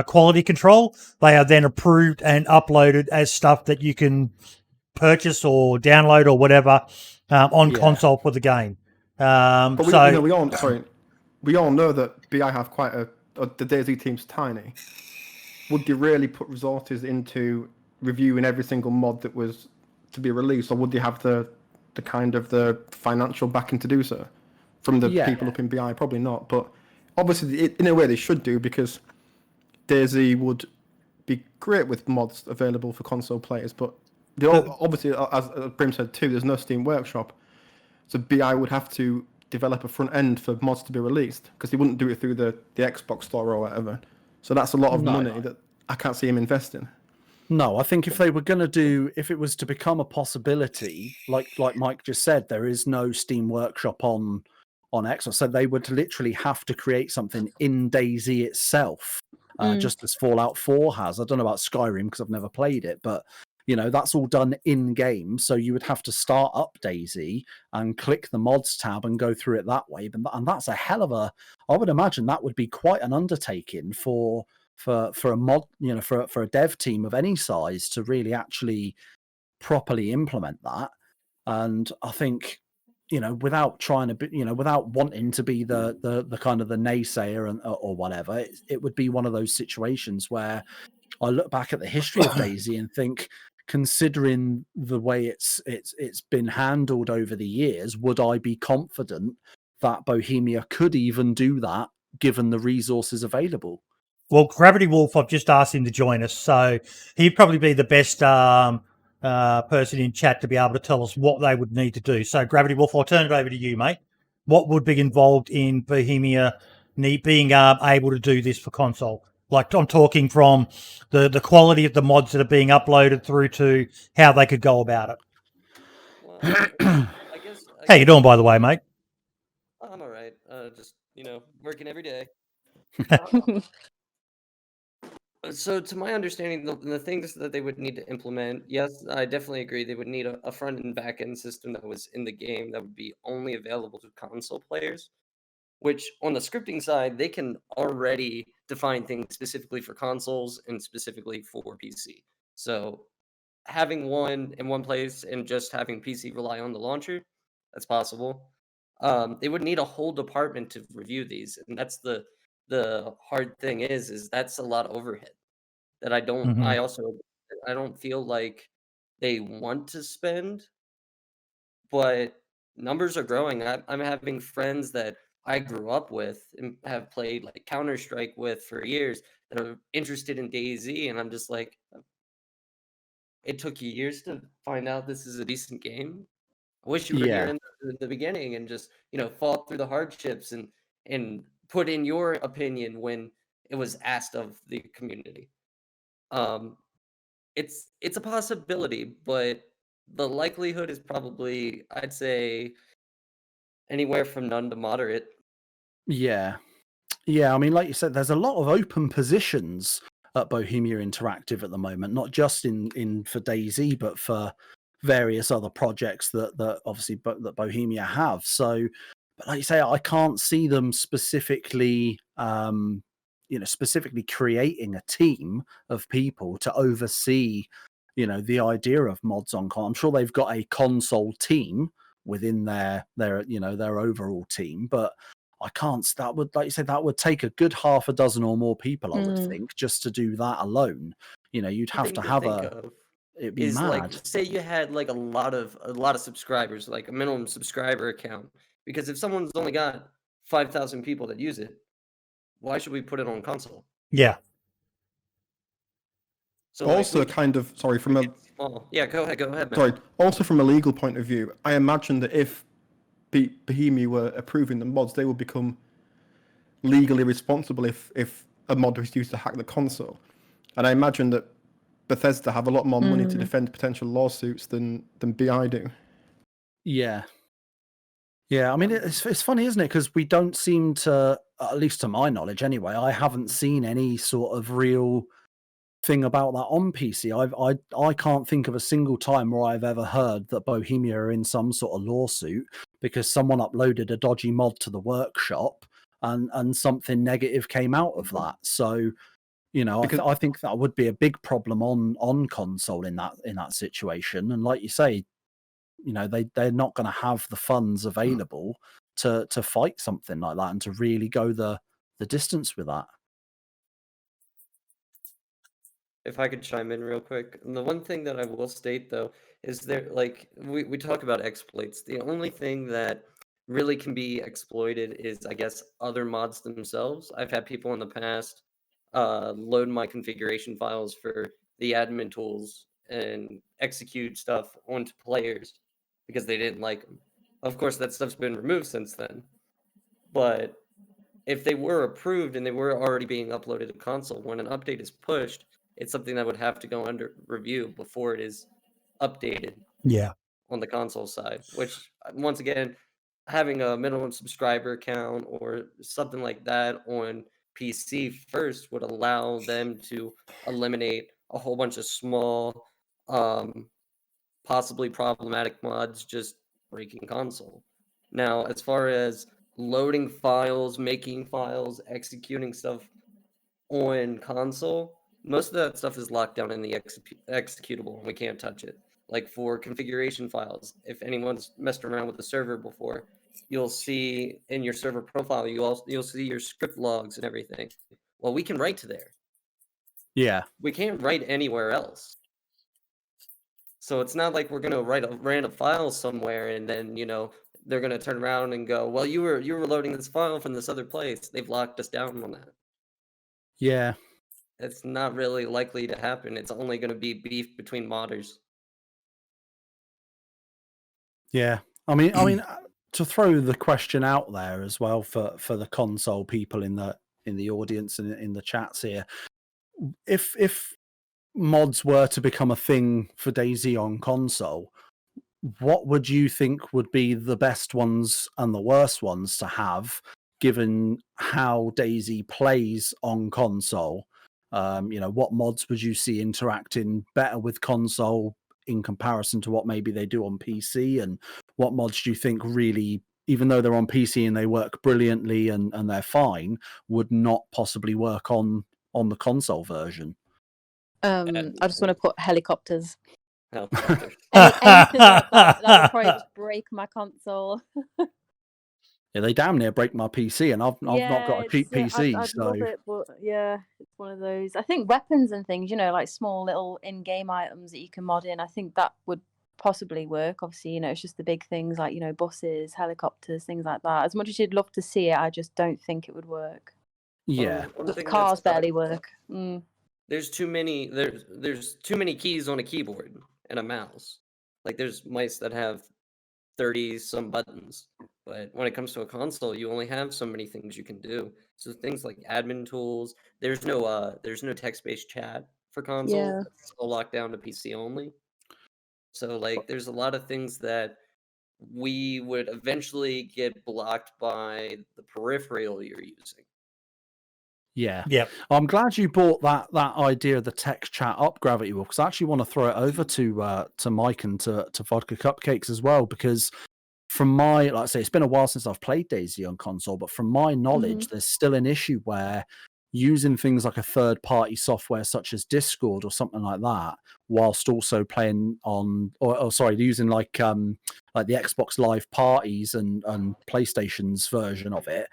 quality control, they are then approved and uploaded as stuff that you can purchase or download or whatever on console for the game. But we all know that BI have quite the DayZ team's tiny. Would they really put resources into reviewing every single mod that was to be released, or would they have the kind of the financial backing to do so from the people up in BI? Probably not, but obviously in a way they should do, because DayZ would be great with mods available for console players, but obviously, as Brim said too, there's no Steam Workshop, so BI would have to develop a front end for mods to be released, because they wouldn't do it through the Xbox store or whatever. So that's a lot of money that I can't see him investing. No, I think if they were going to if it was to become a possibility, like Mike just said, there is no Steam Workshop on Xbox, so they would literally have to create something in DayZ itself, just as Fallout 4 has. I don't know about Skyrim because I've never played it, but that's all done in game. So you would have to start up DayZ and click the mods tab and go through it that way. And that's a hell of a. I would imagine that would be quite an undertaking for a mod, for a dev team of any size to really actually properly implement that. And I think, without trying to be, without wanting to be the kind of the naysayer or whatever, it would be one of those situations where I look back at the history of DayZ and think, considering the way it's been handled over the years, would I be confident that Bohemia could even do that given the resources available? Well, Gravity Wolf, I've just asked him to join us, so he'd probably be the best person in chat to be able to tell us what they would need to do. So, Gravity Wolf, I'll turn it over to you, mate. What would be involved in Bohemia being able to do this for console? Like, I'm talking from the quality of the mods that are being uploaded through to how they could go about it. Well, I guess how you doing, by the way, mate? I'm all right. Just, working every day. So, to my understanding, the things that they would need to implement, yes, I definitely agree. They would need a front and back end system that was in the game that would be only available to console players, which on the scripting side, they can already define things specifically for consoles and specifically for PC. So, having one in one place and just having PC rely on the launcher, that's possible. They would need a whole department to review these, and that's the hard thing is that's a lot of overhead that I don't feel like they want to spend, but numbers are growing. I'm having friends that I grew up with and have played like Counter-Strike with for years that are interested in DayZ, and I'm just like, it took you years to find out this is a decent game. I wish you were here Yeah. in the beginning and just, fought through the hardships and put in your opinion when it was asked of the community. It's a possibility, but the likelihood is probably, I'd say, anywhere from none to moderate. Yeah. Yeah, I mean, like you said, there's a lot of open positions at Bohemia Interactive at the moment, not just in for DayZ, but for various other projects that obviously that Bohemia have. So, but like you say, I can't see them specifically, specifically creating a team of people to oversee, the idea of mods on console. I'm sure they've got a console team within their overall team, but I can't. That would, like you said, that would take a good half a dozen or more people, I would think, just to do that alone. You'd have Thing to to have think a. of It'd be is like, mad. say you had like a lot of subscribers, like a minimum subscriber account. Because if someone's only got 5,000 people that use it, why should we put it on console? Yeah. So like, Also, kind of, sorry, from a yeah, go ahead, man. sorry. Also, from a legal point of view, I imagine that if Bohemia were approving the mods, they would become legally responsible if a mod was used to hack the console. And I imagine that Bethesda have a lot more money to defend potential lawsuits than BI do. Yeah. Yeah, I mean, it's funny, isn't it? Because we don't seem to, at least to my knowledge anyway, I haven't seen any sort of real thing about that on PC. I can't think of a single time where I've ever heard that Bohemia are in some sort of lawsuit because someone uploaded a dodgy mod to the workshop and something negative came out of that. So, I think that would be a big problem on console in that situation. And like you say, they're not going to have the funds available to fight something like that and to really go the distance with that. If I could chime in real quick, and the one thing that I will state though is we talk about exploits. The only thing that really can be exploited is, I guess, other mods themselves. I've had people in the past load my configuration files for the admin tools and execute stuff onto players because they didn't like them. Of course, that stuff's been removed since then. But if they were approved and they were already being uploaded to console, when an update is pushed, it's something that would have to go under review before it is updated. Yeah. On the console side, which once again, having a minimum subscriber count or something like that on PC first would allow them to eliminate a whole bunch of small, possibly problematic mods just breaking console. Now, as far as loading files, making files, executing stuff on console, most of that stuff is locked down in the executable and we can't touch it. Like for configuration files, if anyone's messed around with the server before, you'll see in your server profile, you'll see your script logs and everything. Well, we can write to there. Yeah. We can't write anywhere else. So it's not like we're gonna write a random file somewhere and then they're gonna turn around and go, well, you were loading this file from this other place. They've locked us down on that. Yeah. It's not really likely to happen. It's only going to be beef between modders. Yeah. I mean, to throw the question out there as well for the console people in the audience and in the chats here, if mods were to become a thing for DayZ on console, what would you think would be the best ones and the worst ones to have, given how DayZ plays on console? What mods would you see interacting better with console in comparison to what maybe they do on PC? And what mods do you think really, even though they're on PC and they work brilliantly and they're fine, would not possibly work on the console version? I just want to put helicopters. Helicopters. Anything like that would probably just break my console. Yeah, they damn near break my PC, and I've not got a cheap PC. I'd so love it, but yeah, it's one of those. I think weapons and things, like small little in-game items that you can mod in. I think that would possibly work. Obviously, it's just the big things like, buses, helicopters, things like that. As much as you'd love to see it, I just don't think it would work. Yeah. One The thing cars that's- barely work. There's too many. There's too many keys on a keyboard and a mouse. Like there's mice that have 30 some buttons, but when it comes to a console, you only have so many things you can do. So things like admin tools. There's no text-based chat for console. Yeah. It's all locked down to PC only. So like there's a lot of things that we would eventually get blocked by the peripheral you're using. Yeah. Yep. I'm glad you brought that idea of the text chat up, Gravity Wolf, because I actually want to throw it over to Mike and to Vodka Cupcakes as well, because from my, like I say, it's been a while since I've played DayZ on console, but from my knowledge, there's still an issue where using things like a third-party software such as Discord or something like that, whilst also playing on, using like the Xbox Live parties and PlayStation's version of it.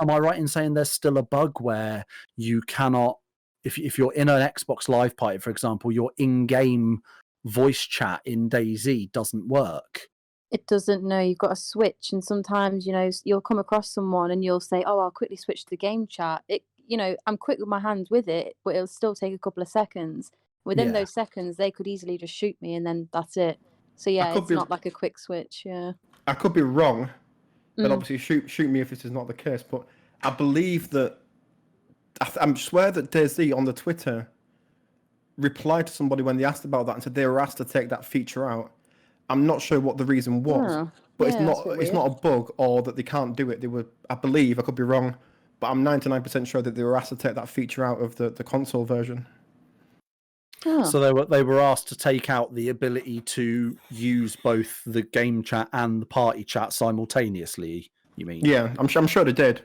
Am I right in saying there's still a bug where you cannot, if you're in an Xbox Live party, for example, your in-game voice chat in DayZ doesn't work? It doesn't. No, you've got to switch, and sometimes you'll come across someone and you'll say, "Oh, I'll quickly switch to the game chat." I'm quick with my hands with it, but it'll still take a couple of seconds. Within those seconds, they could easily just shoot me, and then that's it. So yeah, it's not like a quick switch. Yeah, I could be wrong, but obviously shoot me if this is not the case. But I believe that I swear that DayZ on the Twitter replied to somebody when they asked about that and said they were asked to take that feature out. I'm not sure what the reason was, but it's not a bug or that they can't do it. They were, I believe, I could be wrong, but I'm 99% sure that they were asked to take that feature out of the console version. So they were asked to take out the ability to use both the game chat and the party chat simultaneously. You mean? Yeah, I'm sure they did.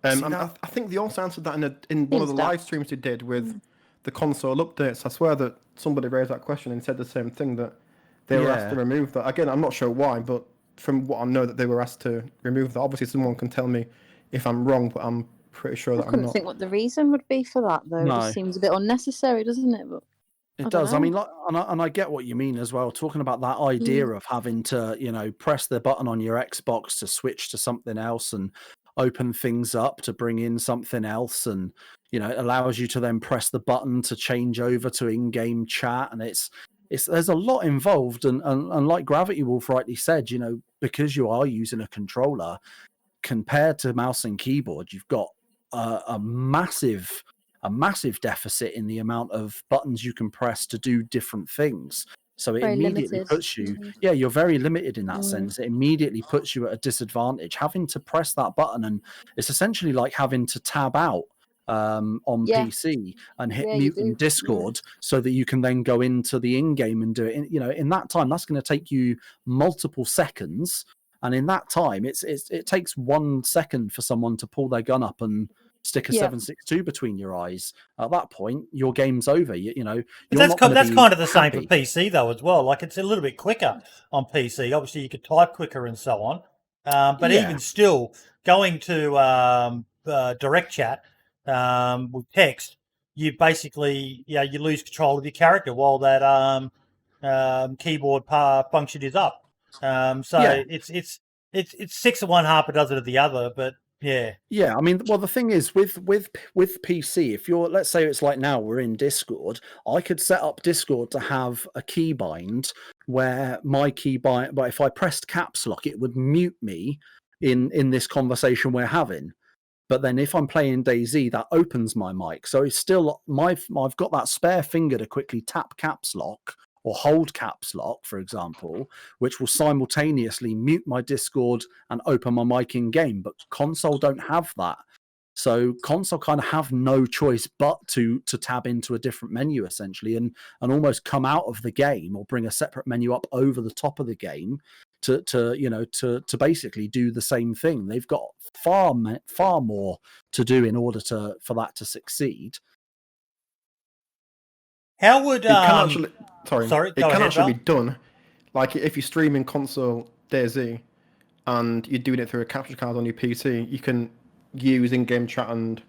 I think they also answered that in one of the live streams they did with the console updates. I swear that somebody raised that question and said the same thing, that they were asked to remove that. Again, I'm not sure why, but from what I know, that they were asked to remove that. Obviously, someone can tell me if I'm wrong, but I'm pretty sure that I'm not. I couldn't think what the reason would be for that, though. No. It just seems a bit unnecessary, doesn't it? But it does. I mean, and I get what you mean as well. Talking about that idea of having to, press the button on your Xbox to switch to something else and open things up to bring in something else, and it allows you to then press the button to change over to in-game chat, and there's a lot involved, and like Gravity Wolf rightly said, because you are using a controller compared to mouse and keyboard, you've got a massive deficit in the amount of buttons you can press to do different things. So it immediately puts you, you're very limited in that sense. It immediately puts you at a disadvantage. Having to press that button, and it's essentially like having to tab out on PC and hit mute in Discord so that you can then go into the in-game and do it. In that time, that's going to take you multiple seconds. And in that time, it takes 1 second for someone to pull their gun up and stick a 7.62 between your eyes. At that point, your game's over. But that's kind of the same for PC though as well. Like it's a little bit quicker on PC. Obviously, you could type quicker and so on. But even still, going to direct chat with text, you basically you lose control of your character while that keyboard function is up. It's 6 of one, half a dozen of the other, but I mean, well, the thing is with PC, if you're, let's say it's like now we're in Discord, I could set up Discord to have a keybind where my keybind, but if I pressed caps lock, it would mute me in this conversation we're having. But then if I'm playing DayZ, that opens my mic, so it's still I've got that spare finger to quickly tap caps lock or hold caps lock, for example, which will simultaneously mute my Discord and open my mic in game. But console don't have that. So console kind of have no choice but to tab into a different menu essentially and almost come out of the game or bring a separate menu up over the top of the game to basically do the same thing. They've got far more to do in order for that to succeed. How would it can actually it can actually be done, like if you're streaming console DayZ and you're doing it through a capture card on your PC, you can use in-game chat and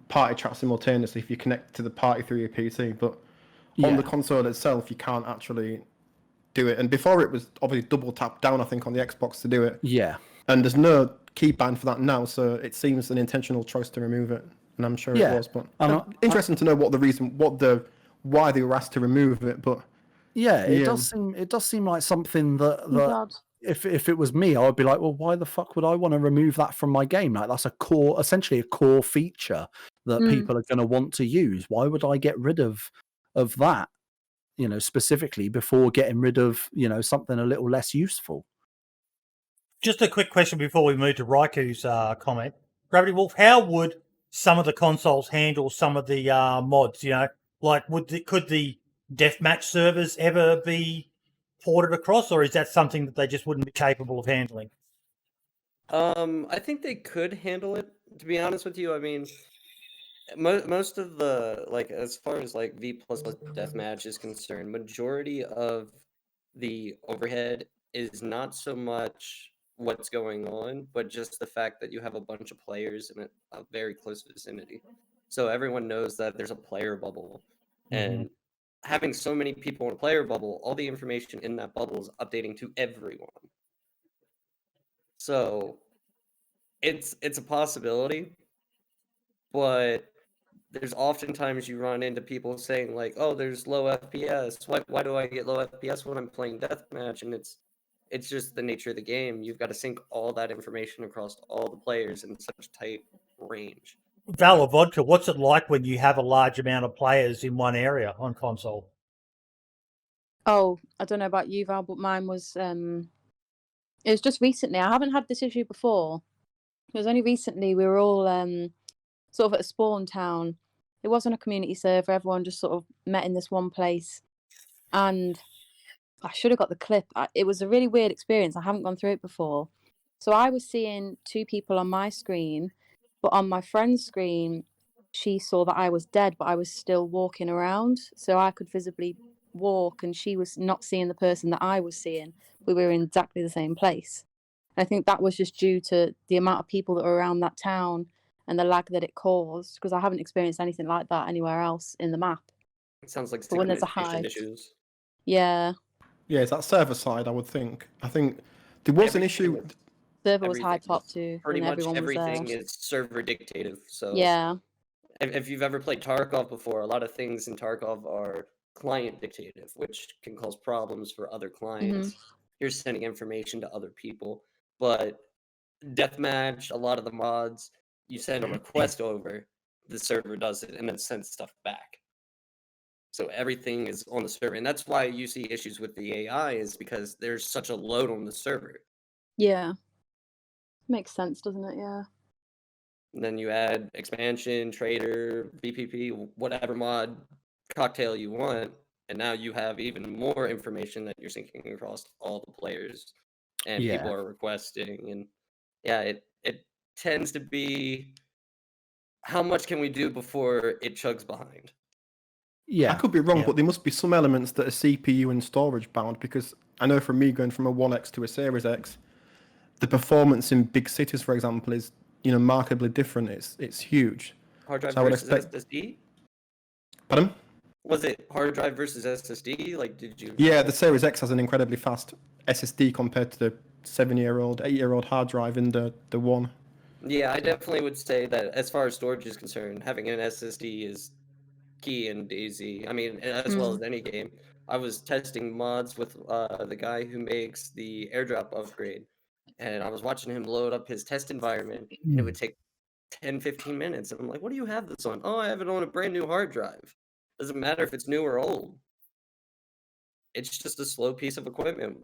party chat simultaneously if you connect to the party through your PC. But on the console itself, you can't actually do it. And before it was obviously double tap down, I think, on the Xbox to do it. Yeah. And there's no keybind for that now, so it seems an intentional choice to remove it. And I'm sure it was, but interesting to know what the reason, why they were asked to remove it. But it does seem like something that if it was me, I would be like, well, why the fuck would I want to remove that from my game? Like, that's essentially a core feature that people are going to want to use. Why would I get rid of that, specifically before getting rid of, something a little less useful? Just a quick question before we move to Raiku's comment. Gravity Wolf, how would some of the consoles handle some of the mods? Like could the deathmatch servers ever be ported across, or is that something that they just wouldn't be capable of handling? I think they could handle it, to be honest with you. I mean, most of the, like, as far as like V++ deathmatch is concerned, majority of the overhead is not so much what's going on, but just the fact that you have a bunch of players in a very close vicinity. So everyone knows that there's a player bubble, and having so many people in a player bubble, all the information in that bubble is updating to everyone. So it's a possibility, but there's oftentimes you run into people saying like, "Oh, there's low FPS. Why do I get low FPS when I'm playing deathmatch?" And it's just the nature of the game. You've got to sync all that information across all the players in such tight range. Val or Vodka, what's it like when you have a large amount of players in one area on console? Oh, I don't know about you, Val, but mine was it was just recently. I haven't had this issue before. It was only recently. We were all sort of at a spawn town. It wasn't a community server. Everyone just sort of met in this one place. And I should have got the clip. It was a really weird experience. I haven't gone through it before. So I was seeing two people on my screen, but on my friend's screen, she saw that I was dead, but I was still walking around. So I could visibly walk, and she was not seeing the person that I was seeing. We were in exactly the same place. I think that was just due to the amount of people that were around that town and the lag that it caused, because I haven't experienced anything like that anywhere else in the map. It sounds like when there's a synchronization hive issues. Yeah. Yeah, it's that server side, I would think. I think there was an issue. Server was high top too. Pretty when much everyone everything was there. is server dictative. So Yeah. if you've ever played Tarkov before, a lot of things in Tarkov are client dictative, which can cause problems for other clients. You're sending information to other people. But deathmatch, a lot of the mods, you send a request over, the server does it, and then sends stuff back. So everything is on the server, and that's why you see issues with the AI, is because there's such a load on the server. Yeah. Makes sense, doesn't it? Yeah. And then you add expansion, trader, VPP, whatever mod cocktail you want, and now you have even more information that you're syncing across all the players, and people are requesting, and it tends to be, how much can we do before it chugs behind? I could be wrong, but there must be some elements that are CPU and storage bound, because I know from me going from a 1X to a Series X, the performance in big cities, for example, is markedly different. It's huge. Hard drive So I would versus expect... SSD? Pardon? Was it hard drive versus SSD? Like, did you? Yeah, the Series X has an incredibly fast SSD compared to the 7-year-old, 8-year-old hard drive in the one. Yeah, I definitely would say that as far as storage is concerned, having an SSD is key in DayZ. I mean, as well as any game. I was testing mods with the guy who makes the airdrop upgrade, and I was watching him load up his test environment. It would take 10-15 minutes, and I'm like, what do you have this on? Oh, I have it on a brand new hard drive. Doesn't matter if it's new or old. It's just a slow piece of equipment.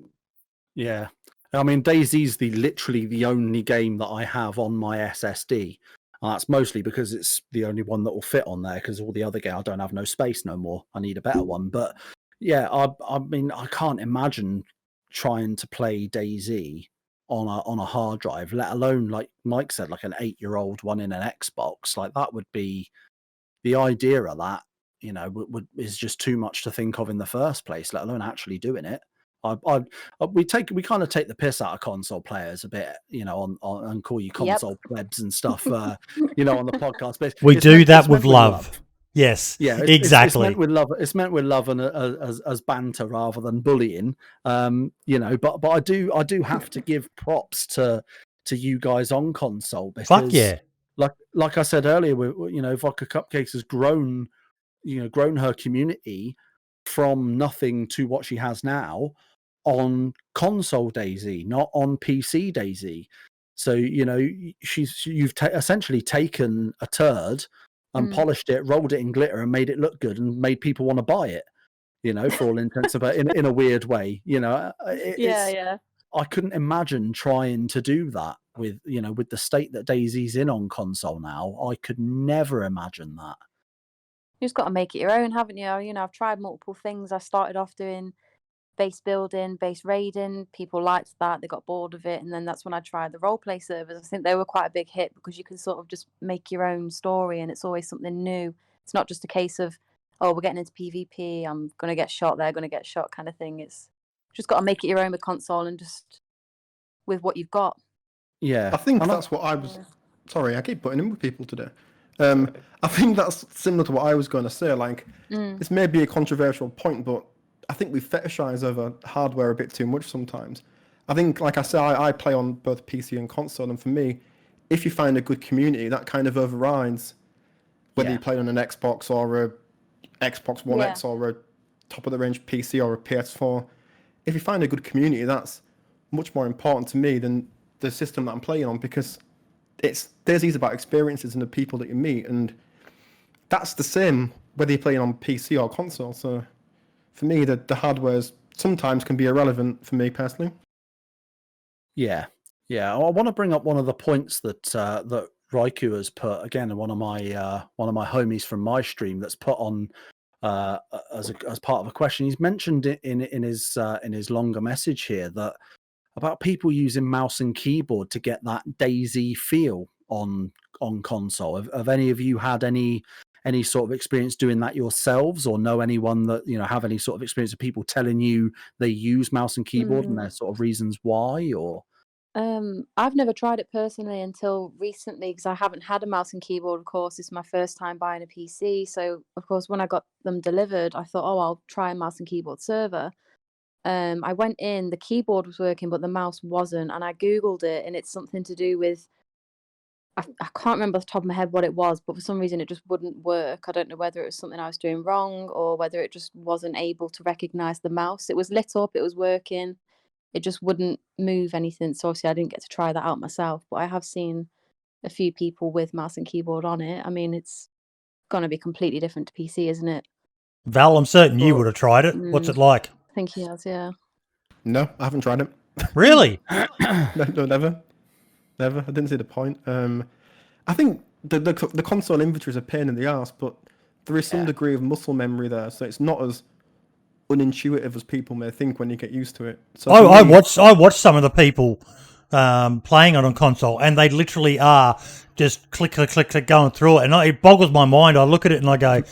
Yeah. I mean, DayZ's literally the only game that I have on my SSD. And that's mostly because it's the only one that will fit on there, because all the other games, I don't have no space no more. I need a better one. But yeah, I mean, I can't imagine trying to play DayZ on a hard drive, let alone, like Mike said, like an 8-year-old one in an Xbox. Like, that would be, the idea of that, is just too much to think of in the first place, let alone actually doing it. We kind of take the piss out of console players a bit, on and call you console plebs and stuff, on the podcast. But we do that with love. Yes, Yeah, exactly. It's meant with love. It's meant with love and as banter rather than bullying. You know, but I do have to give props to you guys on console because Fuck yeah. like I said earlier, you know, Vodka Cupcakes has grown, you know, grown her community from nothing to what she has now on console DayZ, not on PC DayZ. So, you know, you've essentially taken a turd and polished it, rolled it in glitter and made it look good and made people want to buy it, you know, for all intents and purposes, in a weird way, you know. Yeah. I couldn't imagine trying to do that with, you know, with the state that DayZ's in on console now. I could never imagine that. You just got to make it your own, haven't you? You know, I've tried multiple things. I started off doing base building, base raiding. People liked that. They got bored of it. And then that's when I tried the roleplay servers. I think they were quite a big hit because you can sort of just make your own story and it's always something new. It's not just a case of, oh, we're getting into PvP. I'm going to get shot. They're going to get shot kind of thing. It's just got to make it your own with console and just with what you've got. Yeah. I think that's what I was... Sorry, I keep putting in with people today. I think that's similar to what I was going to say. Like, this may be a controversial point, but I think we fetishize over hardware a bit too much sometimes. I think, like I say, I play on both PC and console, and for me, if you find a good community, that kind of overrides whether you play on an Xbox or a Xbox One X or a top-of-the-range PC or a PS4. If you find a good community, that's much more important to me than the system that I'm playing on, because DayZ is about experiences and the people that you meet, and that's the same whether you're playing on PC or console. So for me, the hardwares sometimes can be irrelevant for me personally. Yeah. I want to bring up one of the points that that Raikou has put, again, one of my homies from my stream that's put on as part of a question. He's mentioned it in his longer message here, that about people using mouse and keyboard to get that DayZ feel on console. Have any of you had any sort of experience doing that yourselves, or know anyone that, you know, have any sort of experience of people telling you they use mouse and keyboard and their sort of reasons why? Or I've never tried it personally until recently, because I haven't had a mouse and keyboard. Of course, it's my first time buying a PC, so of course when I got them delivered, I thought, oh, I'll try a mouse and keyboard server. I went in, the keyboard was working, but the mouse wasn't, and I googled it, and it's something to do with, I can't remember off the top of my head what it was, but for some reason it just wouldn't work. I don't know whether it was something I was doing wrong or whether it just wasn't able to recognize the mouse. It was lit up, it was working, it just wouldn't move anything. So obviously I didn't get to try that out myself, but I have seen a few people with mouse and keyboard on it. I mean, it's going to be completely different to PC, isn't it? Val, I'm certain you would have tried it. What's it like? I think he has, yeah. No, I haven't tried it. Really? No, never. I didn't see the point. I think the console inventory is a pain in the arse, but there is some degree of muscle memory there, so it's not as unintuitive as people may think when you get used to it. So I watched some of the people playing it on console, and they literally are just click going through it, and it boggles my mind. I look at it and I go,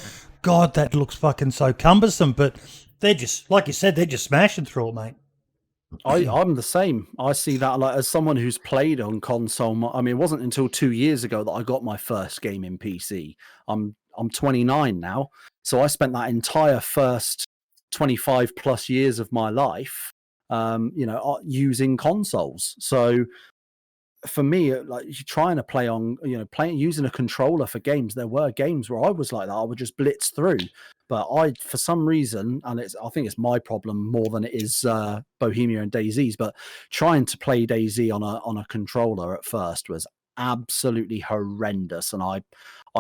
God, that looks fucking so cumbersome, but they're just, like you said, they're just smashing through it, mate. I'm the same. I see that, like, as someone who's played on console. I mean, it wasn't until 2 years ago that I got my first game in PC. I'm 29 now, so I spent that entire first 25 plus years of my life, you know, using consoles. So for me, like, trying to play on, you know, using a controller for games, there were games where I was like that. I would just blitz through. But for some reason, and I think it's my problem more than it is Bohemia and DayZ's, but trying to play DayZ on a controller at first was absolutely horrendous, and I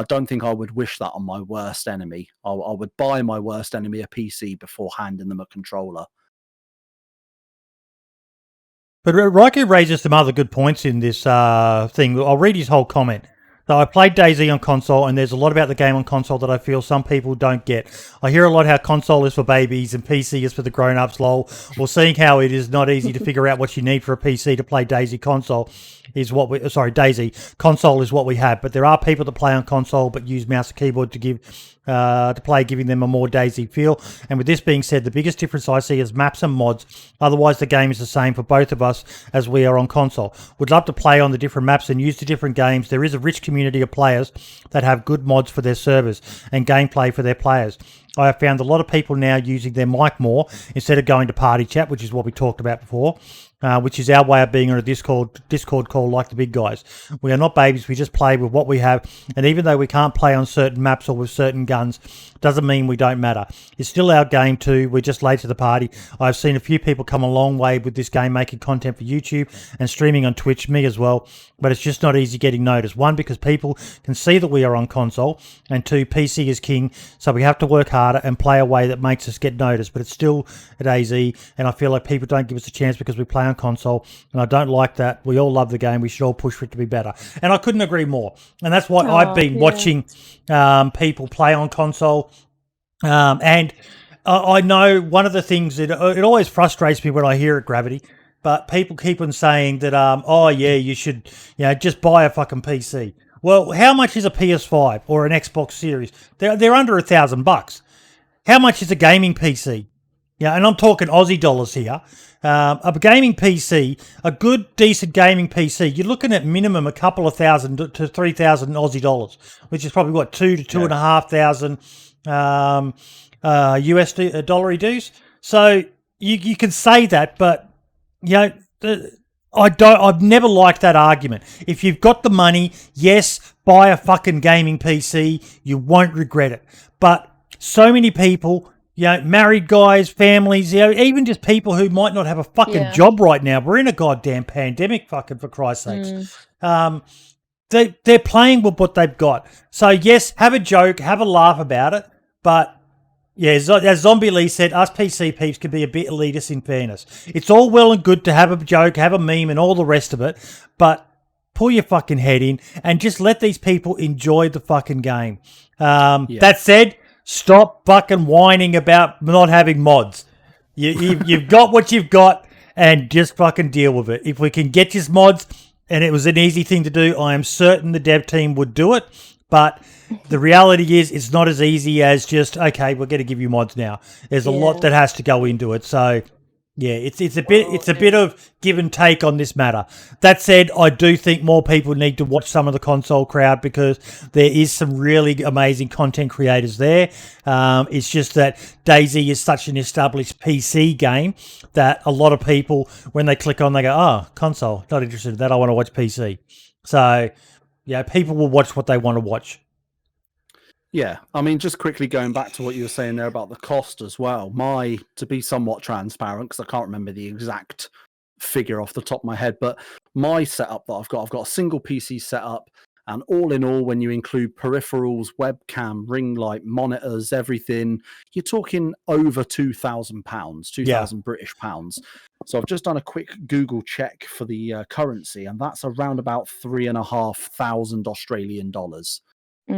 don't think I would wish that on my worst enemy. I would buy my worst enemy a PC before handing them a controller. But Raikou raises some other good points in this thing. I'll read his whole comment. So I played DayZ on console, and there's a lot about the game on console that I feel some people don't get. I hear a lot how console is for babies and PC is for the grown-ups, lol. Or seeing how it is not easy to figure out what you need for a PC to play DayZ console is what DayZ console is what we have. But there are people that play on console but use mouse and keyboard to give to play, giving them a more DayZ feel. And with this being said, the biggest difference I see is maps and mods. Otherwise, the game is the same for both of us as we are on console. Would love to play on the different maps and use the different games. There is a rich community of players that have good mods for their servers and gameplay for their players. I have found a lot of people now using their mic more instead of going to party chat, which is what we talked about before. Which is our way of being on a Discord call like the big guys. We are not babies. We just play with what we have. And even though we can't play on certain maps or with certain guns, doesn't mean we don't matter. It's still our game too. We're just late to the party. I've seen a few people come a long way with this game making content for YouTube and streaming on Twitch, me as well. But it's just not easy getting noticed. One, because people can see that we are on console. And two, PC is king. So we have to work harder and play a way that makes us get noticed. But it's still at AZ. And I feel like people don't give us a chance because we play on console, and I don't like that. We all love the game. We should all push for it to be better, and I couldn't agree more. And that's why I've been watching people play on console, and I know one of the things that it always frustrates me when I hear it, Gravity, but people keep on saying that oh yeah, you should just buy a fucking PC. Well, how much is a PS5 or an Xbox Series? They're under $1,000. How much is a gaming PC? Yeah, and I'm talking Aussie dollars here. A gaming PC, a good, decent gaming PC, you're looking at minimum a couple of thousand to 3,000 Aussie dollars, which is probably what, $2,000 to $2,500 US dollary dues. So you can say that, but I've never liked that argument. If you've got the money, yes, buy a fucking gaming PC. You won't regret it. But so many people, married guys, families, even just people who might not have a fucking job right now. We're in a goddamn pandemic, fucking, for Christ's sakes. They're playing with what they've got. So yes, have a joke, have a laugh about it. But yeah, as Zombie Lee said, us PC peeps can be a bit elitist in fairness. It's all well and good to have a joke, have a meme and all the rest of it, but pull your fucking head in and just let these people enjoy the fucking game. That said, stop fucking whining about not having mods. You've got what you've got, and just fucking deal with it. If we can get just mods, and it was an easy thing to do, I am certain the dev team would do it. But the reality is, it's not as easy as just, okay, we're going to give you mods now. There's a lot that has to go into it. So yeah, it's a bit of give and take on this matter. That said, I do think more people need to watch some of the console crowd because there is some really amazing content creators there. It's just that DayZ is such an established PC game that a lot of people, when they click on, they go, oh, console, not interested in that. I want to watch PC. So yeah, people will watch what they want to watch. Yeah, I mean, just quickly going back to what you were saying there about the cost as well. To be somewhat transparent, because I can't remember the exact figure off the top of my head, but my setup that I've got a single PC setup, and all in all, when you include peripherals, webcam, ring light, monitors, everything, you're talking over £2,000, 2,000 British pounds. So I've just done a quick Google check for the currency, and that's around about 3,500 Australian dollars.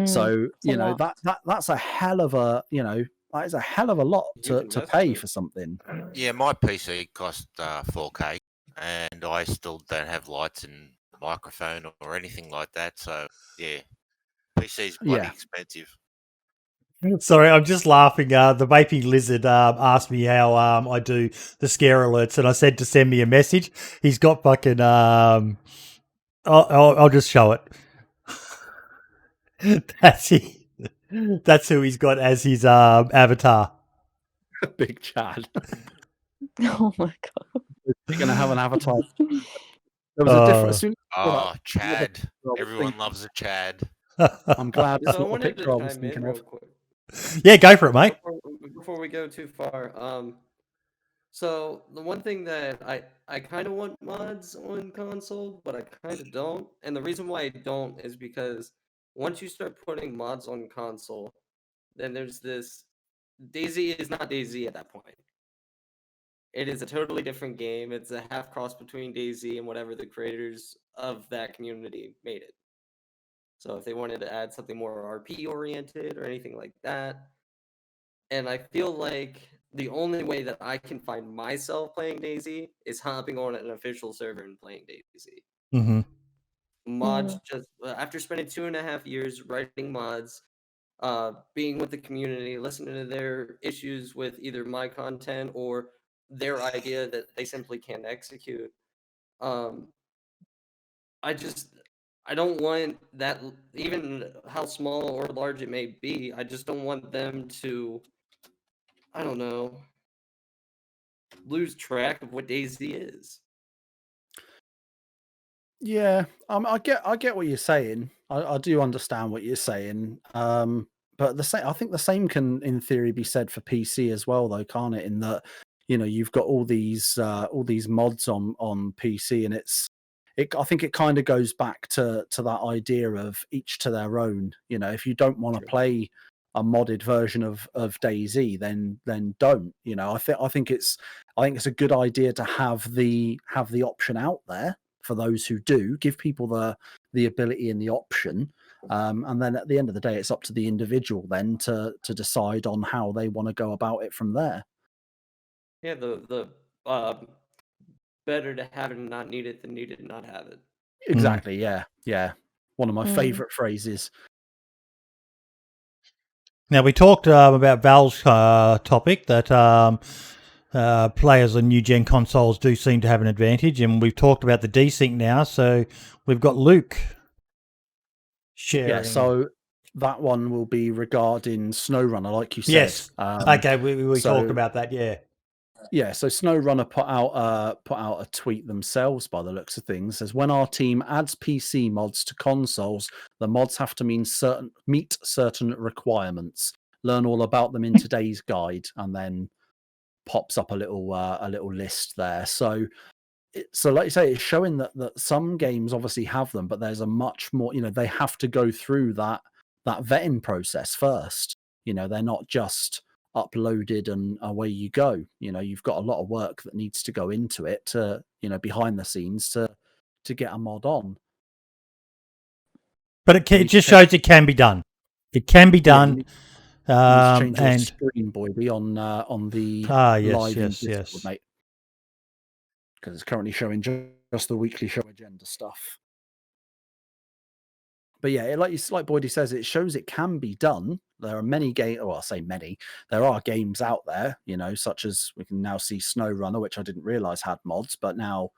So that's a hell of a that is a hell of a lot to pay for something. Yeah, my PC cost 4K, and I still don't have lights and microphone or anything like that. So yeah, PC's bloody expensive. Sorry, I'm just laughing. The vaping lizard asked me how I do the scare alerts, and I said to send me a message. He's got fucking. I'll just show it. That's who he's got as his avatar. Big Chad. Oh my god. You're gonna have an avatar. There was a difference. Chad. Everyone loves a Chad. I'm glad it's not a picture I was thinking of. Yeah, go for it, mate. Before we go too far, so the one thing that I kind of want mods on console, but I kind of don't, and the reason why I don't is because once you start putting mods on console, then there's this DayZ is not DayZ at that point. It is a totally different game. It's a half cross between DayZ and whatever the creators of that community made it. So if they wanted to add something more RP oriented or anything like that, and I feel like the only way that I can find myself playing DayZ is hopping on an official server and playing DayZ. Mm-hmm. Mods just after spending 2.5 years writing mods, being with the community, listening to their issues with either my content or their idea that they simply can't execute. I don't want that, even how small or large it may be. I just don't want them to, I don't know, lose track of what DayZ is. Yeah, I get what you're saying. I do understand what you're saying. But I think the same can, in theory, be said for PC as well, though, can't it? In that, you've got all these mods on PC, and I think it kind of goes back to that idea of each to their own. If you don't want to play a modded version of DayZ, then don't. I think it's a good idea to have the option out there for those who do. Give people the ability and the option, and then at the end of the day, it's up to the individual then to decide on how they want to go about it from there. Yeah, the better to have it and not need it than need it and not have it. Exactly. Yeah. One of my favorite phrases. Now, we talked about Val's topic that players on new gen consoles do seem to have an advantage, and we've talked about the desync now, so we've got Luke sharing. Yeah, so that one will be regarding SnowRunner, like you said. Yes. Okay, we talked about that, yeah. Yeah, so SnowRunner put out a tweet themselves, by the looks of things. Says, when our team adds PC mods to consoles, the mods have to meet certain requirements. Learn all about them in today's guide, and then pops up a little list there. So like you say, it's showing that some games obviously have them, but there's a much more. They have to go through that vetting process first. They're not just uploaded and away you go. You've got a lot of work that needs to go into it to behind the scenes to get a mod on. But it just shows it can be done. It can be done. Yeah, change your screen, Boydie, on the live in Discord, yes, mate, because it's currently showing just the weekly show agenda stuff. But yeah, like Boydie says, it shows it can be done. There are many games, well, I say many. There are games out there, such as we can now see SnowRunner, which I didn't realize had mods, but now,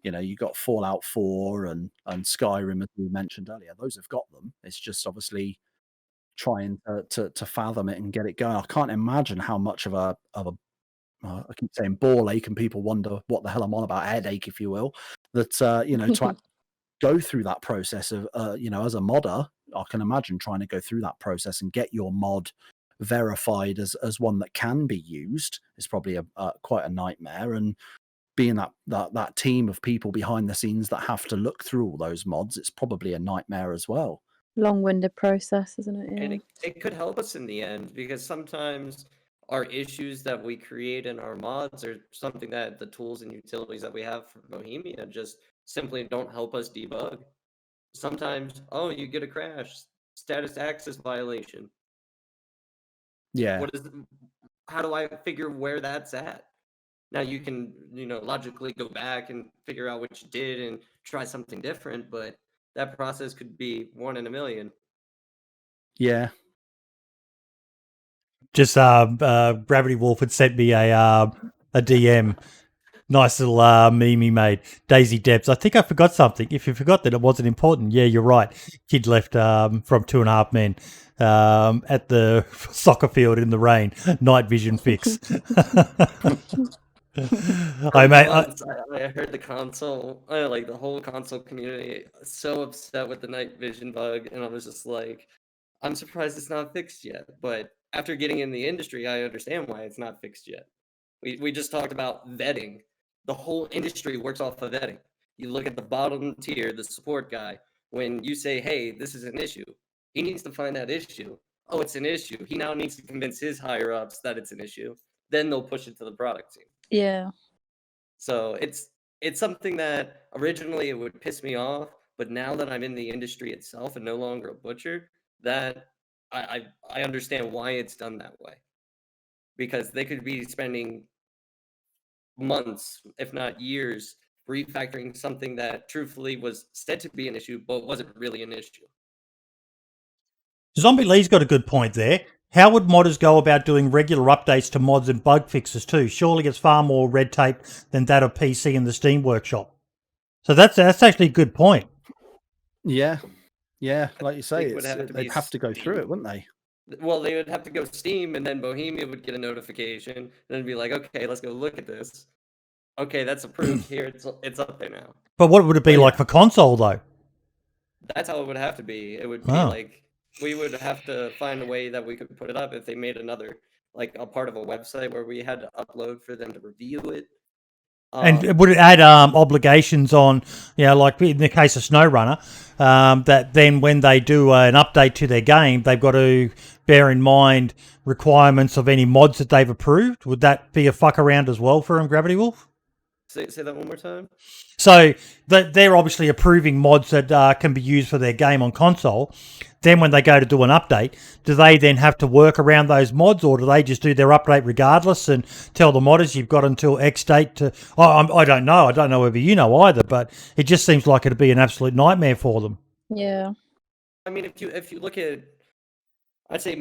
you got Fallout 4 and Skyrim, as we mentioned earlier. Those have got them. It's just obviously trying to fathom it and get it going. I can't imagine how much of a I keep saying ball ache, and people wonder what the hell I'm on about, headache, if you will. That to go through that process of as a modder, I can imagine trying to go through that process and get your mod verified as one that can be used is probably quite a nightmare. And being that team of people behind the scenes that have to look through all those mods, it's probably a nightmare as well. Long-winded process, isn't it? Yeah. And it could help us in the end, because sometimes our issues that we create in our mods are something that the tools and utilities that we have for Bohemia just simply don't help us debug. Sometimes, you get a crash, status access violation. Yeah. How do I figure where that's at? Now you can, logically go back and figure out what you did and try something different, but that process could be 1 in a million. Yeah. Just Gravity Wolf had sent me a DM. Nice little meme he made. Daisy Debs. I think I forgot something. If you forgot that it wasn't important, yeah, you're right. Kid left from 2.5 Men at the soccer field in the rain. Night vision fix. I heard the console, like the whole console community, so upset with the night vision bug, and I was just like, I'm surprised it's not fixed yet. But after getting in the industry, I understand why it's not fixed yet. We just talked about vetting. The whole industry works off of vetting. You look at the bottom tier, the support guy. When you say, hey, this is an issue, he needs to find that issue. Oh, it's an issue. He now needs to convince his higher ups that it's an issue. Then they'll push it to the product team. Yeah. So it's something that originally it would piss me off, but now that I'm in the industry itself and no longer a butcher, that I understand why it's done that way. Because they could be spending months, if not years, refactoring something that truthfully was said to be an issue, but wasn't really an issue. Zombie Lee's got a good point there. How would modders go about doing regular updates to mods and bug fixes too? Surely it's far more red tape than that of PC and the Steam Workshop. So that's actually a good point. Yeah, like you say, It would have to they'd be have to go through it, wouldn't they? Well, they would have to go Steam, and then Bohemia would get a notification, and then be like, "Okay, let's go look at this. Okay, that's approved. Here, it's up there now." But what would it be like for console though? That's how it would have to be. It would be Wow. like we would have to find a way that we could put it up if they made another, like a part of a website where we had to upload for them to review it. And would it add obligations on, like in the case of SnowRunner, that then when they do an update to their game, they've got to bear in mind requirements of any mods that they've approved? Would that be a fuck around as well for them, Gravity Wolf? Say that one more time. So they're obviously approving mods that can be used for their game on console. Then when they go to do an update, do they then have to work around those mods, or do they just do their update regardless and tell the modders you've got until X date to... I don't know. I don't know whether you know either, but it just seems like it'd be an absolute nightmare for them. Yeah. I mean, if you look at, I'd say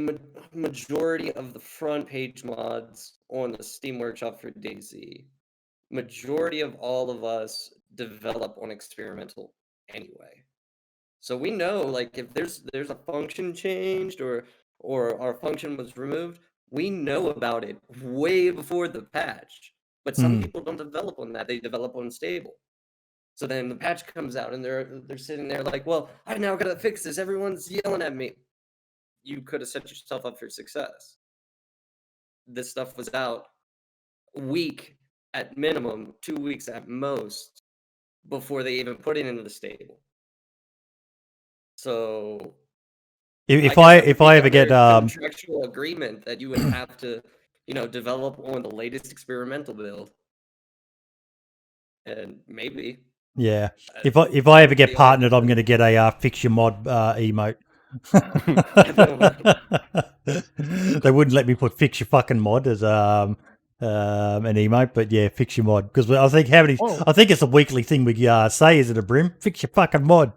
majority of the front page mods on the Steam Workshop for DayZ, majority of all of us develop on experimental anyway. So we know, like, if there's a function changed or our function was removed, we know about it way before the patch. But some people don't develop on that; they develop on stable. So then the patch comes out, and they're sitting there like, "Well, I now gotta fix this. Everyone's yelling at me." You could have set yourself up for success. This stuff was out a week at minimum, 2 weeks at most, before they even put it into the stable. So If I ever get contractual agreement that you would have to, develop on the latest experimental build, and maybe if I ever get partnered, I'm going to get a fix your mod emote. They wouldn't let me put fix your fucking mod as an emote, but yeah, fix your mod, because I think I think it's a weekly thing we say, is it a Brim? Fix your fucking mod.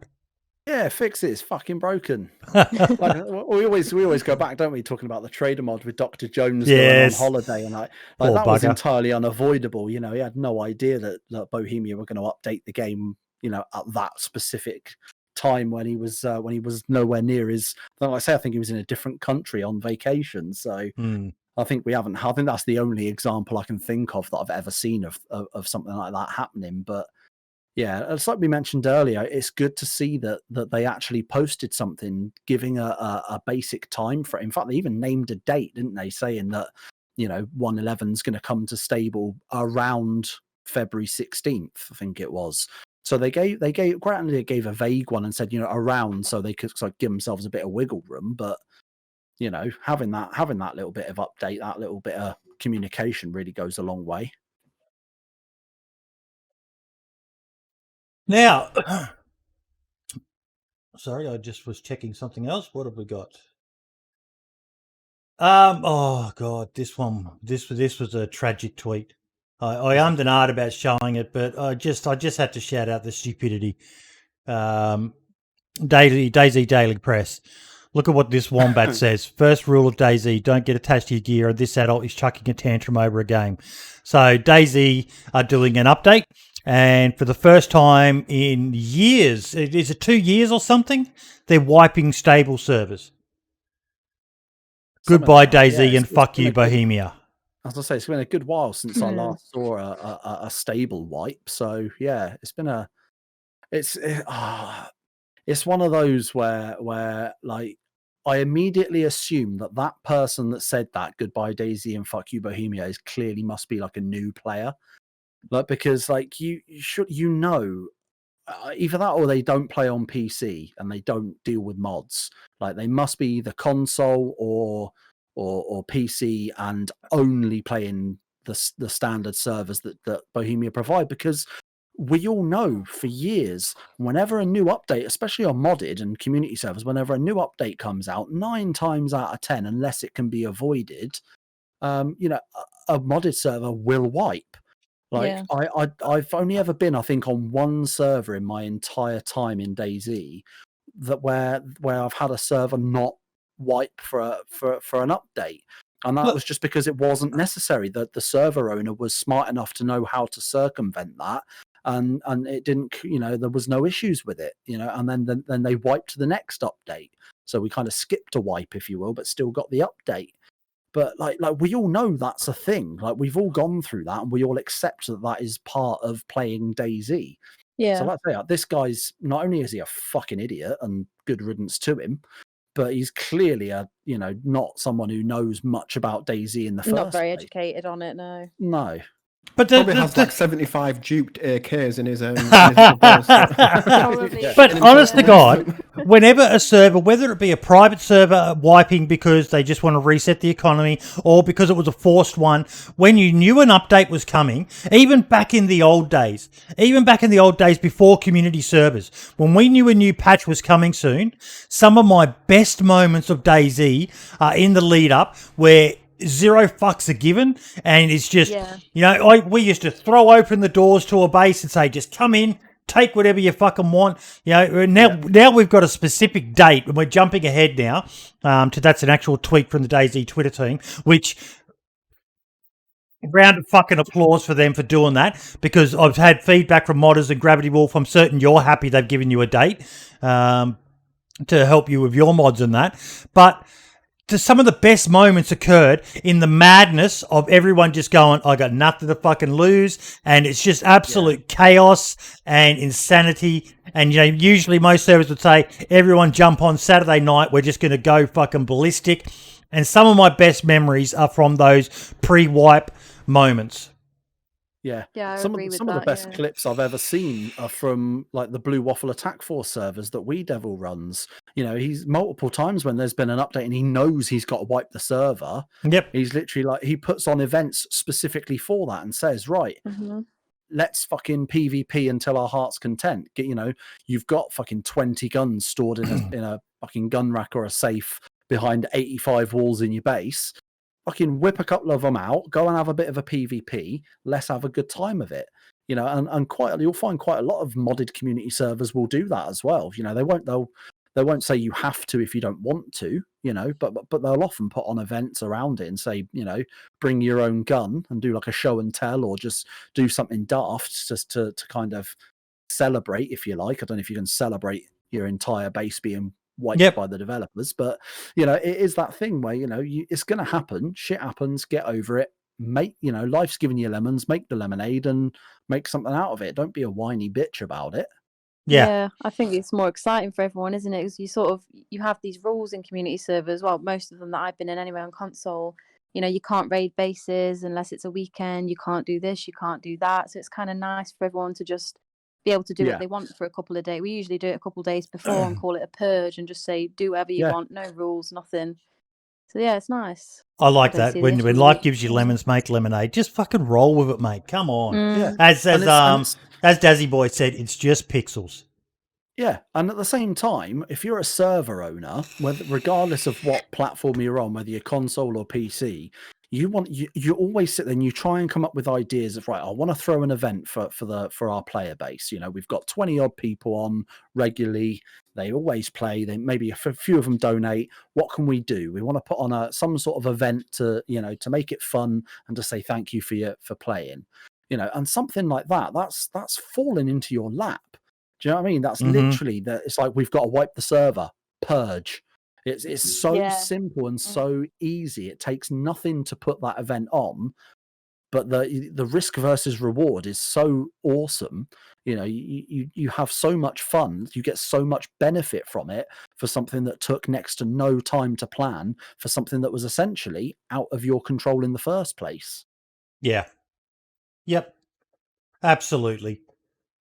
Yeah, fix it. It's fucking broken. Like, we always go back, don't we, talking about the trader mod with Dr. Jones going on holiday, and like that was entirely unavoidable. He had no idea that Bohemia were going to update the game, at that specific time when he was nowhere near his. Like I say, I think he was in a different country on vacation. So I think we haven't. I think that's the only example I can think of that I've ever seen of something like that happening. But yeah, it's like we mentioned earlier, it's good to see that they actually posted something giving a basic time frame. In fact, they even named a date, didn't they, saying that 1.11 is going to come to stable around February 16th, I think it was. So they gave a vague one and said around, so they could give themselves a bit of wiggle room. But having that little bit of update, that little bit of communication really goes a long way. Now, sorry, I just was checking something else. What have we got? Oh god, this was a tragic tweet. I ummed and ahed about showing it, but I just had to shout out the stupidity. DayZ Daily Press. Look at what this wombat says. First rule of DayZ: don't get attached to your gear, or this adult is chucking a tantrum over a game. So DayZ are doing an update, and for the first time in years, is it 2 years or something, they're wiping stable servers. Goodbye, DayZ, and fuck you, Bohemia. As I say, it's been a good while since I last saw a stable wipe. So yeah, it's one of those where like I immediately assume that person that said that goodbye DayZ and fuck you Bohemia is clearly must be like a new player, like, because like you should either that or they don't play on PC and they don't deal with mods. Like they must be either console or PC and only playing the standard servers that Bohemia provide, because we all know for years, whenever a new update, especially on modded and community servers, whenever a new update comes out, 9 times out of 10, unless it can be avoided, a modded server will wipe. Like I've only ever been, I think, on one server in my entire time in DayZ where I've had a server not wipe for an update. And that Look- was just because it wasn't necessary. That the server owner was smart enough to know how to circumvent that, and it didn't, there was no issues with it, and then they wiped the next update. So we kind of skipped a wipe, if you will, but still got the update. But like we all know that's a thing. Like we've all gone through that, and we all accept that is part of playing DayZ. Yeah. So like I say, this guy's, not only is he a fucking idiot and good riddance to him, but he's clearly not someone who knows much about DayZ in the first Not very place. educated on it, no. No. But Probably has like 75 duped AKs in his little Probably. But honest to God, whenever a server, whether it be a private server wiping because they just want to reset the economy or because it was a forced one, when you knew an update was coming, even back in the old days before community servers, when we knew a new patch was coming soon, some of my best moments of DayZ are in the lead up where zero fucks are given, and it's just, we used to throw open the doors to a base and say, just come in, take whatever you fucking want. Now we've got a specific date, and we're jumping ahead now to that's an actual tweet from the DayZ Twitter team, which round of fucking applause for them for doing that, because I've had feedback from modders and Gravity Wolf. I'm certain you're happy they've given you a date to help you with your mods and that. But some of the best moments occurred in the madness of everyone just going, I got nothing to fucking lose, and it's just absolute chaos and insanity. And usually most servers would say, everyone jump on Saturday night, we're just going to go fucking ballistic. And some of my best memories are from those pre-wipe moments. Yeah, I some agree of with some of the that, best yeah. clips I've ever seen are from like the Blue Waffle Attack Force servers that Wiidevil runs. He's multiple times when there's been an update and he knows he's got to wipe the server. Yep. He's literally he puts on events specifically for that and says, right, let's fucking PvP until our heart's content. You've got fucking 20 guns stored in a fucking gun rack or a safe behind 85 walls in your base. Fucking whip a couple of them out, go and have a bit of a PvP. Let's have a good time of it, and you'll find quite a lot of modded community servers will do that as well. They won't say you have to if you don't want to, but they'll often put on events around it and say, bring your own gun and do like a show and tell, or just do something daft just to kind of celebrate, if you like. I don't know if you can celebrate your entire base being wiped by the developers, but it is that thing where it's going to happen. Shit happens. Get over it. Make life's giving you lemons. Make the lemonade and make something out of it. Don't be a whiny bitch about it. Yeah, I think it's more exciting for everyone, isn't it? Because you have these rules in community servers. Well, most of them that I've been in anyway on console. You can't raid bases unless it's a weekend. You can't do this. You can't do that. So it's kind of nice for everyone to just be able to do what they want for a couple of days. We usually do it a couple of days before and call it a purge and just say do whatever you want, no rules, nothing. So yeah, it's nice. I like that. When life gives you lemons, make lemonade. Just fucking roll with it, mate. Come on. Yeah. As Dazzy Boy said, it's just pixels. Yeah, and at the same time, if you're a server owner, regardless of what platform you're on, whether you're console or PC, you always sit there and you try and come up with ideas of, right, I want to throw an event for our player base. We've got 20 odd people on regularly. They always play. Maybe a few of them donate. What can we do? We want to put on some sort of event to make it fun and to say thank you for playing. And something like that. That's fallen into your lap. Do you know what I mean? That's literally that. It's like we've got to wipe the server, purge. It's so simple and so easy. It takes nothing to put that event on, but the risk versus reward is so awesome. You have so much fun. You get so much benefit from it for something that took next to no time to plan, for something that was essentially out of your control in the first place. Yeah. Yep. Absolutely.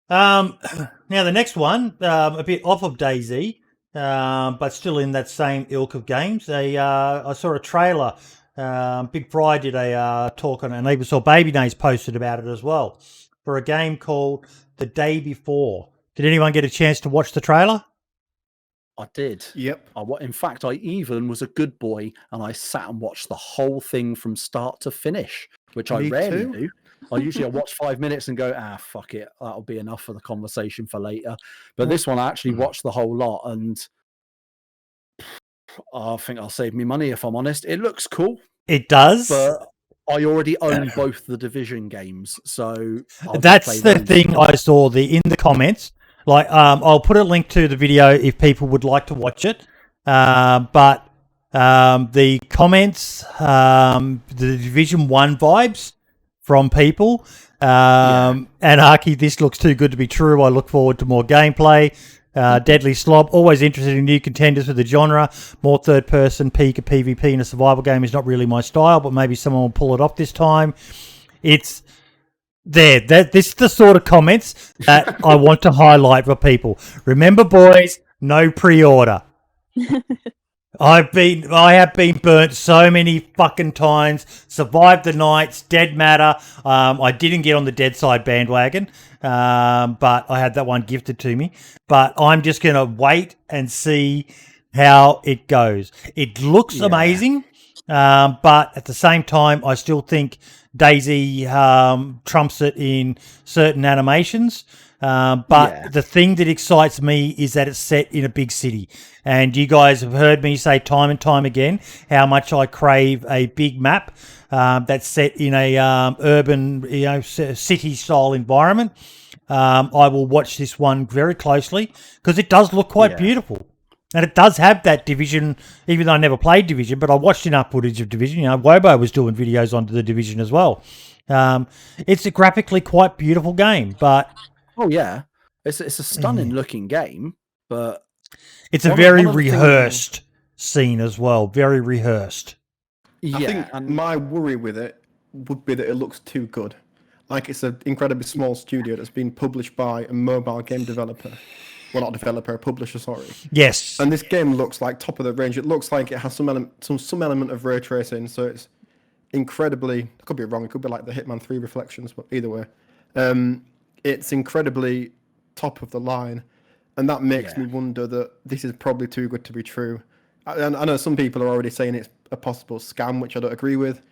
Now the next one, a bit off of DayZ, but still in that same ilk of games. I saw a trailer. Big Fry did a talk on it, and even saw Baby Nays posted about it as well, for a game called The Day Before. Did anyone get a chance to watch the trailer? I did. Yep. In fact, I even was a good boy and I sat and watched the whole thing from start to finish, which I rarely do. I usually watch 5 minutes and go, fuck it, that'll be enough for the conversation for later. But this one, I actually watched the whole lot, and I think I'll save me money if I'm honest. It looks cool, It does. but I already own both the Division games, so I'll just That's play the those. thing I saw in the comments. Like, I'll put a link to the video if people would like to watch it. But the comments, the Division 1 vibes from people. Anarchy, this looks too good to be true. I look forward to more gameplay. Deadly Slob, always interested in new contenders for the genre. More third-person Pika PvP in a survival game is not really my style, but maybe someone will pull it off this time. It's there. This is the sort of comments that I want to highlight for people. Remember, boys, no pre-order. I have been burnt so many fucking times. Survived the nights, dead matter. I didn't get on the dead side bandwagon, but I had that one gifted to me. But I'm just gonna wait and see how it goes. It looks amazing, but at the same time, I still think DayZ trumps it in certain animations. But the thing that excites me is that it's set in a big city. And you guys have heard me say time and time again how much I crave a big map that's set in a urban, city-style environment. I will watch this one very closely because it does look quite beautiful. And it does have that Division, even though I never played Division, but I watched enough footage of Division. Wobo was doing videos onto the Division as well. It's a graphically quite beautiful game, but... Oh, yeah. It's a stunning looking game, but... It's a very rehearsed scene as well. Very rehearsed. Yeah, I think my worry with it would be that it looks too good. Like, it's an incredibly small studio that's been published by a mobile game developer. Well, not developer, a publisher, sorry. Yes. And this game looks like top of the range. It looks like it has some element of ray tracing, so it's incredibly... I could be wrong. It could be like the Hitman 3 Reflections, but either way. It's incredibly top of the line. And that makes me wonder that this is probably too good to be true. I know some people are already saying it's a possible scam, which I don't agree with.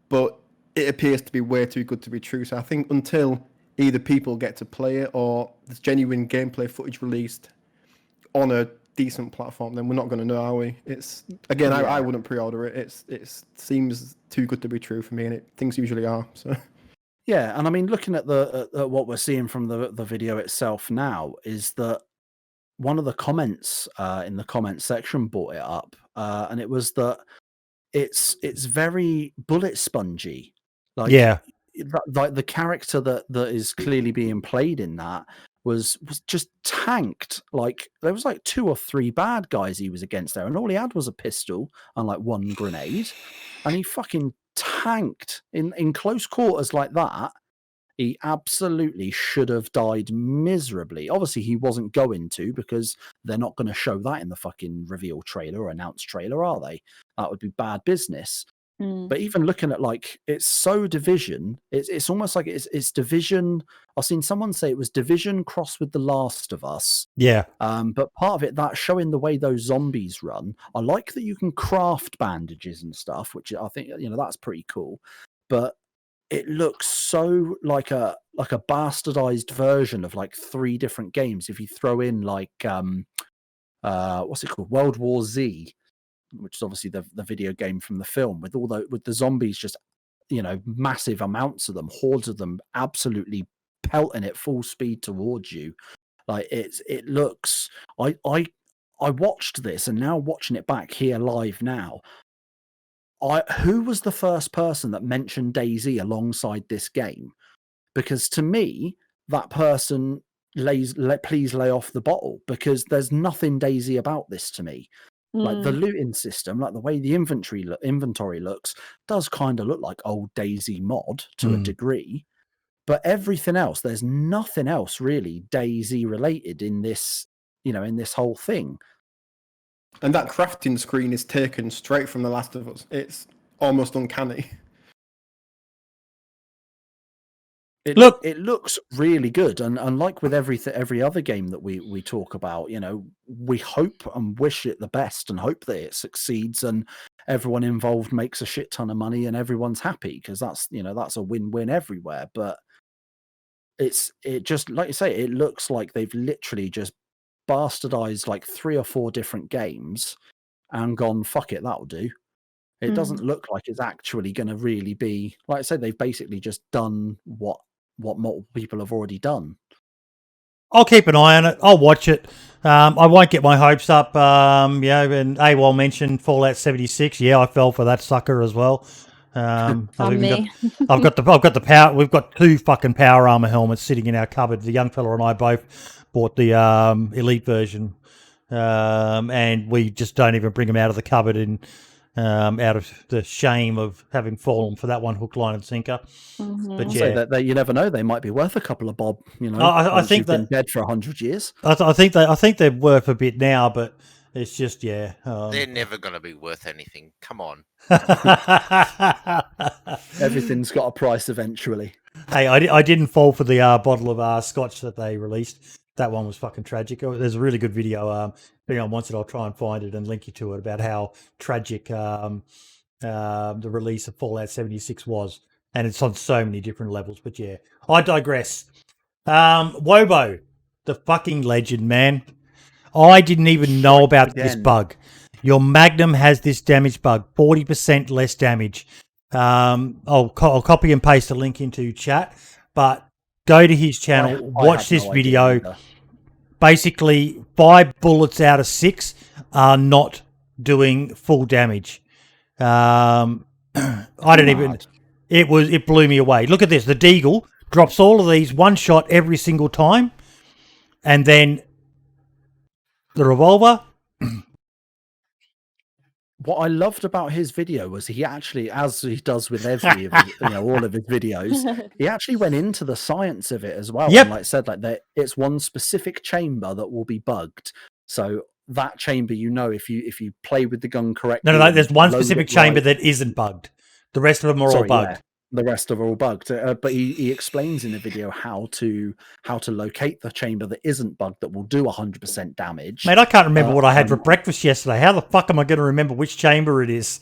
But it appears to be way too good to be true. So I think until either people get to play it or there's genuine gameplay footage released on a decent platform, then we're not going to know, are we? It's again, I wouldn't pre-order it. It seems too good to be true for me, and things usually are. So. Yeah, and I mean, looking at what we're seeing from the video itself now is that one of the comments in the comment section brought it up, and it was that it's very bullet spongy. Like, like the character that is clearly being played in that was just tanked. Like, there was like 2 or 3 bad guys he was against there, and all he had was a pistol and like 1 grenade, and he fucking tanked in close quarters like that. He absolutely should have died miserably. Obviously, he wasn't going to, because they're not going to show that in the fucking reveal trailer or announced trailer, are they? That would be bad business. But even looking at, like, it's so Division, it's almost like it's Division. I've seen someone say it was Division crossed with The Last of Us. Yeah. But part of it, that showing the way those zombies run. I like that you can craft bandages and stuff, which I think, that's pretty cool. But it looks so like a bastardized version of like 3 different games. If you throw in like what's it called, World War Z, which is obviously the video game from the film, with the zombies, just massive amounts of them, hordes of them, absolutely pelting at full speed towards you. Like, it looks. I watched this, and now watching it back here live now. Who was the first person that mentioned DayZ alongside this game? Because to me, that person please lay off the bottle, because there's nothing DayZ about this to me. Like, the looting system, like the way the inventory looks, does kind of look like old DayZ mod to a degree. But everything else, there's nothing else really DayZ related in this, in this whole thing. And that crafting screen is taken straight from The Last of Us. It's almost uncanny. It looks really good, and like with every other game that we talk about, we hope and wish it the best and hope that it succeeds and everyone involved makes a shit ton of money and everyone's happy, because that's a win-win everywhere. But it just, like you say, it looks like they've literally just bastardized like 3 or 4 different games and gone, fuck it, that'll do. It doesn't look like it's actually going to really be, like I said, they've basically just done what multiple people have already done. I'll keep an eye on it. I'll watch it. I won't get my hopes up. And AWOL mentioned Fallout 76. Yeah, I fell for that sucker as well. I've got the power. We've got 2 fucking power armor helmets sitting in our cupboard. The young fella and I both bought the elite version, and we just don't even bring them out of the cupboard out of the shame of having fallen for that one hook, line, and sinker. But Say that you never know; they might be worth a couple of bob. You know, I think you've been dead for 100 years. I think they're worth a bit now, but it's just they're never going to be worth anything. Come on. Everything's got a price eventually. Hey, I didn't fall for the bottle of scotch that they released. That one was fucking tragic. There's a really good video. If anyone wants it, I'll try and find it and link you to it about how tragic the release of Fallout 76 was. And it's on so many different levels. But yeah, I digress. Wobo, the fucking legend, man. I didn't even know about this bug. Your Magnum has this damage bug, 40% less damage. I'll copy and paste a link into chat, but go to his channel, watch this video. Basically, 5 bullets out of 6 are not doing full damage. I don't even. It blew me away. Look at this. The Deagle drops all of these one shot every single time, and then the revolver. What I loved about his video was he actually, as he does with every of his, all of his videos, he actually went into the science of it as well. Yep. And like said, like that, it's one specific chamber that will be bugged. So that chamber, if you play with the gun correctly. No. There's one specific chamber that isn't bugged. The rest of them are all bugged. Yeah. The rest of them are all bugged, but he explains in the video how to locate the chamber that isn't bugged that will do 100% damage. Mate, I can't remember what I had for breakfast yesterday. How the fuck am I going to remember which chamber it is?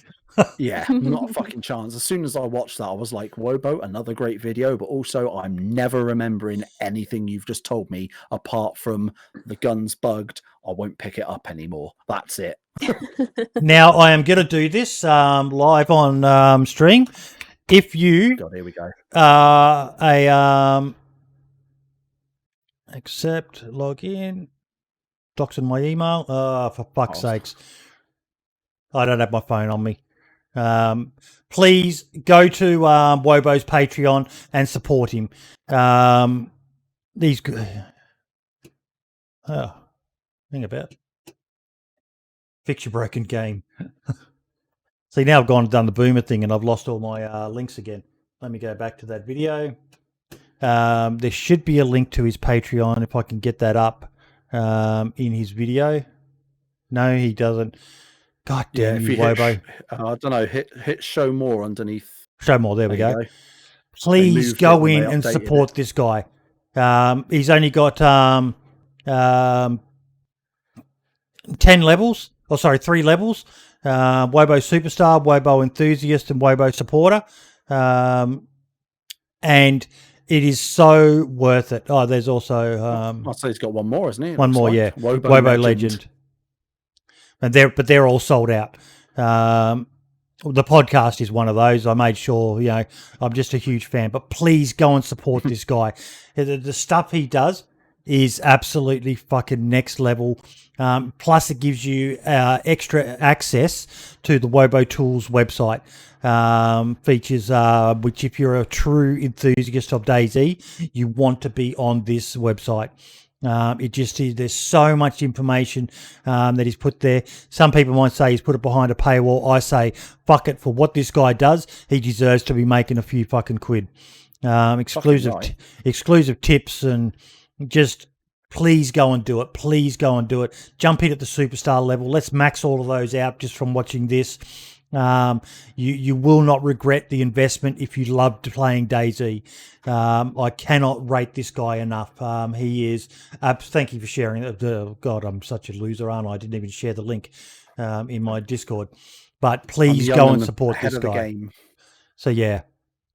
Yeah, not a fucking chance. As soon as I watched that, I was like, Wobo, another great video, but also I'm never remembering anything you've just told me apart from the gun's bugged. I won't pick it up anymore. That's it. Now, I am going to do this live on stream. If you here we go. Accept, log in, doxing my email. For fuck's sakes. I don't have my phone on me. Please go to Wobo's Patreon and support him. Think about fix your broken game. See, now I've gone and done the boomer thing and I've lost all my links again. Let me go back to that video. There should be a link to his Patreon if I can get that up in his video. No, he doesn't. God damn you, Wobo. I don't know. Hit show more underneath. Show more. There we go. Please go in and support this guy. He's only got 10 levels. 3 levels. Wobo Superstar, Wobo Enthusiast, and Wobo Supporter. And it is so worth it. Oh, there's also... I'd say he's got one more, isn't he? One more, yeah. Wobo Legend. And they're all sold out. The podcast is one of those. I made sure, I'm just a huge fan. But please go and support this guy. The stuff he does is absolutely fucking next level. Plus, it gives you extra access to the Wobo Tools website. Features which, if you're a true enthusiast of DayZ, you want to be on this website. It just is, there's so much information that he's put there. Some people might say he's put it behind a paywall. I say, fuck it, for what this guy does, he deserves to be making a few fucking quid. Exclusive tips, and just please go and do it. Please go and do it. Jump in at the superstar level. Let's max all of those out just from watching this. You will not regret the investment if you loved playing DayZ. I cannot rate this guy enough. He is. Thank you for sharing it. God, I'm such a loser, aren't I? I didn't even share the link in my Discord. But please go and support this guy. So yeah,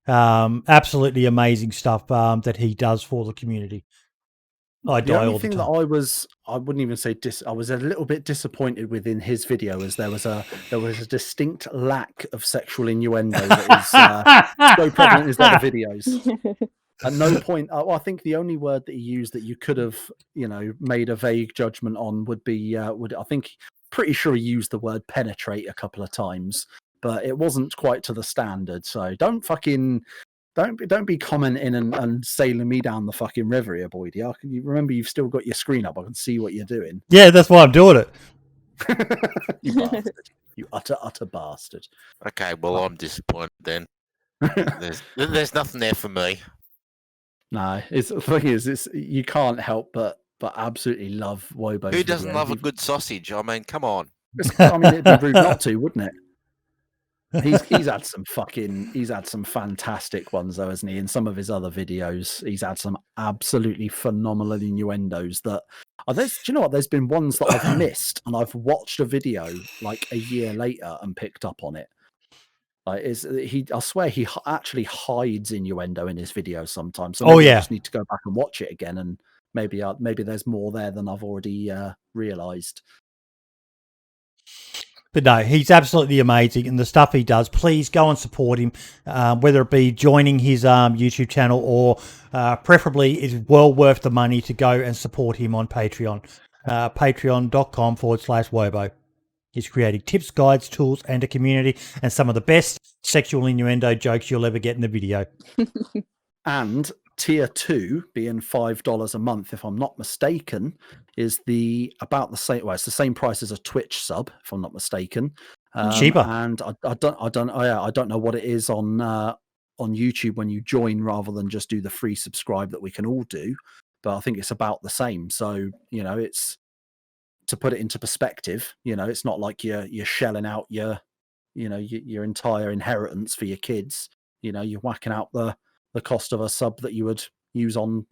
absolutely amazing stuff that he does for the community. I The die only all the thing that time. I wouldn't even say I was a little bit disappointed within his video as there was a distinct lack of sexual innuendo that is so prevalent in his other videos. At no point, I think the only word that he used that you could have, made a vague judgment on would be, pretty sure he used the word penetrate a couple of times, but it wasn't quite to the standard. So don't be commenting and sailing me down the fucking river here, Boydie. You remember you've still got your screen up. I can see what you're doing. Yeah, that's why I'm doing it. You bastard. You utter bastard. Okay, well, I'm disappointed then. There's nothing there for me. No, the thing is, you can't help but absolutely love Wobo's. Who doesn't videos. love a good sausage? I mean, come on. I mean, it'd be rude not to, wouldn't it? He's had some fantastic ones though, hasn't he? In some of his other videos, he's had some absolutely phenomenal innuendos that do you know what? There's been ones that I've missed and I've watched a video like a year later and picked up on it. Like, I swear he actually hides innuendo in his videos sometimes. So maybe I just need to go back and watch it again, and maybe there's more there than I've already realised. But no, he's absolutely amazing, and the stuff he does, please go and support him, whether it be joining his YouTube channel or preferably it's well worth the money to go and support him on Patreon, patreon.com/Wobo. He's creating tips, guides, tools, and a community, and some of the best sexual innuendo jokes you'll ever get in the video. And tier 2, being $5 a month, if I'm not mistaken, is about the same. Well, it's the same price as a Twitch sub, if I'm not mistaken. Cheaper. And I don't know what it is on YouTube when you join, rather than just do the free subscribe that we can all do. But I think it's about the same. So it's. To put it into perspective, it's not like you're shelling out your entire inheritance for your kids. You're whacking out the cost of a sub that you would use on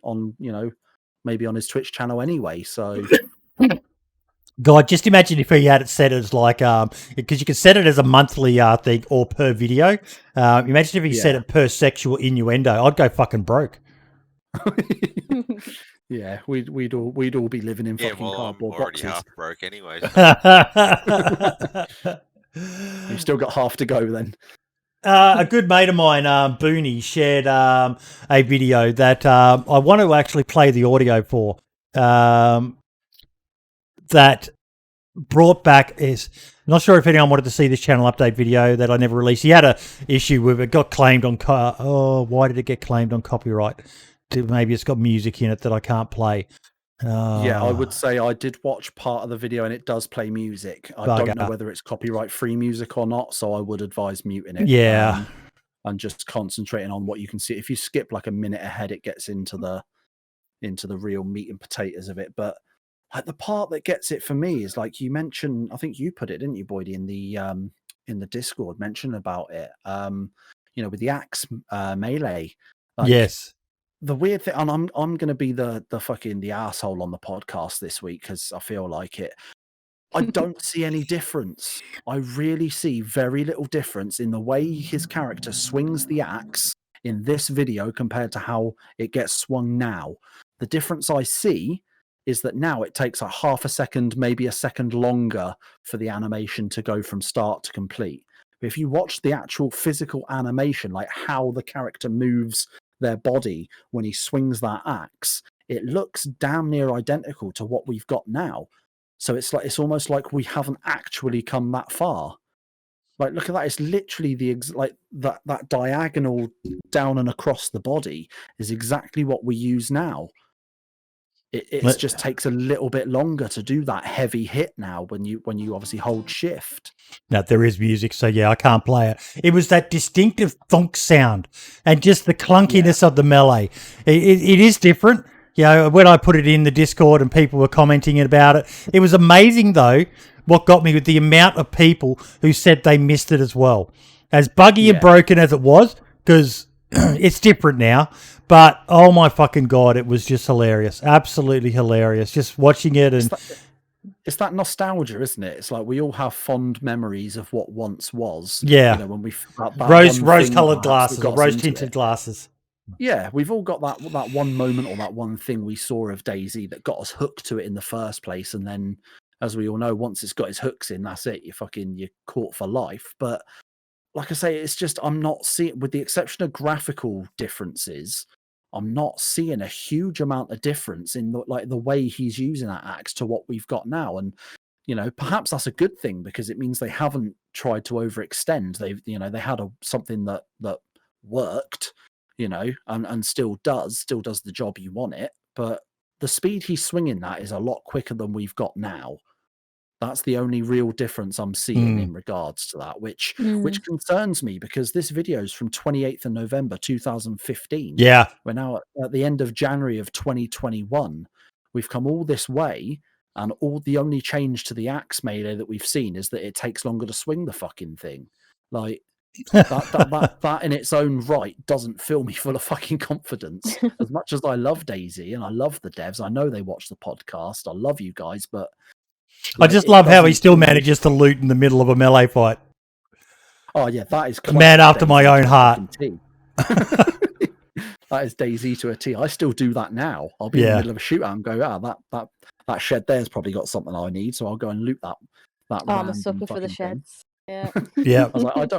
maybe on his Twitch channel anyway. So, God, just imagine if he had it set as like because you can set it as a monthly thing or per video. Imagine if he set it per sexual innuendo. I'd go fucking broke. Yeah, we'd all be living in fucking cardboard I'm already boxes. half broke anyway. You've still got half to go then. A good mate of mine, Booney, shared a video that I want to actually play the audio for. That brought back is not sure if anyone wanted to see this channel update video that I never released. He had a issue with it, got claimed on. Why did it get claimed on copyright? Maybe it's got music in it that I can't play. Yeah, I would say I did watch part of the video and it does play music. I don't know whether it's copyright free music or not, so I would advise muting it. Yeah. And just concentrating on what you can see. If you skip like a minute ahead, it gets into the real meat and potatoes of it. But like the part that gets it for me is like you mentioned, I think you put it, didn't you, Boydie, in the Discord, mention about it. With the axe melee. Like, yes. The weird thing, and I'm going to be the fucking the asshole on the podcast this week because I feel like it. I don't see any difference. I really see very little difference in the way his character swings the axe in this video compared to how it gets swung now. The difference I see is that now it takes a half a second, maybe a second longer for the animation to go from start to complete. But if you watch the actual physical animation, like how the character moves their body when he swings that axe, it looks damn near identical to what we've got now. So it's almost like we haven't actually come that far. Like, look at that. It's literally that diagonal down and across the body is exactly what we use now. It just takes a little bit longer to do that heavy hit now when you obviously hold shift. No, there is music, so yeah, I can't play it. It was that distinctive thunk sound and just the clunkiness of the melee. It is different. When I put it in the Discord and people were commenting about it, it was amazing though. What got me with the amount of people who said they missed it as well. As buggy and broken as it was, because it's different now. But oh my fucking God, it was just hilarious. Absolutely hilarious. Just watching it and it's that nostalgia, isn't it? It's like we all have fond memories of what once was. Yeah. When we rose-colored glasses or rose-tinted glasses. Yeah, we've all got that one moment or that one thing we saw of DayZ that got us hooked to it in the first place, and then, as we all know, once it's got its hooks in, that's it. You're caught for life. But like I say, it's just I'm not seeing, with the exception of graphical differences, I'm not seeing a huge amount of difference in the way he's using that axe to what we've got now. And perhaps that's a good thing because it means they haven't tried to overextend. They had something that worked, and still does the job you want it. But the speed he's swinging that is a lot quicker than we've got now. That's the only real difference I'm seeing in regards to that, which concerns me because this video is from 28th of November 2015. Yeah. We're now at the end of January of 2021. We've come all this way, and the only change to the axe melee that we've seen is that it takes longer to swing the fucking thing. Like that in its own right doesn't fill me full of fucking confidence. As much as I love DayZ and I love the devs, I know they watch the podcast. I love you guys, but I just love how he still manages to loot in the middle of a melee fight. Oh yeah, that is a man after my own heart. That is DayZ to a T. I still do that now. I'll be in the middle of a shootout and go, that shed there's probably got something I need, so I'll go and loot that. I'm a sucker for the sheds. Thing. Yeah. Yeah. I was like,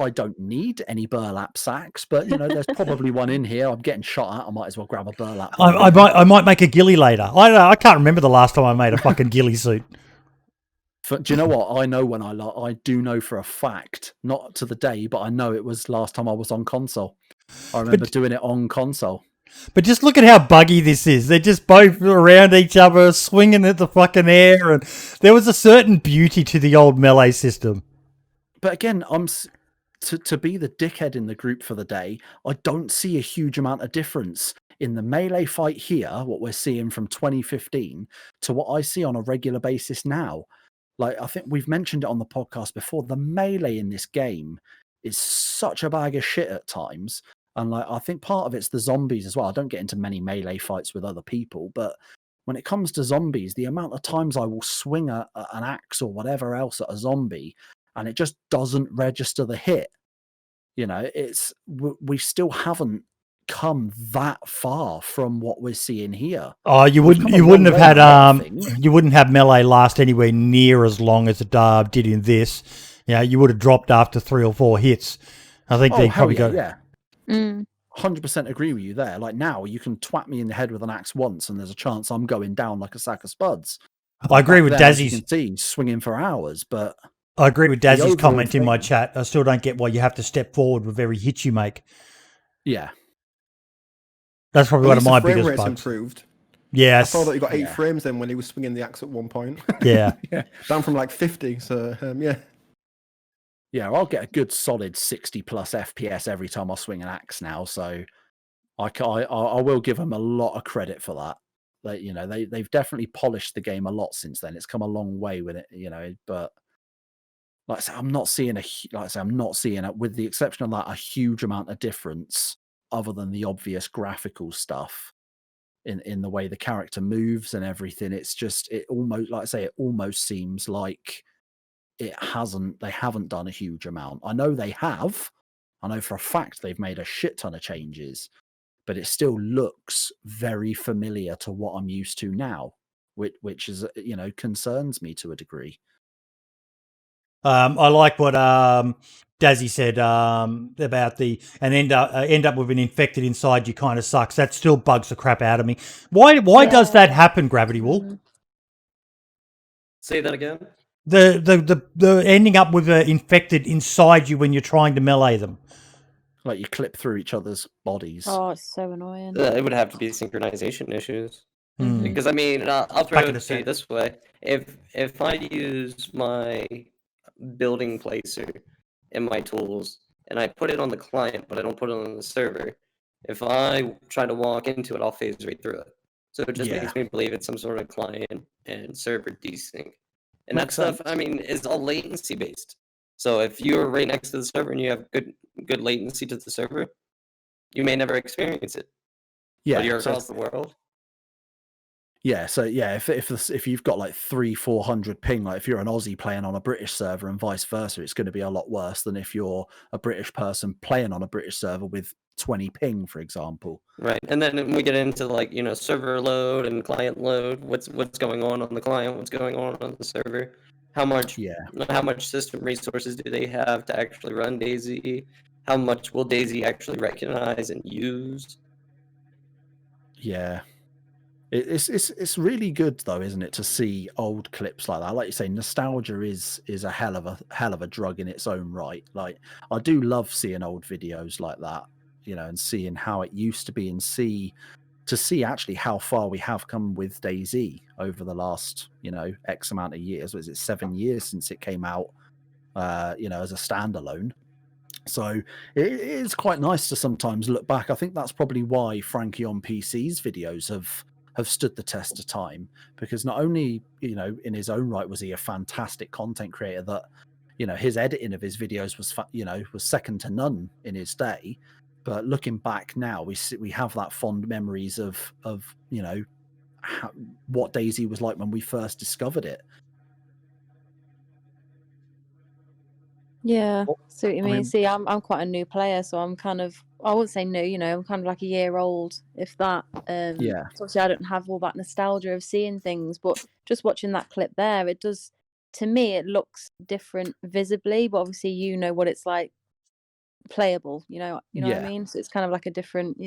I don't need any burlap sacks, but there's probably one in here. I'm getting shot at. I might as well grab a burlap. I might make a ghillie later. I can't remember the last time I made a fucking ghillie suit. Do you know what? I know when I do know for a fact, not to the day, but I know it was last time I was on console. I remember doing it on console. But just look at how buggy this is. They're just both around each other, swinging at the fucking air, and there was a certain beauty to the old melee system. But again, to be the dickhead in the group for the day, I don't see a huge amount of difference in the melee fight here, what we're seeing from 2015, to what I see on a regular basis now. Like, I think we've mentioned it on the podcast before, the melee in this game is such a bag of shit at times. And like, I think part of it's the zombies as well. I don't get into many melee fights with other people, but when it comes to zombies, the amount of times I will swing an axe or whatever else at a zombie, and it just doesn't register the hit. We still haven't come that far from what we're seeing here. Oh, you wouldn't have melee last anywhere near as long as it did in this. Yeah, you would have dropped after 3 or 4 hits. I think they probably got. Yeah. 100% agree with you there. Like, now you can twat me in the head with an axe once, and there's a chance I'm going down like a sack of spuds. I agree with Dazzy's. You can see swinging for hours, but I agree with Dazzy's comment in my chat. I still don't get why you have to step forward with every hit you make. Yeah. That's probably one of my biggest bugs. Improved. Yes. I saw that he got 8 frames then when he was swinging the axe at one point. Yeah. Down from like 50. So, yeah. Yeah, I'll get a good solid 60 plus FPS every time I swing an axe now. So I will give them a lot of credit for that. They've definitely polished the game a lot since then. It's come a long way with it, but like I say, I'm not seeing with the exception of that, a huge amount of difference other than the obvious graphical stuff in the way the character moves and everything. It's just, it almost seems like they haven't done a huge amount. I know they have. I know for a fact they've made a shit ton of changes, but it still looks very familiar to what I'm used to now, which is, concerns me to a degree. I like what Dazzy said about end up with an infected inside you kind of sucks. That still bugs the crap out of me. Why does that happen, Gravity Wool? Say that again. The ending up with an infected inside you when you're trying to melee them. Like you clip through each other's bodies. Oh, it's so annoying. It would have to be synchronization issues. Because I mean, I'll throw it to you this way: if I use my building placer in my tools and I put it on the client, but I don't put it on the server, if I try to walk into it, I'll phase right through it. So it just makes me believe it's some sort of client and server desync. And that stuff, I mean, is all latency based. So if you're right next to the server and you have good latency to the server, you may never experience it. Yeah, but you're across the world. Yeah, so yeah, if you've got like 300-400 ping, like if you're an Aussie playing on a British server and vice versa, it's going to be a lot worse than if you're a British person playing on a British server with 20 ping, for example. Right, and then we get into like server load and client load. What's going on the client? What's going on the server? How much system resources do they have to actually run DayZ? How much will DayZ actually recognize and use? Yeah. It's really good though, isn't it, to see old clips like that? Like you say, nostalgia is a hell of a drug in its own right. Like I do love seeing old videos like that, and seeing how it used to be, and see actually how far we have come with DayZ over the last X amount of years. Was it 7 years since it came out? As a standalone. So it is quite nice to sometimes look back. I think that's probably why Frankie on PC's videos have stood the test of time, because not only in his own right was he a fantastic content creator that his editing of his videos was second to none in his day, but looking back now we have that fond memories of what DayZ was like when we first discovered it. Yeah, see what you I mean. mean- See, I'm quite a new player, so I'm kind of, I wouldn't say new, I'm kind of like a year old, if that. Yeah. So obviously I don't have all that nostalgia of seeing things, but just watching that clip there, it does, to me, it looks different visibly, but obviously what it's like playable, you know what I mean? So it's kind of like a different,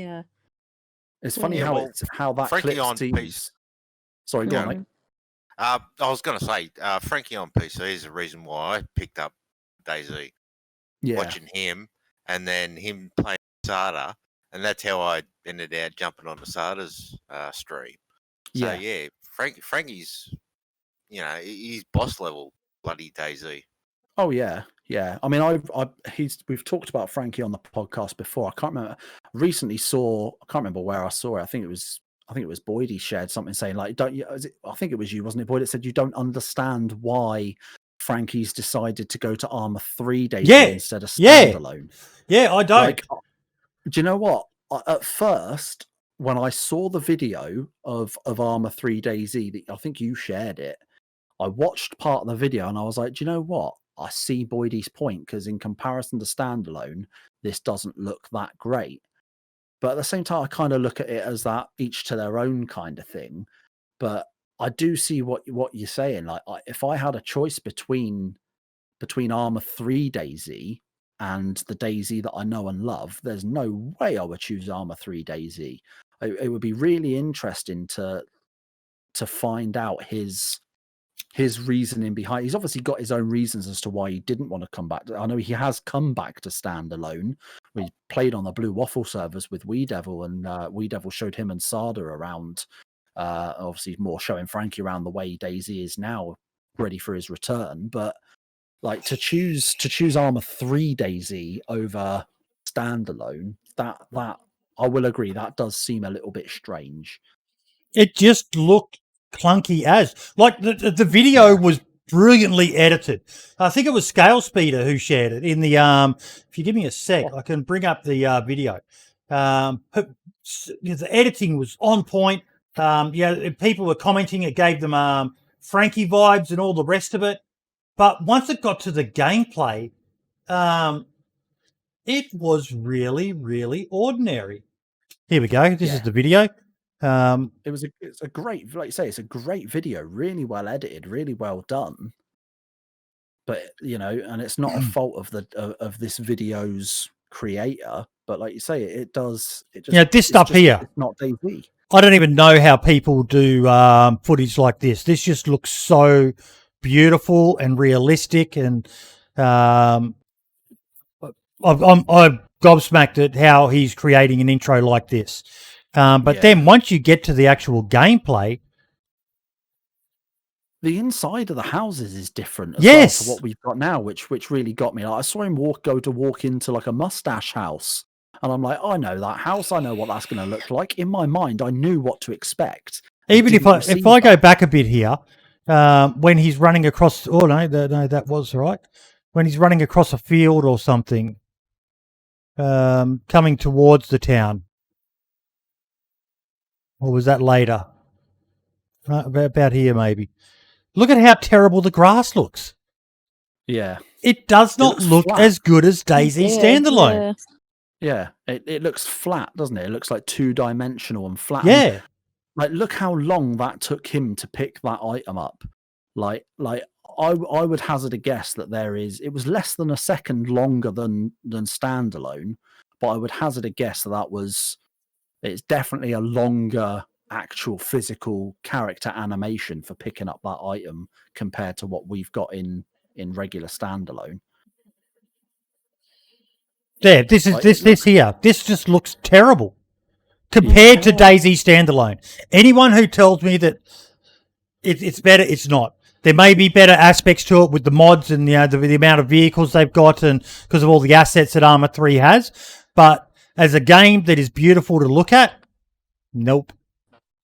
It's funny Yeah, how well, how that Frankie clip on seems. PC. Sorry, go on, mate. I was going to say, Frankie on PC is the reason why I picked up DayZ. Yeah. Watching him, and then him playing Sada, and that's how I ended up jumping on the Sada's stream. So yeah, Frankie's, he's boss level bloody DayZ. Oh yeah. I mean, we've talked about Frankie on the podcast before. I can't remember. Recently I can't remember where I saw it. I think it was Boyd. He shared something saying like, I think it was you, wasn't it, Boyd? It said you don't understand why Frankie's decided to go to Armor 3 DayZ instead of standalone. Yeah, I don't. Like, do you know what? At first, when I saw the video of Armor 3 DayZ, I think you shared it, I watched part of the video and I was like, do you know what? I see Boydie's point, because in comparison to standalone, this doesn't look that great. But at the same time, I kind of look at it as that each to their own kind of thing. But I do see what you're saying. Like, if I had a choice between Armor 3 DayZ and the DayZ that I know and love, there's no way I would choose Armor 3 DayZ. It would be really interesting to find out his reasoning behind. He's obviously got his own reasons as to why he didn't want to come back. I know he has come back to standalone. We played on the Blue Waffle servers with Wiidevil, and Wiidevil showed him and Sada around. Obviously, more showing Frankie around the way DayZ is now, ready for his return. But like to choose Armor 3 DayZ over standalone, that I will agree, that does seem a little bit strange. It just looked clunky as. Like the video was brilliantly edited. I think it was Scale Speeder who shared it in the if you give me a sec, I can bring up the video. The editing was on point. People were commenting, it gave them Frankie vibes and all the rest of it. But once it got to the gameplay, it was really, really ordinary. Here we go. This is the video. It's a great, like you say, it's a great video, really well edited, really well done. But and it's not a fault of this video's creator. But like you say, it just this stuff here, it's not DayZ. I don't even know how people do footage like this. This just looks so beautiful and realistic, and I'm gobsmacked at how he's creating an intro like this. But then once you get to the actual gameplay, the inside of the houses is different as well to what we've got now, which really got me. Like, I saw him walk into like a mustache house, and I'm like, I know that house. I know what that's going to look like. In my mind, I knew what to expect. Even if I go back a bit here, when he's running across, that was right. When he's running across a field or something, coming towards the town, or was that later? about here maybe. Look at how terrible the grass looks. Yeah. It does It not looks look flat. as good as DayZ Yeah, standalone. yeah. Yeah. It looks flat, doesn't it? It looks like 2-dimensional and flat. Yeah. Like, look how long that took him to pick that item up. Like I would hazard a guess that it was less than a second longer than standalone, but I would hazard a guess that it's definitely a longer actual physical character animation for picking up that item compared to what we've got in regular standalone. Yeah, this here. This just looks terrible compared to Yeah. DayZ standalone. Anyone who tells me that it's better, it's not. There may be better aspects to it with the mods and the amount of vehicles they've got, and because of all the assets that Arma 3 has. But as a game that is beautiful to look at, nope.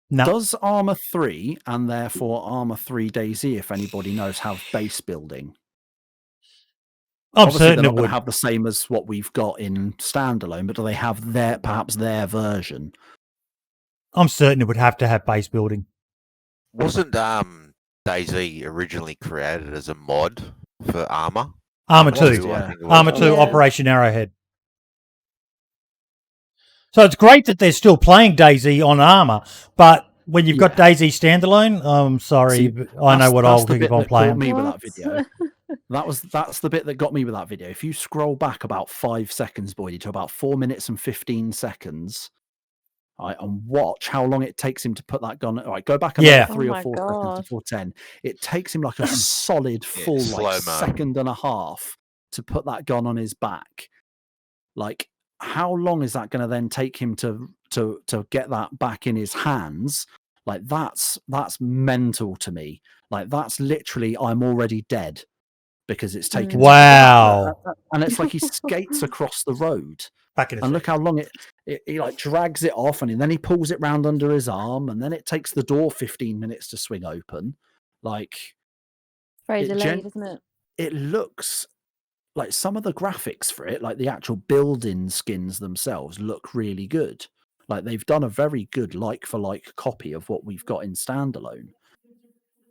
No. Does Arma 3 and therefore Arma 3 DayZ, if anybody knows, have base building? I'm Obviously, certain they're it not going would. to have the same as what we've got in standalone, but do they have perhaps their version? I'm certain it would have to have base building. Wasn't DayZ originally created as a mod for Arma? Arma 2. I yeah. think it was. Arma 2 Yeah. Operation Arrowhead. So it's great that they're still playing DayZ on Arma, but when you've got DayZ standalone, I'm sorry, See, but I know what I'll the keep bit on that caught playing. me with that What? video. That's the bit that got me with that video. If you scroll back about 5 seconds, Boydie, to about 4 minutes and 15 seconds, right, and watch how long it takes him to put that gun. All right, go back another Yeah. 3 Oh or my 4 seconds God. to 4:10. It takes him like a solid full like slow-mo. second and a half to put that gun on his back. Like, how long is that going to then take him to get that back in his hands? Like, that's mental to me. Like, that's literally, I'm already dead because it's taken. Wow. And it's like he skates across the road. Back in a And look second. how long he like drags it off, and then he pulls it round under his arm, and then it takes the door 15 minutes to swing open. Like, Very It delayed, isn't it? it looks like some of the graphics for it, like the actual building skins themselves, look really good. Like, they've done a very good like for like copy of what we've got in standalone.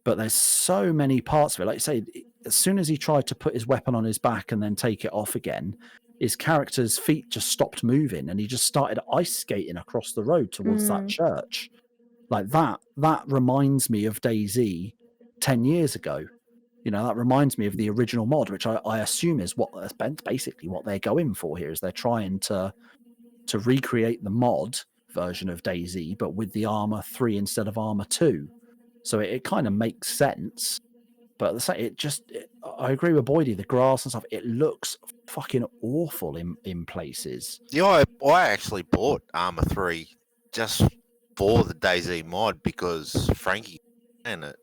But there's so many parts of it. Like you say, as soon as he tried to put his weapon on his back and then take it off again, his character's feet just stopped moving and he just started ice skating across the road towards that church. Like, that reminds me of DayZ 10 years ago. You know, that reminds me of the original mod, which I assume is basically what they're going for here, is they're trying to recreate the mod version of DayZ, but with the Arma 3 instead of Arma 2. So it kind of makes sense. But at the same, I agree with Boydie, the grass and stuff, it looks fucking awful in places. Yeah, I actually bought Arma 3 just for the DayZ mod because Frankie in it.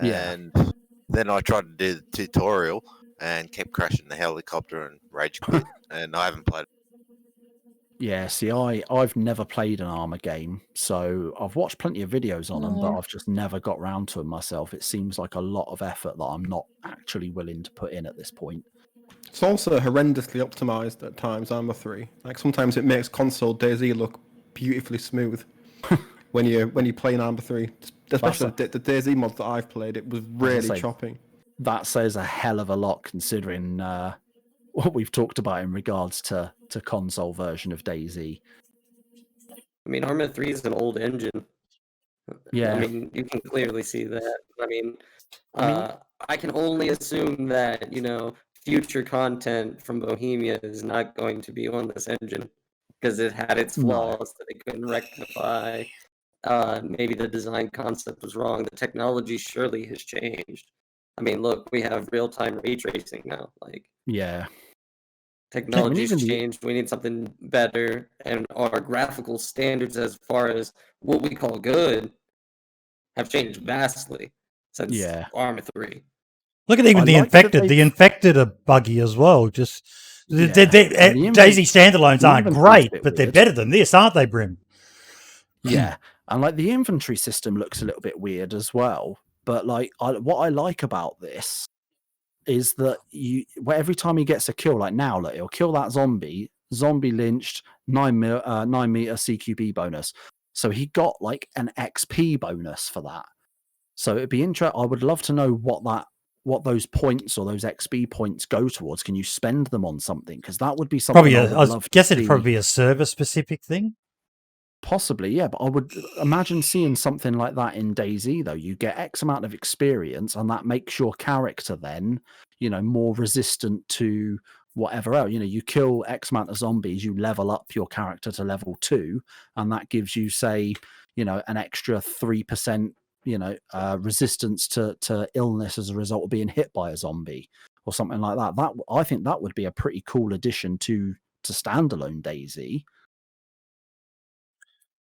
Yeah. And then I tried to do the tutorial and kept crashing the helicopter and rage quit. And I haven't played it. Yeah, see, I've never played an Arma game, so I've watched plenty of videos on them, but I've just never got round to them myself. It seems like a lot of effort that I'm not actually willing to put in at this point. It's also horrendously optimized at times, Arma 3. Like, sometimes it makes console DayZ look beautifully smooth when you're playing Arma 3. Especially the DayZ mods that I've played, it was really chopping. That says a hell of a lot considering what we've talked about in regards to console version of DayZ. I mean, Arma 3 is an old engine. Yeah. I mean, you can clearly see that. I mean, I can only assume that, future content from Bohemia is not going to be on this engine because it had its flaws that it couldn't rectify. Maybe the design concept was wrong. The technology surely has changed. I mean, look, we have real-time ray tracing now. Like, yeah. Technology's changed. We need something better, and our graphical standards, as far as what we call good, have changed vastly since Arma 3. Look at even the Infected. The Infected are buggy as well. Just DayZ standalones aren't great, but they're better than this, aren't they, Brim? Yeah, and like the inventory system looks a little bit weird as well. But like, what I like about this is that every time he gets a kill, like now, look, he'll kill that zombie lynched, 9 meter CQB bonus. So he got like an XP bonus for that. So it'd be interesting. I would love to know what those points or those XP points go towards. Can you spend them on something? Because that would be something Probably, I would I love to guess it'd see. probably be a server-specific thing. Possibly, yeah, but I would imagine seeing something like that in DayZ, though. You get X amount of experience, and that makes your character then, more resistant to whatever else. You kill X amount of zombies, you level up your character to level 2, and that gives you, say, an extra 3%, resistance to illness as a result of being hit by a zombie or something like that. I think that would be a pretty cool addition to standalone DayZ.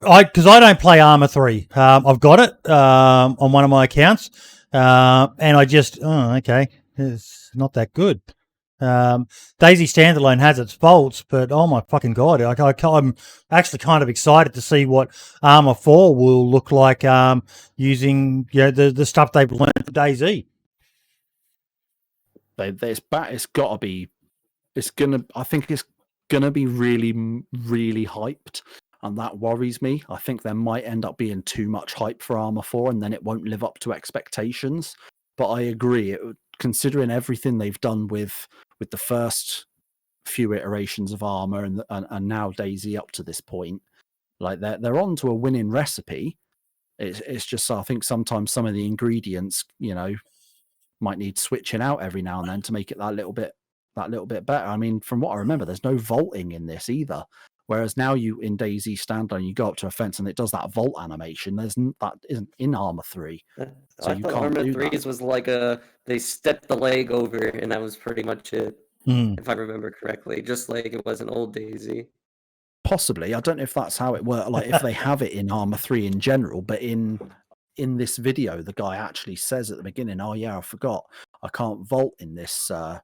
Because I don't play Armor 3. I've got it on one of my accounts, and I just okay, it's not that good. DayZ standalone has its faults, but oh my fucking god, I'm actually kind of excited to see what Armor 4 will look like using the stuff they've learned for DayZ. It's got to be. I think it's gonna be really, really hyped. And that worries me. I think there might end up being too much hype for Armor 4, and then it won't live up to expectations. But I agree, considering everything they've done with the first few iterations of Armor and now DayZ up to this point, like they're on to a winning recipe. It's just, I think sometimes some of the ingredients, might need switching out every now and then to make it that little bit better. I mean, from what I remember, there's no vaulting in this either. Whereas now in DayZ standalone, you go up to a fence and it does that vault animation. That isn't in Armor 3. So you thought can't Armor do 3's was like they stepped the leg over and that was pretty much it, if I remember correctly. Just like it was in old DayZ. Possibly. I don't know if that's how it works. Like if they have it in Armor 3 in general, but in this video, the guy actually says at the beginning, "Oh yeah, I forgot. I can't vault in this on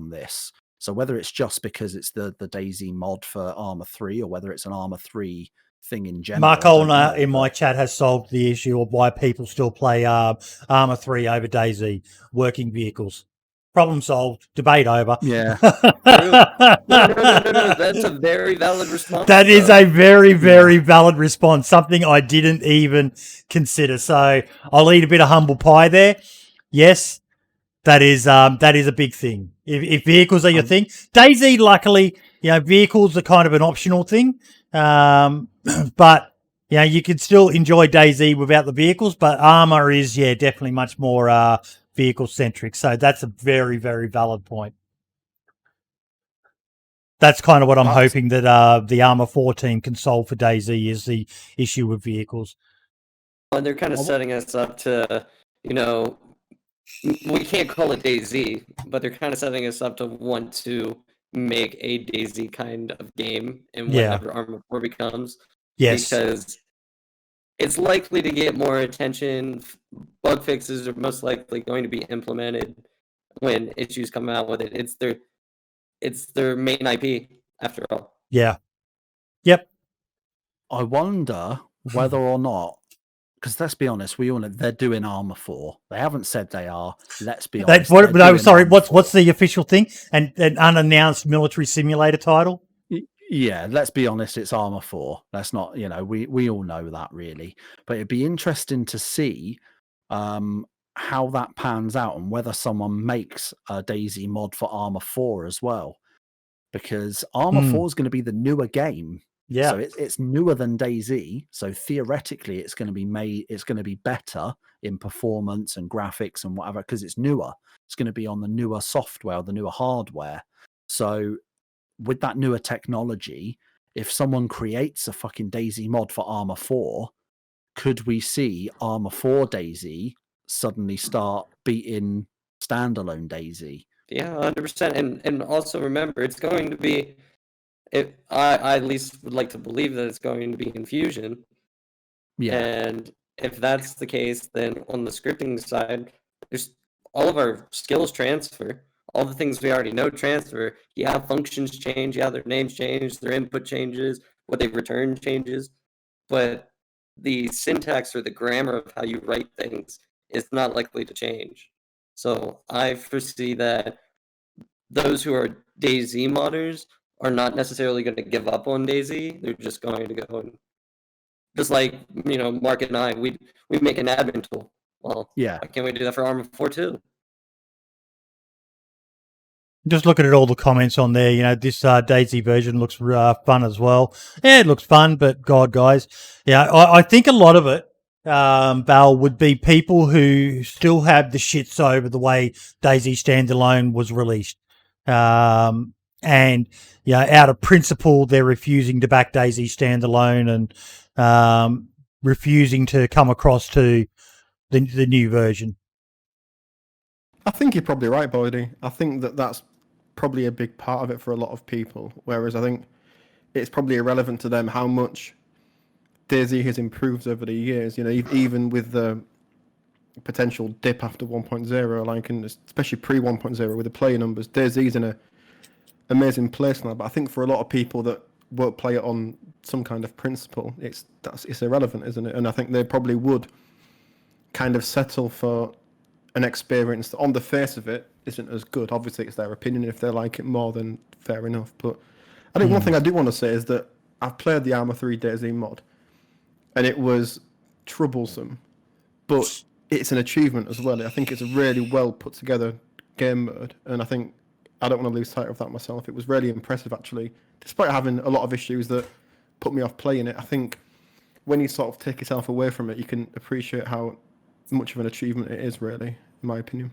this." So whether it's just because it's the DayZ mod for Armor 3 or whether it's an Armor 3 thing in general. Mark Olner in my chat has solved the issue of why people still play Armor 3 over DayZ. Working vehicles. Problem solved. Debate over. Yeah. No. That's a very valid response. That is a very, very valid response. Something I didn't even consider. So I'll eat a bit of humble pie there. Yes, that is a big thing. If vehicles are your thing, DayZ, luckily, vehicles are kind of an optional thing. But you can still enjoy DayZ without the vehicles. But Armor is definitely much more vehicle centric. So that's a very, very valid point. That's kind of what I'm hoping that the Armor 4 team can solve for DayZ is the issue with vehicles. Well, they're kind of setting us up to, we can't call it DayZ, but they're kind of setting us up to want to make a DayZ kind of game in whatever Armor 4 becomes. Yes. Because it's likely to get more attention. Bug fixes are most likely going to be implemented when issues come out with it. It's their main IP, after all. Yeah. Yep. I wonder whether or not, because let's be honest, we all know they're doing Armor 4. They haven't said they are. Let's be honest. What's the official thing? An unannounced military simulator title? Yeah, let's be honest, it's Armor 4. That's not, we all know that really. But it'd be interesting to see how that pans out and whether someone makes a DayZ mod for Armor 4 as well. Because Armor 4 is going to be the newer game. Yeah. So it's newer than DayZ. So theoretically, it's going to be better in performance and graphics and whatever, because it's newer. It's going to be on the newer software, the newer hardware. So with that newer technology, if someone creates a fucking DayZ mod for Armor 4, could we see Armor 4 DayZ suddenly start beating standalone DayZ? Yeah, 100%. And also remember, it's going to be, I at least would like to believe that it's going to be in Fusion. Yeah. And if that's the case, then on the scripting side, there's all of our skills transfer. All the things we already know transfer. Yeah, functions change. Yeah, their names change. Their input changes. What they return changes. But the syntax or the grammar of how you write things is not likely to change. So I foresee that those who are DayZ modders are not necessarily going to give up on DayZ. They're just going to go and Just like Mark and I, we make an admin tool. Well, Yeah. why can't we do that for Arma 4 too? Just looking at all the comments on there, this DayZ version looks fun as well. Yeah, it looks fun, but God, guys, I think a lot of it, Val, would be people who still have the shits over the way DayZ Standalone was released. And, out of principle, they're refusing to back DayZ Standalone and refusing to come across to the new version. I think you're probably right, Boydie. I think that's probably a big part of it for a lot of people. Whereas I think it's probably irrelevant to them how much DayZ has improved over the years. Even with the potential dip after 1.0, like, and especially pre 1.0 with the player numbers, DayZ's in a amazing place now. But I think for a lot of people that won't play it on some kind of principle, it's irrelevant, isn't it? And I think they probably would kind of settle for an experience that on the face of it isn't as good. Obviously it's their opinion. If they like it more, then fair enough. But I think one thing I do want to say is that I've played the Arma 3 DayZ mod and it was troublesome, but it's an achievement as well. I think it's a really well put together game mode, and I think I don't want to lose sight of that myself. It was really impressive actually, despite having a lot of issues that put me off playing it. I think when you sort of take yourself away from it, you can appreciate how much of an achievement it is, really, in my opinion.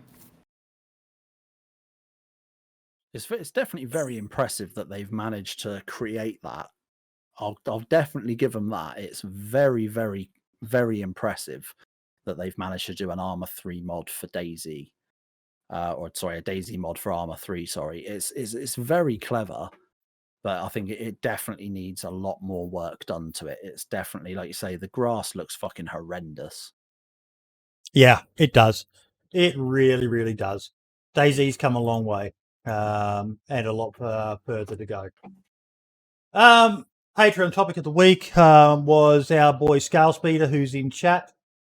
It's definitely very impressive that they've managed to create that. I'll definitely give them that. It's very, very, very impressive that they've managed to do an Arma 3 mod for DayZ. A DayZ mod for Arma 3, sorry. It's very clever, but I think it definitely needs a lot more work done to it. It's definitely, like you say, the grass looks fucking horrendous. Yeah, it does. It really, really does. DayZ's come a long way, and a lot further to go. Patreon topic of the week was our boy Scale Speeder, who's in chat.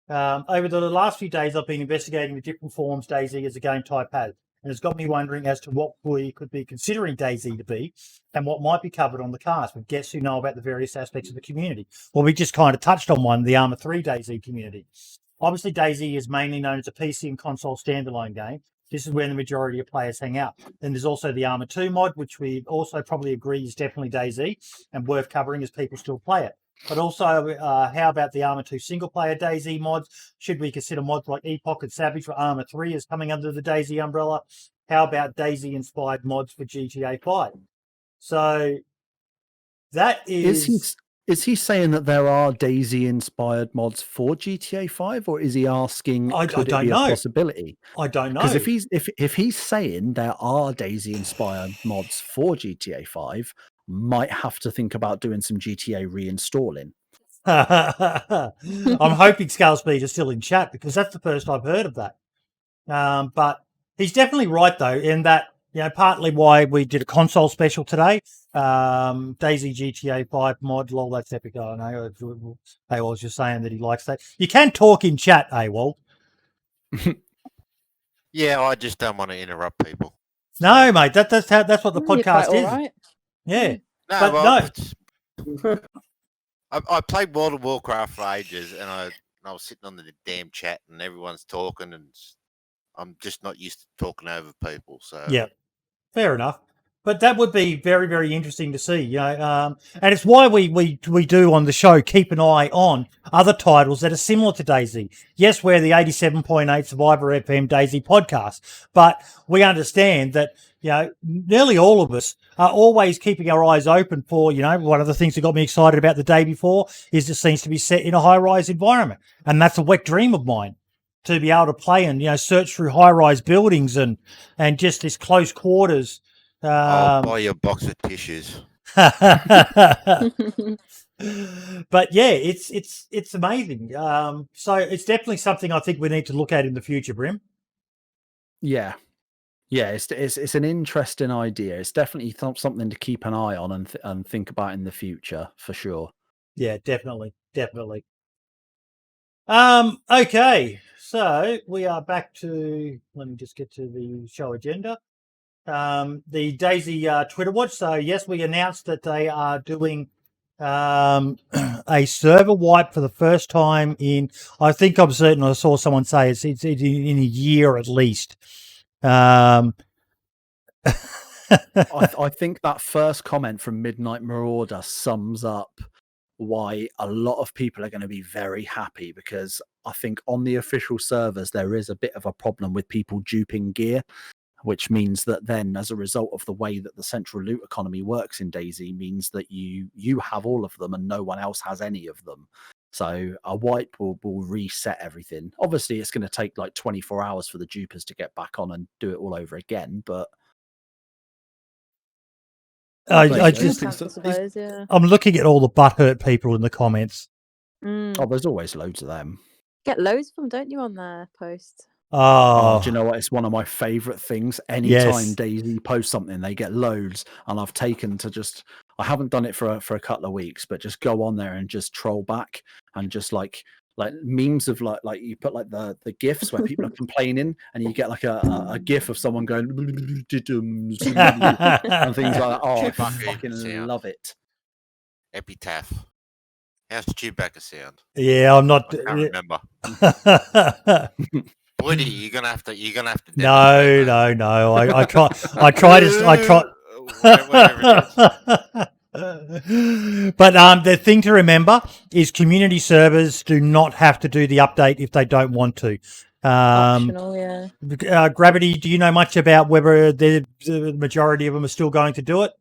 Over the last few days, I've been investigating the different forms DayZ as a game type has, and it's got me wondering as to what we could be considering DayZ to be and what might be covered on the cast with guests who know about the various aspects of the community. Well, we just kind of touched on one, the Arma 3 DayZ community. Obviously, DayZ is mainly known as a PC and console standalone game. This is where the majority of players hang out. Then there's also the Arma 2 mod, which we also probably agree is definitely DayZ and worth covering as people still play it. But also, how about the Arma 2 single-player DayZ mods? Should we consider mods like Epoch and Savage for Arma 3 as coming under the DayZ umbrella? How about DayZ-inspired mods for GTA 5? So that is... Is he saying that there are DayZ-inspired mods for GTA 5, or is he asking could it be a possibility? I don't know. Because if he's saying there are DayZ-inspired mods for GTA 5, might have to think about doing some GTA reinstalling. I'm hoping Scale Speed is still in chat because that's the first I've heard of that. But he's definitely right though, in that partly why we did a console special today. DayZ GTA 5 mod, lol, that's epic. I know. AywolG's just saying that he likes that. You can talk in chat, AywolG. Yeah, I just don't want to interrupt people. No, mate, that's what the podcast is. Right. Yeah. No, but I played World of Warcraft for ages, and I was sitting on the damn chat, and everyone's talking, and I'm just not used to talking over people. So yeah, fair enough. But that would be very, very interesting to see, and it's why we do on the show keep an eye on other titles that are similar to DayZ. Yes, we're the 87.8 Survivor FM DayZ podcast, but we understand that nearly all of us are always keeping our eyes open for one of the things that got me excited about the day before is it seems to be set in a high-rise environment, and that's a wet dream of mine. To be able to play and search through high-rise buildings and just this close quarters. I'll buy you a box of tissues. But yeah, it's amazing. So it's definitely something I think we need to look at in the future, Brim. Yeah, it's an interesting idea. It's definitely something to keep an eye on and think about in the future for sure. Yeah, definitely. Okay, so we are back to. Let me just get to the show agenda. The DayZ Twitter watch. So yes, we announced that they are doing a server wipe for the first time in, I think I'm certain I saw someone say it's in a year at least. I think that first comment from Midnight Marauder sums up why a lot of people are going to be very happy, because I think on the official servers there is a bit of a problem with people duping gear, which means that then, as a result of the way that the central loot economy works in DayZ, means that you have all of them and no one else has any of them. So a wipe will reset everything. Obviously, it's going to take like 24 hours for the dupers to get back on and do it all over again, but I just- I suppose, yeah. I'm looking at all the butthurt people in the comments. oh, there's always loads of them. Get loads of them, don't you, on their posts? Oh, Do you know what? It's one of my favorite things. Anytime Yes. DayZ posts something, they get loads, and I've taken to just. I haven't done it for a couple of weeks, but just go on there and just troll back and just like memes of like you put like the gifs where people are complaining, and you get like a gif of someone going and things like that. Oh, I Chewbacca fucking sound. love it. Epitaph. How's Chewbacca sound? yeah, I'm not. I can't remember. Woody, you're gonna have to. No, demonstrate no. I try. I try to. Whatever it is. But the thing to remember is community servers do not have to do the update if they don't want to. Optional, yeah. Gravity, do you know much about whether the majority of them are still going to do it?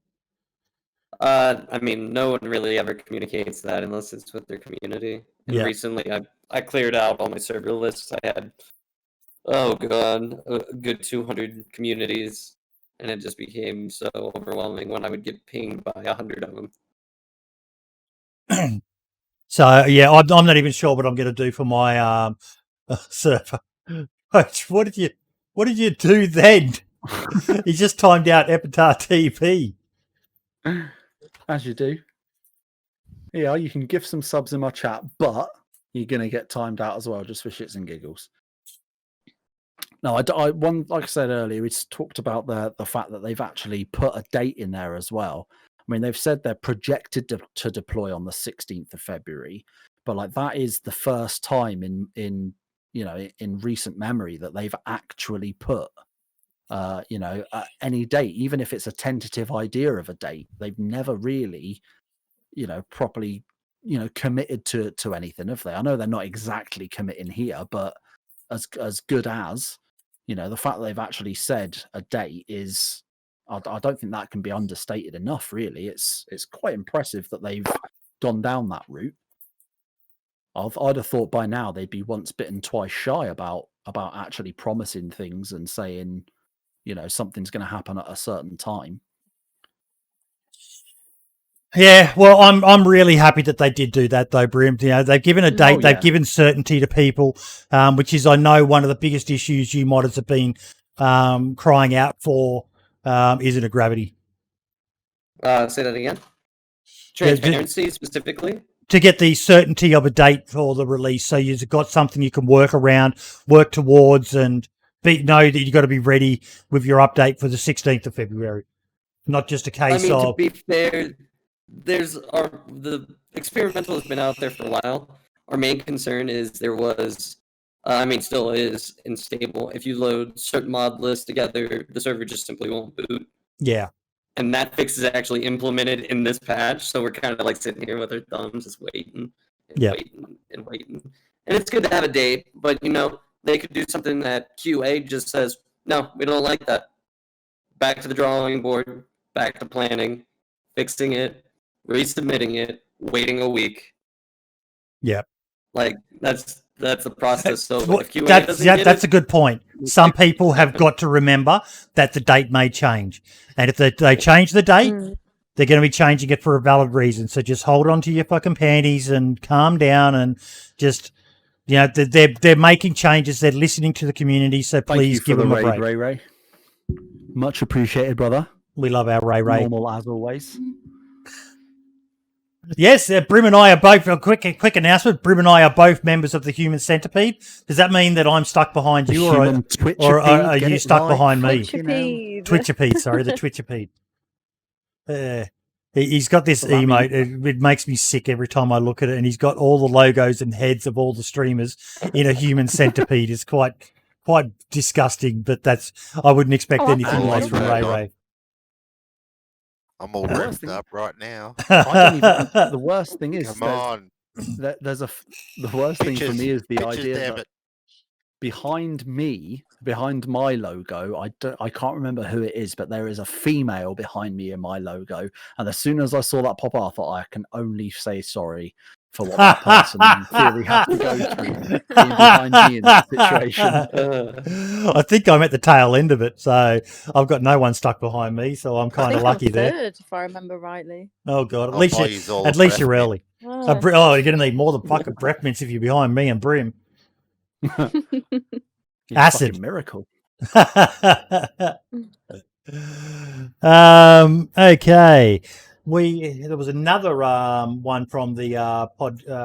I mean, no one really ever communicates that unless it's with their community. And Yeah. recently, I cleared out all my server lists. I had, oh god, a good 200 communities, and it just became so overwhelming when I would get pinged by 100 of them. So yeah, I'm not even sure what I'm going to do for my server. Coach, what did you do then? You just timed out Epitaph TV. As you do. Yeah, you can give some subs in my chat, but you're going to get timed out as well, just for shits and giggles. No, like I said earlier, we talked about the fact that they've actually put a date in there as well. I mean, they've said they're projected to deploy on the 16th of February, but like that is the first time in recent memory that they've actually put any date, even if it's a tentative idea of a date. They've never really, properly, committed to anything, have they? I know they're not exactly committing here, but as good as, the fact that they've actually said a date is, I don't think that can be understated enough, really. It's quite impressive that they've gone down that route. I'd have thought by now they'd be once bitten, twice shy about actually promising things and saying, something's going to happen at a certain time. Yeah, well, I'm really happy that they did do that, though, Brim. They've given a date, Oh, they've yeah. given certainty to people, which is, I know, one of the biggest issues you modders have been crying out for. Isn't it, Gravity? Say that again. Transparency specifically. To get the certainty of a date for the release, so you've got something you can work around, work towards, and know that you've got to be ready with your update for the 16th of February. Not just a case to of... be fair, the experimental has been out there for a while. Our main concern is there was, still is unstable. If you load certain mod lists together, the server just simply won't boot. Yeah. And that fix is actually implemented in this patch, so we're kind of like sitting here with our thumbs, just waiting and waiting. And it's good to have a date, but they could do something that QA just says, no, we don't like that. Back to the drawing board, back to planning, fixing it, resubmitting it, waiting a week. Yeah. Like that's the process. So if QA that's a good point. Some people have got to remember that the date may change, and if they change the date, they're going to be changing it for a valid reason. So just hold on to your fucking panties and calm down, and just they're making changes. They're listening to the community. So please give them a break. Ray. Much appreciated, brother. We love our Ray. Normal as always. Yes, Brim and I are both, a quick announcement, Brim and I are both members of the Human Centipede. Does that mean that I'm stuck behind you, or are you stuck behind me? Twitchipede. Twitchipede, sorry, the Twitchipede. He's got this Well, that emote. It makes me sick every time I look at it. And he's got all the logos and heads of all the streamers in a human centipede. It's quite disgusting, but I wouldn't expect Oh, anything I less like from that. Ray Ray. I'm all worst wrapped thing- up right now. I don't even. The worst thing is Come on. the worst thing for me is the Pictures, idea damn that it. behind my logo, I can't remember who it is, but there is a female behind me in my logo. And as soon as I saw that pop up, I thought I can only say sorry for what that person in theory has to go through being behind me in that situation. I think I'm at the tail end of it, so I've got no one stuck behind me, so I'm I kind of think lucky I'm there. third, if I remember rightly. Oh god, I'll buy yous all a at least breath you're mint. early. Oh. You're gonna need more than fucking breath mints if you're behind me and Brim. Yeah, Acid. fucking miracle. Okay. There was another one from the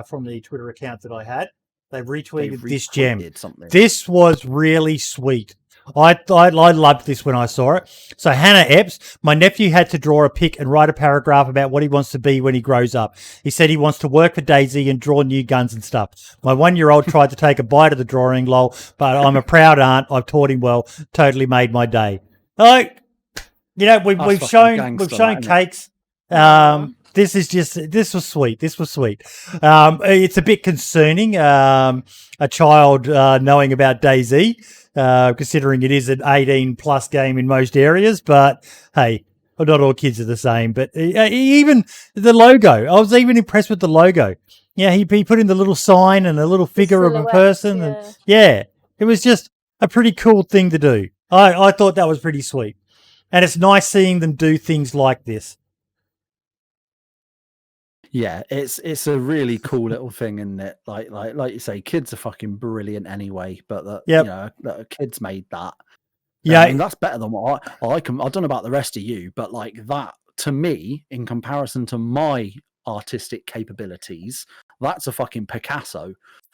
from the Twitter account that I had. They retweeted this gem. retweeted something. This was really sweet. I loved this when I saw it. So Hannah Epps, my nephew had to draw a pic and write a paragraph about what he wants to be when he grows up. He said he wants to work for DayZ and draw new guns and stuff. My 1-year-old tried to take a bite of the drawing, lol, but I'm a proud aunt. I've taught him well. Totally made my day. Like, you know, we've fucking shown gangster, shown that, innit? cakes. This was sweet. This was sweet. It's a bit concerning. A child knowing about DayZ, considering it is an 18+ game in most areas. But hey, not all kids are the same. But even the logo, I was even impressed with the logo. Yeah, he put in the little sign and a little figure of a person, and yeah, it was just a pretty cool thing to do. I thought that was pretty sweet, and it's nice seeing them do things like this. Yeah, it's a really cool little thing, isn't it? Like you say, kids are fucking brilliant anyway. But that Yep. you know, that kids made that. Yeah, I mean, that's better than what I can. I don't know about the rest of you, but like that to me, in comparison to my artistic capabilities, that's a fucking Picasso.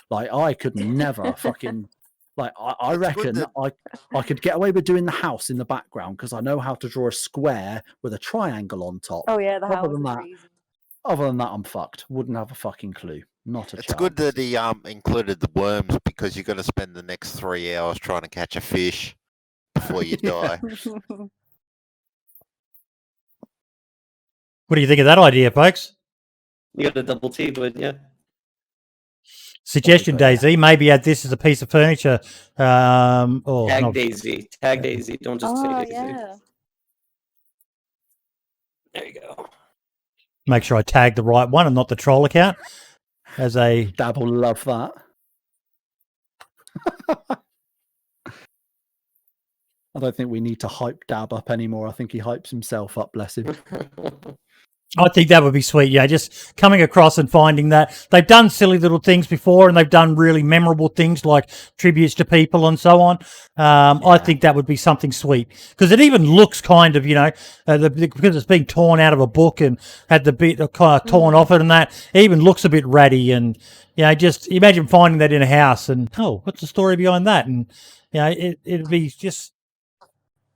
Like I could never fucking. Like I It's good reckon I could get away with doing the house in the background because I know how to draw a square with a triangle on top. Oh yeah, the Other house than is that, easy. Other than that, I'm fucked. Wouldn't have a fucking clue. Not a It's chance. good that he included the worms because you're going to spend the next 3 hours trying to catch a fish before you die. what do you think of that idea, folks? You got a double T, but yeah. Suggestion, Oh, yeah. DayZ, maybe add this as a piece of furniture. Tag No, DayZ. Tag DayZ. Don't just say Oh DayZ. yeah. There you go. make sure I tag the right one and not the troll account. As a Dab will love that. I don't think we need to hype Dab up anymore. I think he hypes himself up, bless him. I think that would be sweet. Yeah, just coming across and finding that they've done silly little things before, and they've done really memorable things like tributes to people and so on. I think that would be something sweet because it even looks kind of, you know, because it's being torn out of a book and had the bit kind of torn off it, and that it even looks a bit ratty. And you know, just imagine finding that in a house and what's the story behind that? And you know, it'd be just.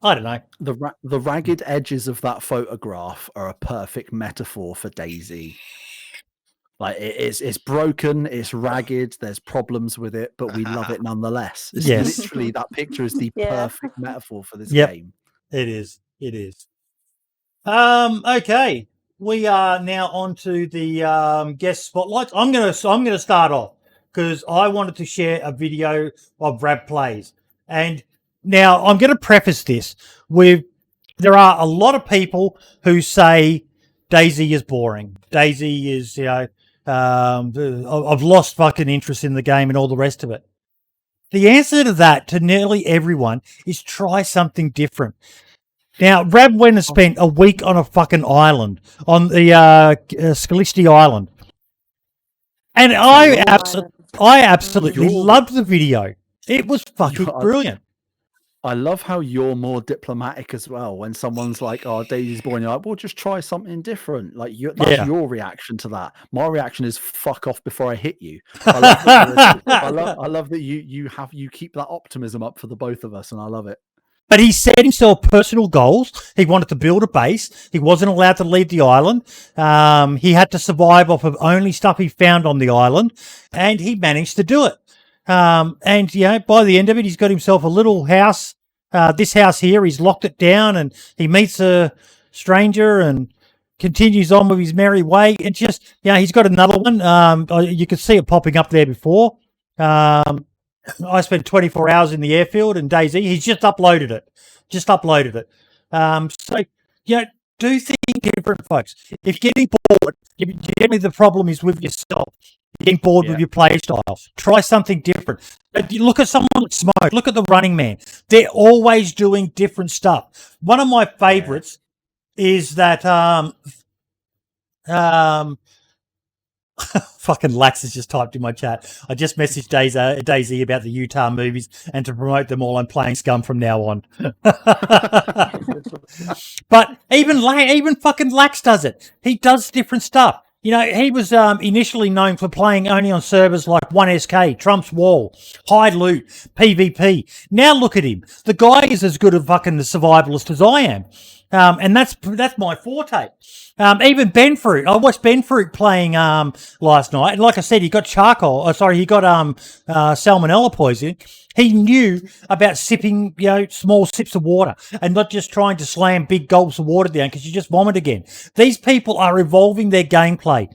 I don't know. The ragged edges of that photograph are a perfect metaphor for DayZ. Like it's broken, it's ragged, there's problems with it, but we love it nonetheless. It's Yes. literally that picture is the Yeah. perfect metaphor for this Yep. game. It is. It is. Okay. We are now on to the guest spotlights. I'm gonna start off because I wanted to share a video of Brad Plays. And now I'm gonna preface this with there are a lot of people who say DayZ is boring. DayZ is, you know, I've lost fucking interest in the game and all the rest of it. The answer to that, to nearly everyone, is try something different. Now, Rab went and spent a week on a fucking island, on the Scalisti Island. And I absolutely You're- loved the video. It was fucking You're- brilliant. I love how you're more diplomatic as well. When someone's like, "Oh, DayZ's boring," you're like, "Well, just try something different." Like that's Yeah. your reaction to that. My reaction is "fuck off" before I hit you. I love that, I love that you keep that optimism up for the both of us, and I love it. But he set himself personal goals. He wanted to build a base. He wasn't allowed to leave the island. He had to survive off of only stuff he found on the island, and he managed to do it. And by the end of it, he's got himself a little house. This house here, he's locked it down, and he meets a stranger and continues on with his merry way. And just, he's got another one. You could see it popping up there before. I spent 24 hours in the airfield, and DayZ, he's just uploaded it. So, do things different, folks. If you're getting bored, generally the problem is with yourself. You're getting bored with your play style. Try something different. You look at someone like Smoke. Look at the Running Man. They're always doing different stuff. One of my favorites is that fucking Lax has just typed in my chat. I just messaged DayZ about the Utah movies, and to promote them all, I'm playing Scum from now on. But even fucking Lax does it. He does different stuff. He was initially known for playing only on servers like 1SK, Trump's Wall, High Loot, PvP. Now look at him. The guy is as good a fucking survivalist as I am. And that's my forte. Even Ben Fruit. I watched Ben Fruit playing last night. And like I said, he got salmonella poisoning. He knew about sipping, small sips of water and not just trying to slam big gulps of water down because you just vomit again. These people are evolving their gameplay.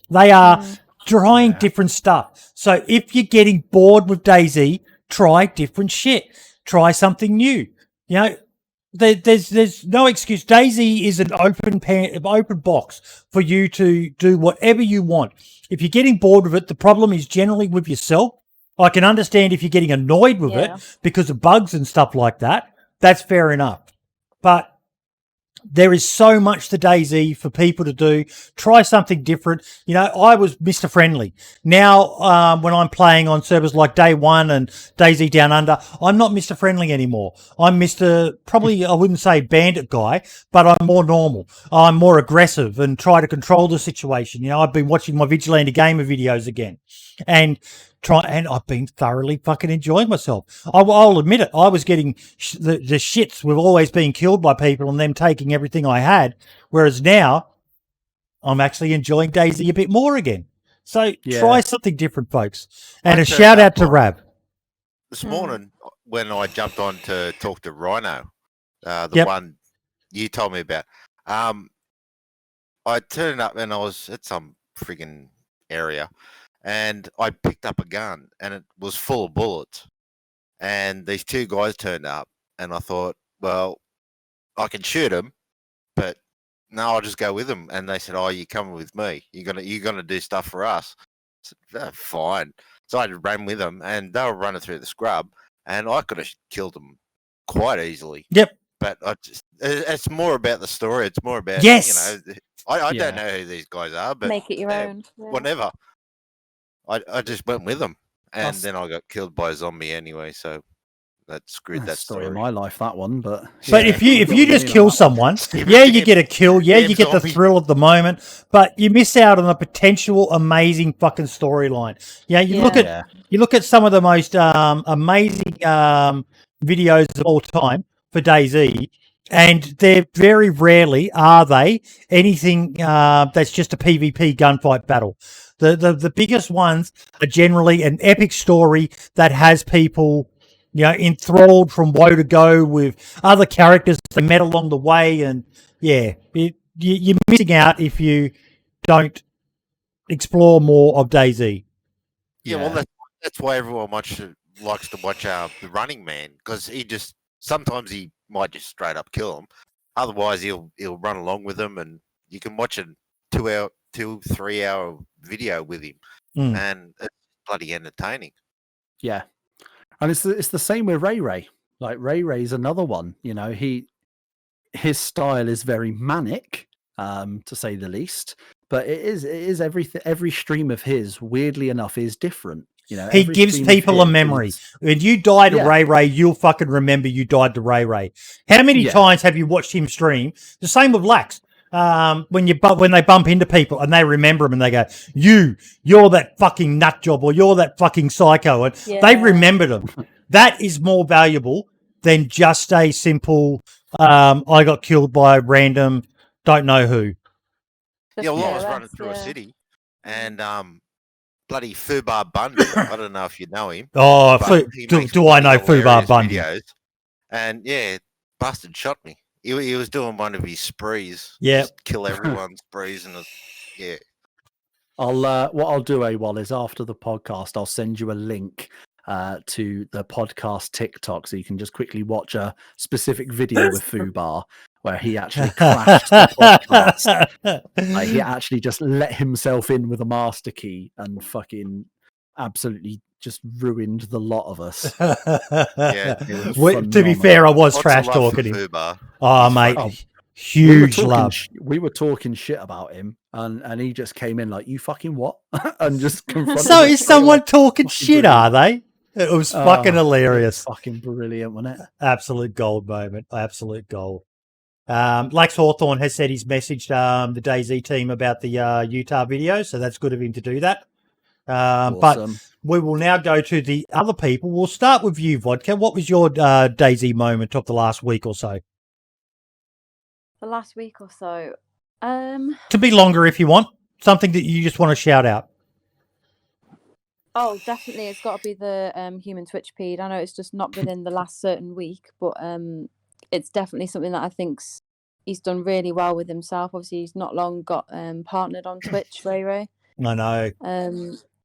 They are trying different stuff. So if you're getting bored with DayZ, try different shit. Try something new. There's no excuse. DayZ is an open box for you to do whatever you want. If you're getting bored with it, the problem is generally with yourself. I can understand if you're getting annoyed with it because of bugs and stuff like that. That's fair enough. But there is so much to DayZ for people to do. Try something different. I was Mr. Friendly. Now, when I'm playing on servers like Day 1 and DayZ Down Under, I'm not Mr. Friendly anymore. I'm probably, I wouldn't say bandit guy, but I'm more normal. I'm more aggressive and try to control the situation. I've been watching my Vigilante Gamer videos again. And I've been thoroughly fucking enjoying myself. I'll admit it. I was getting the shits with always being killed by people and them taking everything I had. Whereas now, I'm actually enjoying DayZ a bit more again. So try something different, folks. And a shout out to Rab. This morning, when I jumped on to talk to Rhino, the one you told me about, I turned up and I was at some friggin' area. And I picked up a gun, and it was full of bullets. And these two guys turned up, and I thought, well, I can shoot them, but no, I'll just go with them. And they said, "Oh, you're coming with me. You're gonna do stuff for us." I said, fine. So I ran with them, and they were running through the scrub, and I could have killed them quite easily. Yep. But it's more about the story. It's more about I don't know who these guys are, but make it your own. Whatever. I just went with them, and then I got killed by a zombie anyway. So that screwed that story of my life. That one, but if you just kill someone, you get a kill. Yeah, you get the thrill of the moment, but you miss out on the potential amazing fucking storyline. You look at some of the most amazing videos of all time for DayZ. And they're very rarely are they anything that's just a PvP gunfight battle. The biggest ones are generally an epic story that has people, enthralled from woe to go with other characters they met along the way. And you're missing out if you don't explore more of DayZ. Yeah, well, that's why everyone likes to watch the Running Man, because sometimes he might just straight up kill him. Otherwise, he'll run along with them, and you can watch a 2-3 hour video with him, and it's bloody entertaining. Yeah, and it's the same with Ray. Like Ray's another one. His style is very manic, to say the least. But it is everything. Every stream of his, weirdly enough, is different. He gives people a memory. When you die to Ray, you'll fucking remember you died to Ray. How many times have you watched him stream? The same with Lax. When they bump into people and they remember him and they go, you're that fucking nut job, or you're that fucking psycho, and they remembered him. That is more valuable than just a simple I got killed by random don't know who. Yeah, well, I Yeah, was running that's- through a yeah. city, and bloody Fubar Bundy. I don't know if you know him. Oh, but he makes do I know bloody Fubar hilarious Bundy? videos. And yeah, bastard shot me. He was doing one of his sprees. Yeah. Just kill everyone's sprees, and yeah. What I'll do, AWOL, is after the podcast, I'll send you a link to the podcast TikTok, so you can just quickly watch a specific video with Fubar where he actually crashed the podcast. Like, he actually just let himself in with a master key and fucking absolutely just ruined the lot of us. Yeah. It was To be fair, I was Lots trash of love for talking him. Fubar. Oh, He's mate, funny. huge love. We were talking shit about him, and he just came in like, "You fucking what?" and just confronted So us is straight away. someone talking Fucking shit, brilliant. are they? It was fucking Oh, hilarious. Fucking brilliant, wasn't it? Absolute gold moment. Absolute gold. Lax Hawthorne has said he's messaged the DayZ team about the Utah video, so that's good of him to do that. But Awesome. we will now go to the other people. We'll start with you, Vodka. What was your DayZ moment of the last week or so? The last week or so. To be longer if you want. Something that you just want to shout out. Oh, definitely, it's got to be the human Twitch feed. I know it's just not within the last certain week, but it's definitely something that I think's he's done really well with himself. Obviously, he's not long got partnered on Twitch, Ray. I know.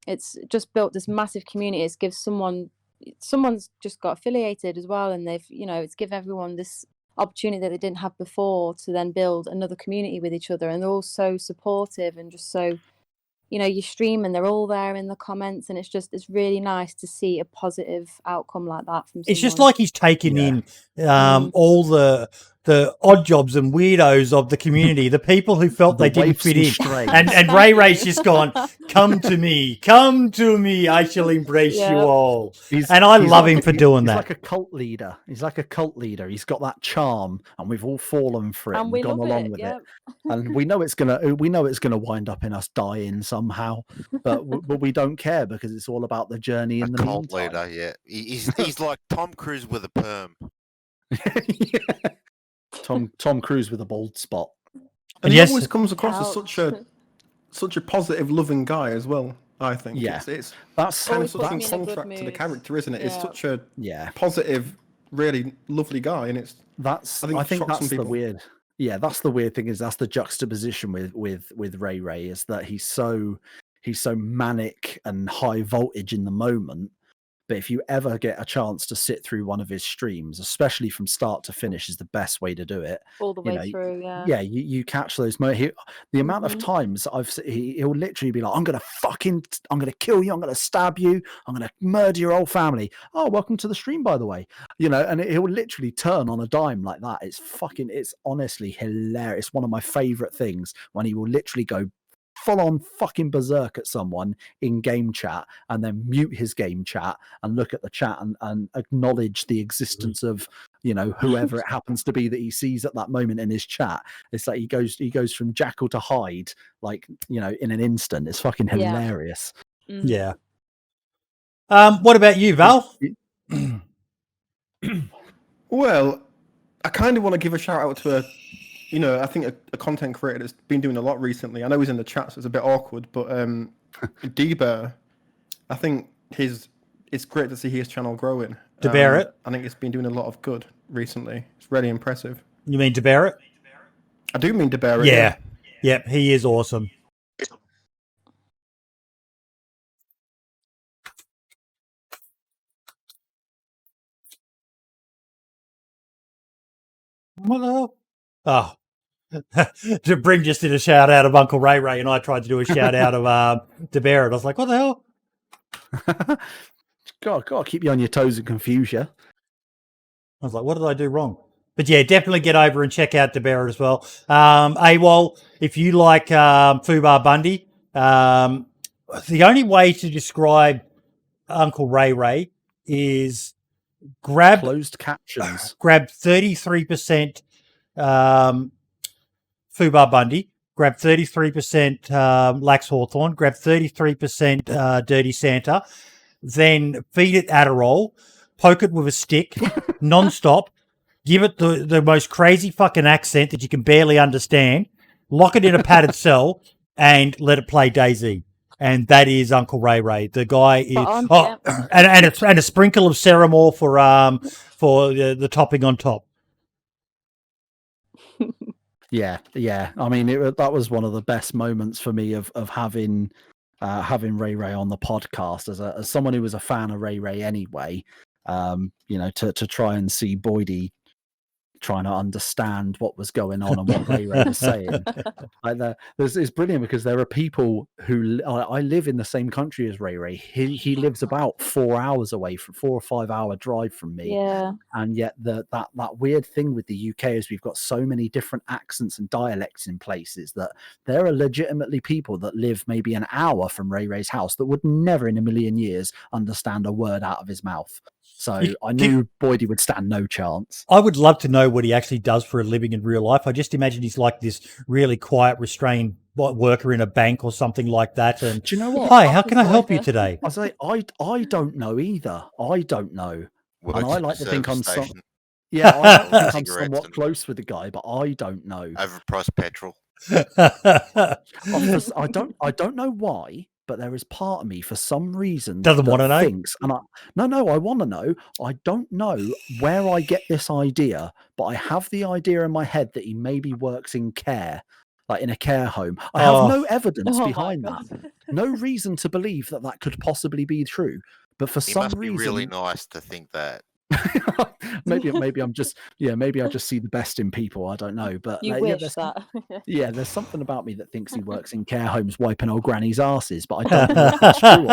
It's just built this massive community. It's gives someone's just got affiliated as well, and they've it's give everyone this opportunity that they didn't have before to then build another community with each other, and they're all so supportive and just so. You stream and they're all there in the comments, and it's really nice to see a positive outcome like that from someone. It's just like he's taken in all the odd jobs and weirdos of the community, the people who felt they didn't fit in. And Ray's just gone, come to me, I shall embrace you all. And I love him for doing that. He's like a cult leader. He's got that charm, and we've all fallen for it and we gone love along it, with yep. it. And we know it's gonna wind up in us dying somehow, but we don't care because it's all about the journey in the Cult meantime. leader, yeah. He's like Tom Cruise with a perm. Tom Cruise with a bald spot. And yes, he always comes across as such a positive, loving guy as well. I think. Yeah, that's kind of Always such in puts me in a good contrast to the mood. character, isn't it? It's Yeah. such a positive, really lovely guy, and I think that's the weird. Yeah, that's the weird thing, is that's the juxtaposition with Ray is that he's so manic and high voltage in the moment. But if you ever get a chance to sit through one of his streams, especially from start to finish, is the best way to do it. All the way through, yeah. Yeah, you catch those moments. The amount of times he'll literally be like, I'm gonna kill you, I'm gonna stab you, I'm gonna murder your whole family. Oh, welcome to the stream, by the way. And he'll literally turn on a dime like that. It's honestly hilarious. It's one of my favorite things when he will literally go full on fucking berserk at someone in game chat and then mute his game chat and look at the chat and acknowledge the existence of whoever it happens to be that he sees at that moment in his chat. It's like he goes from Jackal to Hyde, like, in an instant. It's fucking hilarious. Yeah. What about you, Val? Well, I kind of want to give a shout out to I think a content creator that's been doing a lot recently. I know he's in the chat, so it's a bit awkward, but D-Bear, I think it's great to see his channel growing. DeBarrett? I think it's been doing a lot of good recently. It's really impressive. You mean DeBarrett? I do mean DeBarrett. Yeah. Yep, he is awesome. What the hell? Oh. Brim just did a shout out of Uncle Ray, and I tried to do a shout out of DeBarrett. I was like, what the hell? Gotta keep you on your toes and confuse you. I was like, what did I do wrong? But yeah, definitely get over and check out DeBarrett as well. AWOL, if you like Fubar Bundy, the only way to describe Uncle Ray is grab closed captions. Grab 33% Fubar Bundy, grab 33% Lax Hawthorne, grab 33% Dirty Santa, then feed it Adderall, poke it with a stick, non-stop, give it the most crazy fucking accent that you can barely understand, lock it in a padded cell, and let it play DayZ. And that is Uncle Ray Ray. The guy is and a sprinkle of Ceramore for the topping on top. Yeah. I mean, that was one of the best moments for me of having Ray Ray on the podcast as someone who was a fan of Ray Ray anyway. To try and see Boydie trying to understand what was going on and what Ray Ray was saying. It's brilliant because there are people who I live in the same country as Ray Ray. He lives about 4 hours away, from 4 or 5 hour drive from me. Yeah. And yet that weird thing with the UK is we've got so many different accents and dialects in places that there are legitimately people that live maybe an hour from Ray Ray's house that would never in a million years understand a word out of his mouth. So I knew Boydie would stand no chance. I would love to know what he actually does for a living in real life. I just imagine he's like this really quiet, restrained worker in a bank or something like that. And do you know what? Hi, how can I help you today? I say I don't know either. I don't know, and I like to think I'm I like to think I'm somewhat close with the guy, but I don't know. Overpriced petrol. I don't know why, but there is part of me for some reason doesn't want to know. I want to know. I don't know where I get this idea, but I have the idea in my head that he maybe works in care, like in a care home. I have no evidence behind that. No reason to believe that could possibly be true. But for some reason, it must be really nice to think that. maybe I'm just maybe I just see the best in people. I don't know, but you wish that. There's something about me that thinks he works in care homes wiping old grannies' asses, but I don't know if that's true or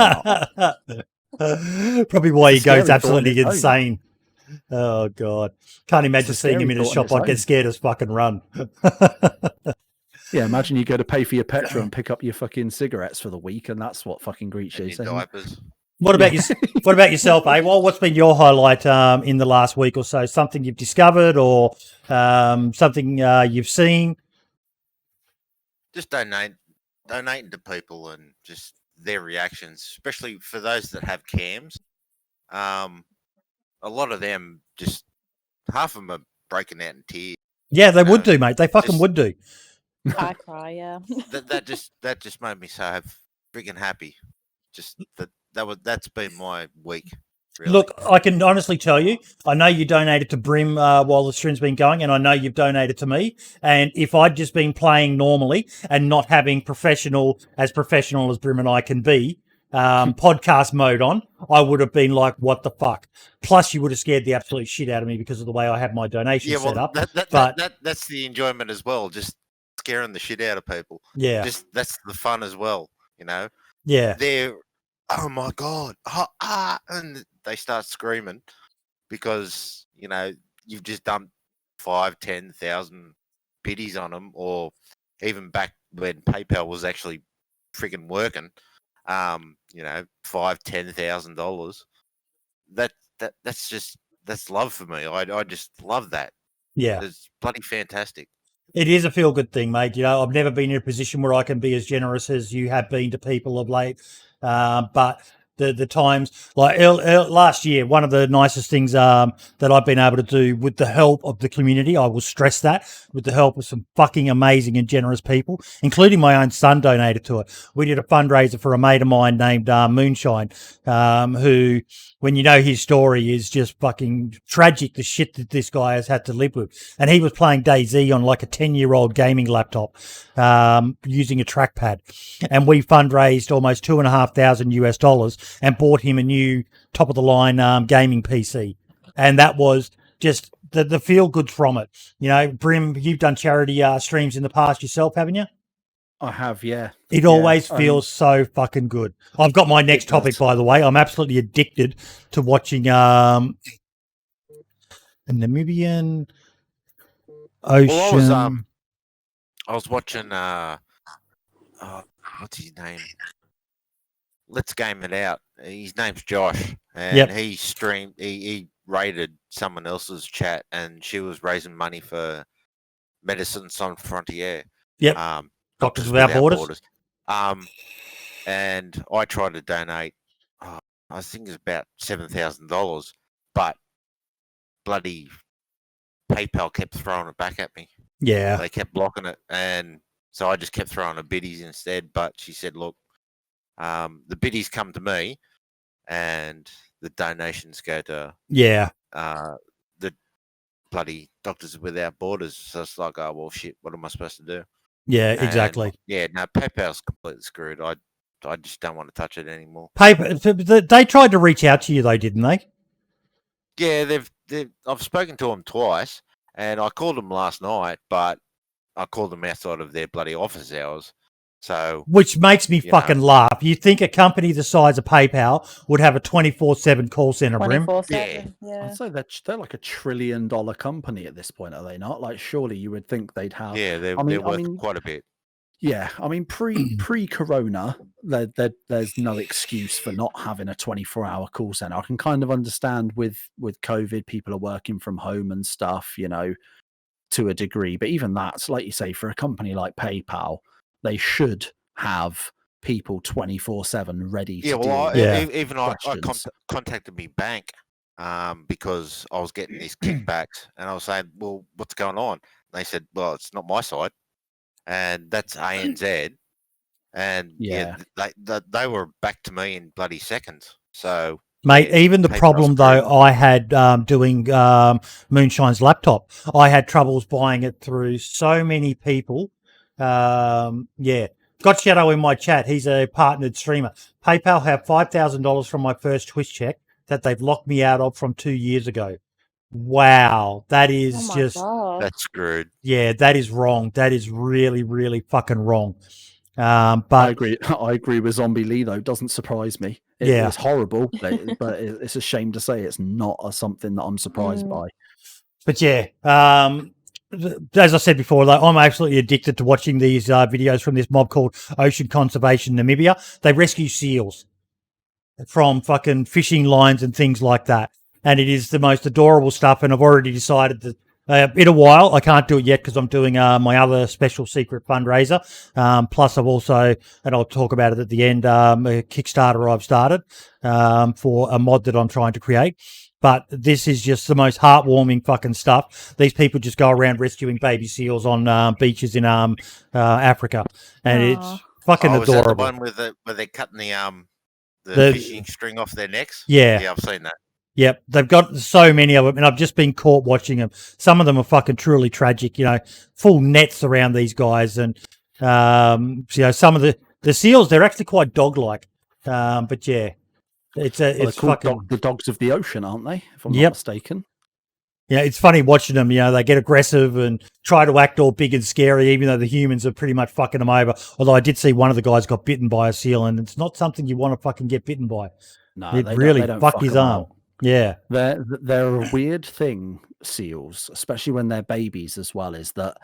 not. Probably why he goes absolutely insane. Oh god, can't imagine seeing him in a shop. I'd get scared as fucking run. Yeah, imagine you go to pay for your petrol and pick up your fucking cigarettes for the week, and that's what fucking greets you. Diapers. What about what about yourself, Awol? What's been your highlight in the last week or so? Something you've discovered or something you've seen? Just donating to people and just their reactions, especially for those that have cams. A lot of them half of them are breaking out in tears. Yeah, they would do, mate. They fucking would do. I cry, yeah. that just made me so freaking happy. Just that's been my week. Really. Look, I can honestly tell you, I know you donated to Brim while the stream's been going, and I know you've donated to me. And if I'd just been playing normally and not having professional as Brim and I can be, podcast mode on, I would have been like, what the fuck? Plus, you would have scared the absolute shit out of me because of the way I have my donation set up. That's the enjoyment as well, just scaring the shit out of people. Yeah. That's the fun as well, Yeah. They're, oh my God, and they start screaming because, you've just dumped 5,000-10,000 biddies on them, or even back when PayPal was actually freaking working, $5,000-10,000. That's love for me. I just love that. Yeah. It's bloody fantastic. It is a feel-good thing, mate. I've never been in a position where I can be as generous as you have been to people of late. But the times, like last year, one of the nicest things that I've been able to do with the help of the community, I will stress that, with the help of some fucking amazing and generous people, including my own son donated to it. We did a fundraiser for a mate of mine named Moonshine, who, when you know his story, is just fucking tragic, the shit that this guy has had to live with. And he was playing DayZ on like a 10-year-old gaming laptop using a trackpad. And we fundraised almost $2,500 and bought him a new top-of-the-line gaming PC. And that was just the feel-good from it. Brim, you've done charity streams in the past yourself, haven't you? I have, yeah. It always feels so fucking good. I've got my next topic, by the way. I'm absolutely addicted to watching a Namibian ocean. Well, I was watching what's his name? Let's Game It Out. His name's Josh, and he streamed. He raided someone else's chat, and she was raising money for Medicine Sans Frontières. Yep. Doctors Without Borders. And I tried to donate. I think it's about $7,000, but bloody PayPal kept throwing it back at me. Yeah. They kept blocking it, and so I just kept throwing the biddies instead. But she said, "Look, the biddies come to me, and the donations go to Yeah. the bloody Doctors Without Borders." So it's like, oh well, shit. What am I supposed to do? Yeah, And, exactly. yeah, no, PayPal's completely screwed. I just don't want to touch it anymore. They tried to reach out to you though, didn't they? Yeah, I've spoken to them twice, and I called them last night, but I called them outside of their bloody office hours. So, Which makes me you fucking laugh. You think a company the size of PayPal would have a 24/7 call center, Brim? 24/7. Yeah. I'd say they're like $1 trillion company at this point, are they not? Like, surely you would think they'd have. yeah, they're I worth mean, quite a bit. yeah. I mean, pre-corona, there's no excuse for not having a 24-hour call center. I can kind of understand with COVID, people are working from home and stuff, you know, to a degree. But even that's, like you say, for a company like PayPal, they should have people 24/7 ready to Yeah, well, deal with even I questions. contacted me bank because I was getting these kickbacks, and I was saying, "Well, what's going on?" And they said, "Well, it's not my side, and that's ANZ." And Yeah. they were back to me in bloody seconds. So, Mate, yeah, even the PayPal's problem screwed. though I had doing Moonshine's laptop, I had troubles buying it through so many people. Yeah. Got Shadow in my chat. He's a partnered streamer. PayPal have $5,000 from my first Twitch check that they've locked me out of from 2 years ago. Wow. That is Oh my just, god. That's screwed. yeah, that is wrong. That is really, really fucking wrong. I But agree. I agree with Zombie Lee though. Doesn't surprise me. Yeah. It's horrible, but it's a shame to say it's not something that I'm surprised by. But yeah, as I said before, like, I'm absolutely addicted to watching these videos from this mob called Ocean Conservation Namibia. They rescue seals from fucking fishing lines and things like that. And it is the most adorable stuff. And I've already decided that in a while, I can't do it yet because I'm doing my other special secret fundraiser. Plus, I've also, and I'll talk about it at the end, a Kickstarter I've started for a mod that I'm trying to create. But this is just the most heartwarming fucking stuff. These people just go around rescuing baby seals on beaches in Africa, and it's fucking Is that the adorable. one where they're cutting the fishing string off their necks? Yeah. Yeah, I've seen that. Yep, they've got so many of them, and I've just been caught watching them. Some of them are fucking truly tragic, you know, full nets around these guys. And, you know, some of the seals, they're actually quite dog-like. But yeah, it's fucking... the dogs of the ocean, aren't they? If I'm Yep. not mistaken. Yeah, it's funny watching them, you know, they get aggressive and try to act all big and scary, even though the humans are pretty much fucking them over. Although I did see one of the guys got bitten by a seal, and it's not something you want to fucking get bitten by. No, it they really don't fucked fuck his 'em arm. out. Yeah. They're a weird thing, seals, especially when they're babies as well, is that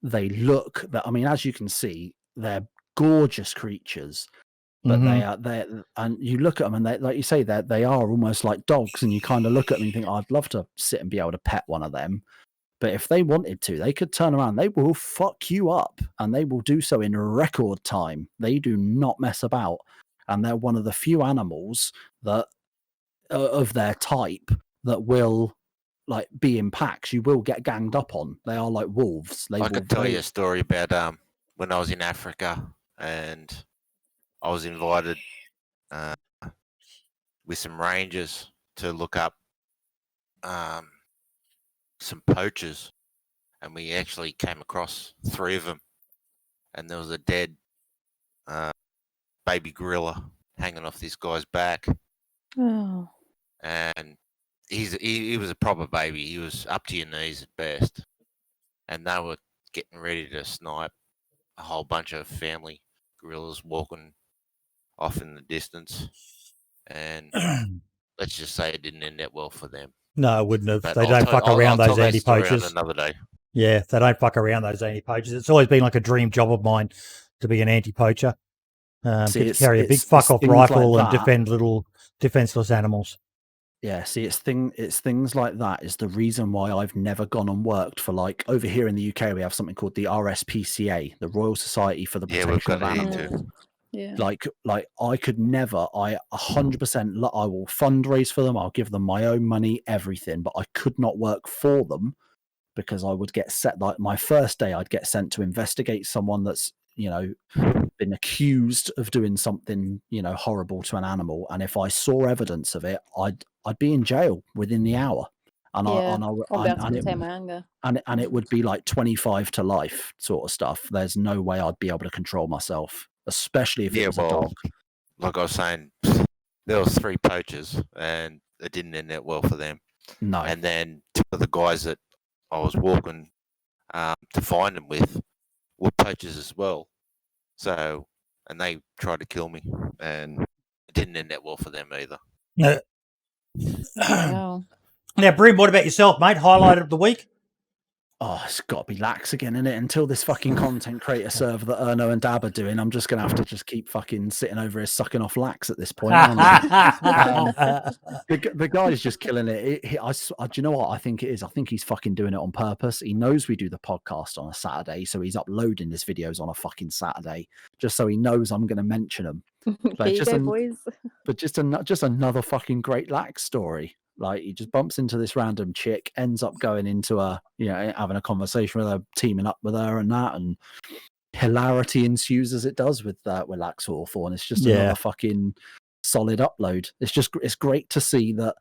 they look that, I mean, as you can see, they're gorgeous creatures, but they're and you look at them and they, like you say, they are almost like dogs, and you kind of look at them and think, oh, I'd love to sit and be able to pet one of them. But if they wanted to, they could turn around. They will fuck you up, and they will do so in record time. They do not mess about, and they're one of the few animals that of their type that will like be in packs. You will get ganged up on. They are like wolves. I could tell you a story about when I was in Africa and I was invited with some rangers to look up some poachers, and we actually came across 3 of them, and there was a dead baby gorilla hanging off this guy's back. Oh. And he was a proper baby. He was up to your knees at best, and they were getting ready to snipe a whole bunch of family gorillas walking off in the distance. And let's just say it didn't end that well for them. No, it wouldn't have. But They don't fuck around those anti-poachers. Another day. Yeah, they don't fuck around those anti-poachers. It's always been like a dream job of mine to be an anti-poacher. Get to carry a big fuck-off rifle and defend little defenseless animals. Yeah, see, it's things like that is the reason why I've never gone and worked for, like, over here in the UK we have something called the RSPCA, the Royal Society for the Protection of Animals. Yeah. Like I could never. I 100%. I will fundraise for them. I'll give them my own money, everything. But I could not work for them because I would get set. Like my first day, I'd get sent to investigate someone that's been accused of doing something horrible to an animal, and if I saw evidence of it, I'd be in jail within the hour, and I'll be able to and contain my anger. it would be like 25 to life sort of stuff. There's no way I'd be able to control myself, especially if it was a dog. Like I was saying, there was 3 poachers, and it didn't end out well for them. No, And then 2 of the guys that I was walking to find them with were poachers as well. So, and they tried to kill me, and it didn't end that well for them either. Wow. Now, Brim, what about yourself, mate? Highlight of the week? oh, it's got to be lax again, innit? Until this fucking content creator server that Erno and Dab are doing, I'm just gonna have to just keep fucking sitting over here sucking off lax at this point. Aren't I? The guy's just killing it. Do you know what I think it is? I think he's fucking doing it on purpose. He knows we do the podcast on a Saturday, so he's uploading his videos on a fucking Saturday, just so he knows I'm going to mention them. Here you go, boys. But just another fucking great lax story. Like he just bumps into this random chick, ends up going into having a conversation with her, teaming up with her, and that, and hilarity ensues as it does with Lax Hawthorne. It's just another fucking solid upload. It's great to see that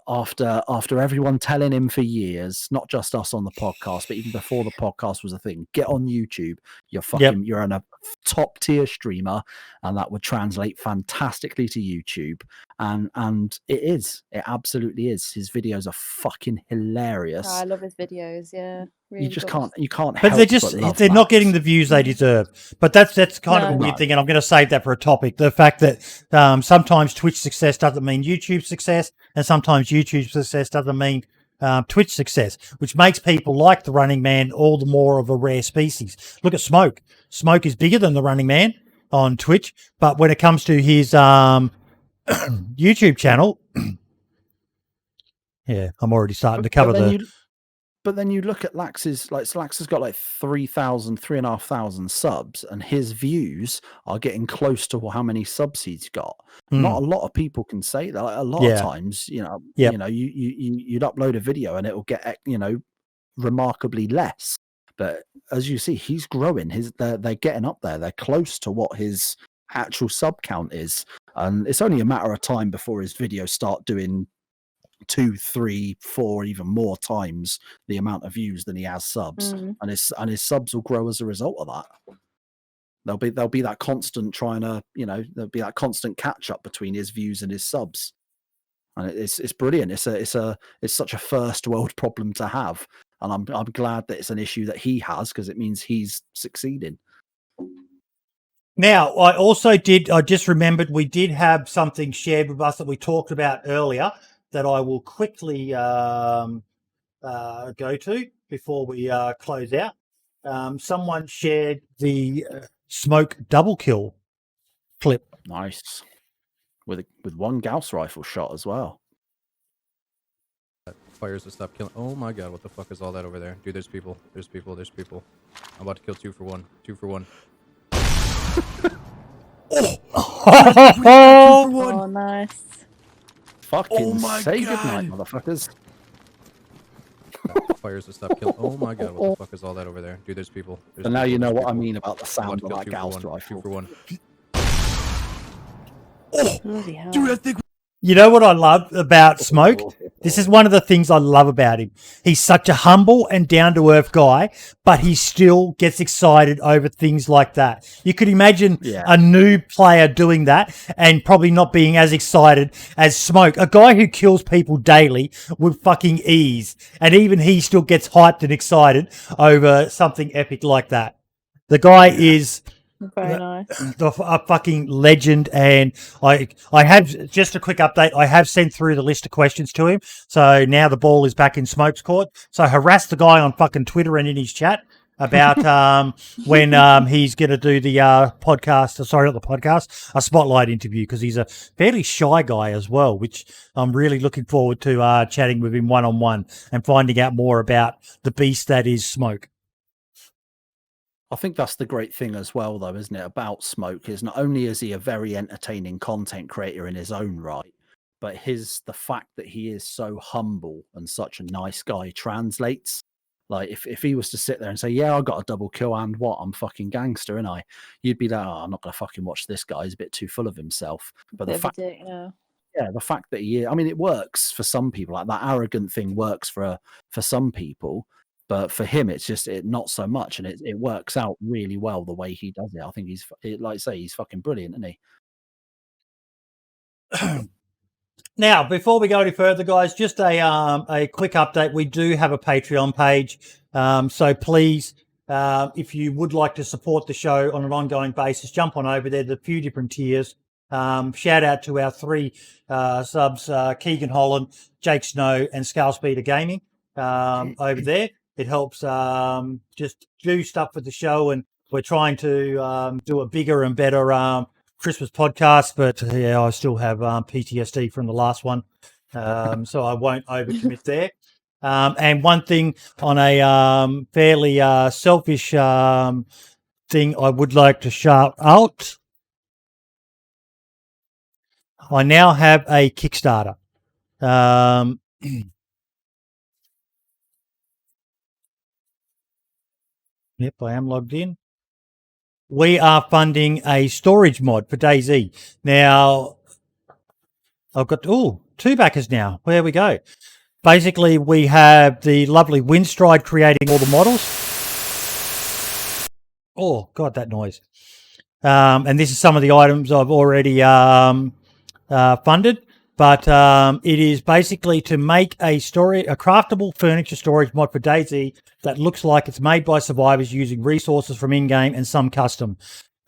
after everyone telling him for years, not just us on the podcast, but even before the podcast was a thing, get on YouTube. You're on a top tier streamer, and that would translate fantastically to YouTube. And it absolutely is. His videos are fucking hilarious. I love his videos. Yeah, really you just good. can't. But they're not getting the views they deserve. But that's kind of a weird No. thing, and I'm going to save that for a topic. The fact that sometimes Twitch success doesn't mean YouTube success, and sometimes YouTube success doesn't mean Twitch success, which makes people like the Running Man all the more of a rare species. Look at Smoke. Smoke is bigger than the Running Man on Twitch, but when it comes to his YouTube channel, yeah, I'm already starting to cover But then you look at Lax's, Lax has got like 3,500 subs, and his views are getting close to how many subs he's got. Not a lot of people can say that. Like, a lot of times, you'd upload a video and it will get, remarkably less. But as you see, he's growing. They're getting up there. They're close to what his actual sub count is, and it's only a matter of time before his videos start doing 2, 3, 4, even more times the amount of views than he has subs, and his subs will grow as a result of that. There'll be that constant there'll be that constant catch up between his views and his subs, and it's brilliant. It's such a first world problem to have, and I'm glad that it's an issue that he has, because it means he's succeeding. Now, I just remembered we did have something shared with us that we talked about earlier that I will quickly go to before we close out. Someone shared the Smoke double kill clip. Nice. With one Gauss rifle shot as well. Fires to stop killing. Oh my god, what the fuck is all that over there? Dude, there's people. There's people. There's people. I'm about to kill 2 for 1. 2 for 1. Oh, nice. Fucking say goodnight, motherfuckers. Fires to stop killing. Oh my god, what the fuck is all that over there? Dude, there's people. There's And now people. you know There's what I people. mean about the I'm sound about of to that kill 2 Gauss for 1. rifle. 2 for 1. Bloody hell. Dude, I think You know what I love about Smoke? This is one of the things I love about him. He's such a humble and down-to-earth guy, but he still gets excited over things like that. You could imagine a new player doing that and probably not being as excited as Smoke, a guy who kills people daily with fucking ease. And even he still gets hyped and excited over something epic like that. The guy is... Very nice. a fucking legend, and I have just a quick update. I have sent through the list of questions to him, so now the ball is back in Smoke's court. So harass the guy on fucking Twitter and in his chat about when he's going to do the podcast. Sorry, not the podcast, a spotlight interview, because he's a fairly shy guy as well, which I'm really looking forward to chatting with him one-on-one and finding out more about the beast that is Smoke. I think that's the great thing as well, though, isn't it, about Smoke, is not only is he a very entertaining content creator in his own right, but the fact that he is so humble and such a nice guy translates. Like, if he was to sit there and say, yeah, I got a double kill and what, I'm fucking gangster, and you'd be like, oh, I'm not going to fucking watch this guy. He's a bit too full of himself. But the fact, the fact that I mean, it works for some people. Like, that arrogant thing works for some people. But for him, it's just not so much, and it works out really well the way he does it. I think like I say, he's fucking brilliant, isn't he? Now, before we go any further, guys, just a quick update. We do have a Patreon page, so please, if you would like to support the show on an ongoing basis, jump on over there. There's a few different tiers. Shout out to our 3 subs, Keegan Holland, Jake Snow, and Scalespeeder Gaming over there. It helps just do stuff for the show, and we're trying to do a bigger and better Christmas podcast, but yeah, I still have PTSD from the last one, so I won't overcommit there. And one thing on a fairly selfish thing I would like to shout out, I now have a Kickstarter. Yep, I am logged in. We are funding a storage mod for DayZ. Now, I've got 2 backers now. There we go. Basically, we have the lovely Windstride creating all the models. Oh, God, that noise. And this is some of the items I've already funded. But it is basically to make a craftable furniture storage mod for DayZ that looks like it's made by survivors using resources from in-game and some custom.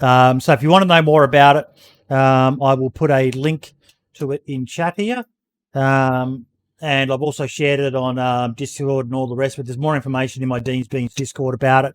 So if you want to know more about it, I will put a link to it in chat here. And I've also shared it on Discord and all the rest, but there's more information in my Dean's Beans Discord about it.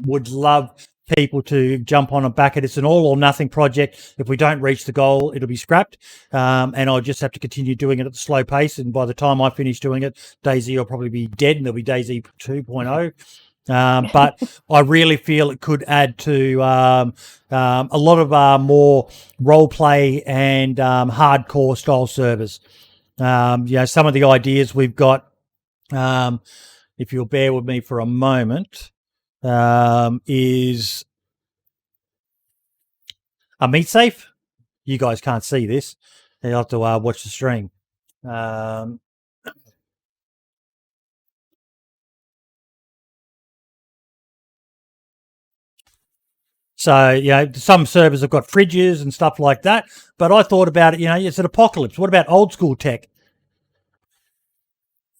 Would love people to jump on and back it. It's an all or nothing project. If we don't reach the goal, it'll be scrapped. And I'll just have to continue doing it at the slow pace. And by the time I finish doing it, DayZ will probably be dead and there'll be DayZ 2.0. But I really feel it could add to a lot of more role play and hardcore style servers. Some of the ideas we've got, if you'll bear with me for a moment, is a meat safe. You guys can't see this. You'll have to watch the stream. So, some servers have got fridges and stuff like that. But I thought about it, it's an apocalypse. What about old school tech?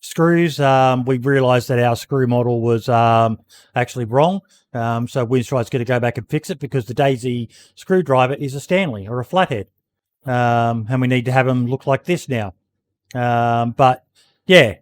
Screws. We realised that our screw model was actually wrong. So Windstride's going to go back and fix it because the DayZ screwdriver is a Stanley or a flathead. And we need to have them look like this now. But, yeah.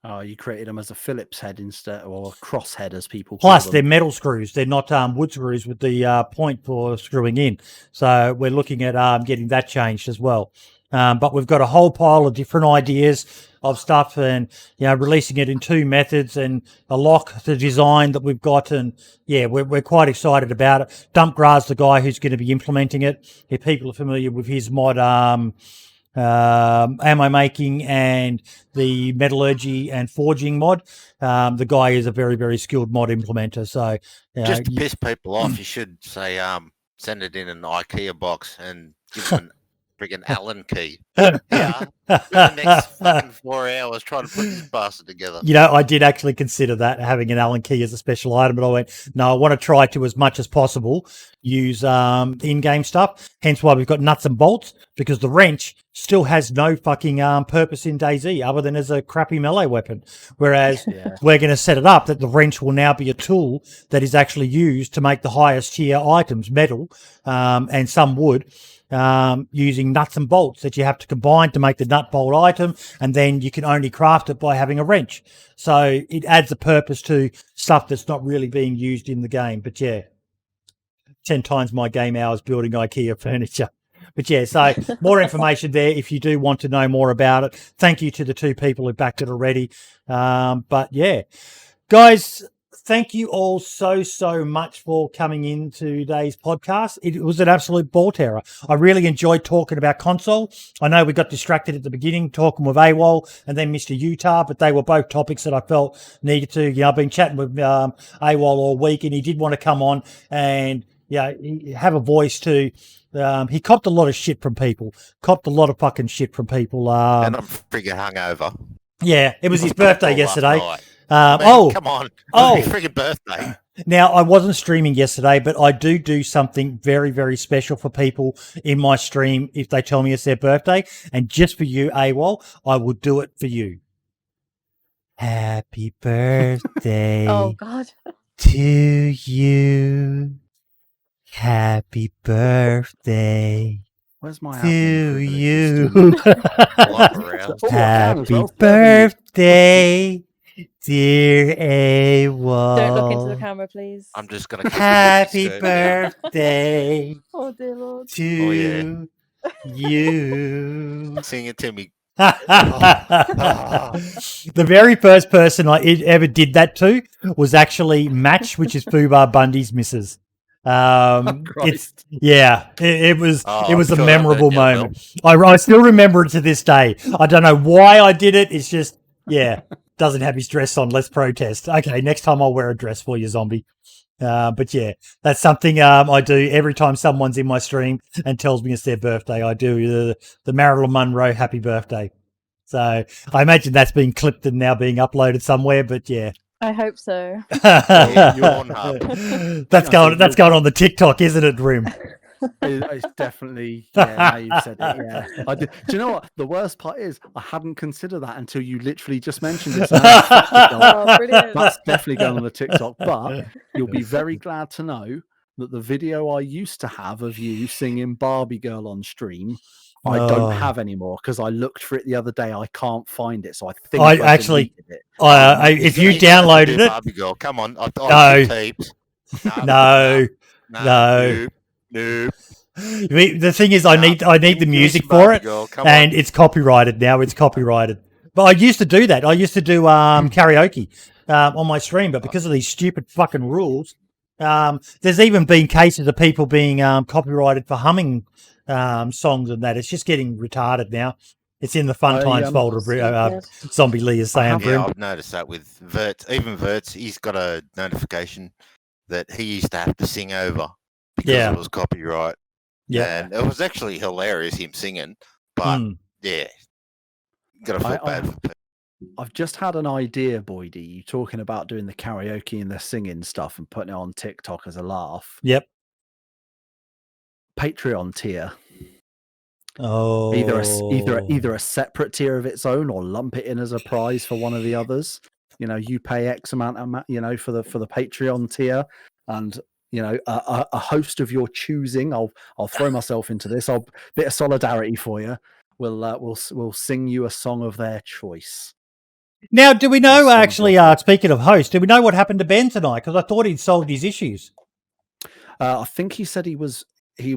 Oh, you created them as a Phillips head instead, or a cross head, as people call Plus, them. they're metal screws. They're not wood screws with the point for screwing in. So we're looking at getting that changed as well. But we've got a whole pile of different ideas of stuff and, releasing it in 2 methods and a lock, the design that we've got. And, yeah, we're quite excited about it. Dumpgra's the guy who's going to be implementing it. If people are familiar with his mod, ammo making and the metallurgy and forging mod, the guy is a very, very skilled mod implementer. So just to piss people off, you should say send it in an IKEA box and give them an friggin' Allen key. Yeah, the next fucking 4 hours trying to put this bastard together. I did actually consider that, having an Allen key as a special item, but I went, no, I want to try to, as much as possible, use in-game stuff. Hence why we've got nuts and bolts, because the wrench still has no fucking purpose in DayZ other than as a crappy melee weapon. Whereas we're going to set it up that the wrench will now be a tool that is actually used to make the highest tier items, metal and some wood, using nuts and bolts that you have to combine to make the nut bolt item, and then you can only craft it by having a wrench. So it adds a purpose to stuff that's not really being used in the game. But yeah, 10 times my game hours building IKEA furniture. But yeah, so more information there if you do want to know more about it. Thank you to the 2 people who backed it already. But yeah, guys, thank you all so much for coming into today's podcast. It was an absolute ball terror. I really enjoyed talking about console. I know we got distracted at the beginning talking with AWOL and then Mr. Utah, but they were both topics that I felt needed to. You know, I've been chatting with AWOL all week, and he did want to come on and have a voice too. He copped a lot of shit from people. Copped a lot of fucking shit from people. And I'm freaking hungover. Yeah, it was his birthday yesterday. Man, come on. It's his freaking birthday. Now, I wasn't streaming yesterday, but I do something very, very special for people in my stream if they tell me it's their birthday. And just for you, AWOL, I will do it for you. Happy birthday Oh God. to you. Happy birthday Where's my to admin you. privileges? Happy birthday, dear AWOL. Don't look into the camera, please. I'm just going to Happy birthday Oh dear Lord. to you. Sing it to me. The very first person I ever did that to was actually Match, which is Fubar Bundy's missus. It was a memorable moment. I still remember it to this day. I don't know why I did it. It's just doesn't have his dress on. Let's protest. Okay, next time I'll wear a dress for you, zombie. But yeah, that's something I do every time someone's in my stream and tells me it's their birthday. I do the Marilyn Monroe happy birthday. So I imagine that's being clipped and now being uploaded somewhere. But yeah, I hope so. that's going on the TikTok, isn't it, Grim? It's definitely, now you've said it, yeah. Do you know what? The worst part is I hadn't considered that until you literally just mentioned it. So Oh, brilliant. that's definitely going on the TikTok. But you'll be very glad to know that the video I used to have of you singing Barbie Girl on stream, I don't have anymore because I looked for it the other day. I can't find it, so I think I actually, deleted it. if you downloaded it, Barbie Girl, come on. No. The thing is, I need the music for it, and it's copyrighted now. It's copyrighted. But I used to do that. I used to do karaoke on my stream, but because of these stupid fucking rules, there's even been cases of people being copyrighted for humming songs and that. It's just getting retarded now. It's in the fun times folder of Zombie Lee is saying. Yeah, I've noticed that with Vert. Even Vert's, he's got a notification that he used to have to sing over because it was copyright. Yeah, and it was actually hilarious him singing, but gotta feel bad for people. I've just had an idea, Boydie. You talking about doing the karaoke and the singing stuff and putting it on TikTok as a laugh. Yep. Patreon tier. Oh, either a separate tier of its own, or lump it in as a prize for one of the others. You know, you pay X amount of for the Patreon tier, and a host of your choosing. I'll throw myself into this. Bit of solidarity for you. We'll sing you a song of their choice. Now, do we know actually? Speaking of host, do we know what happened to Ben tonight? Because I thought he'd solved his issues. I think he said he was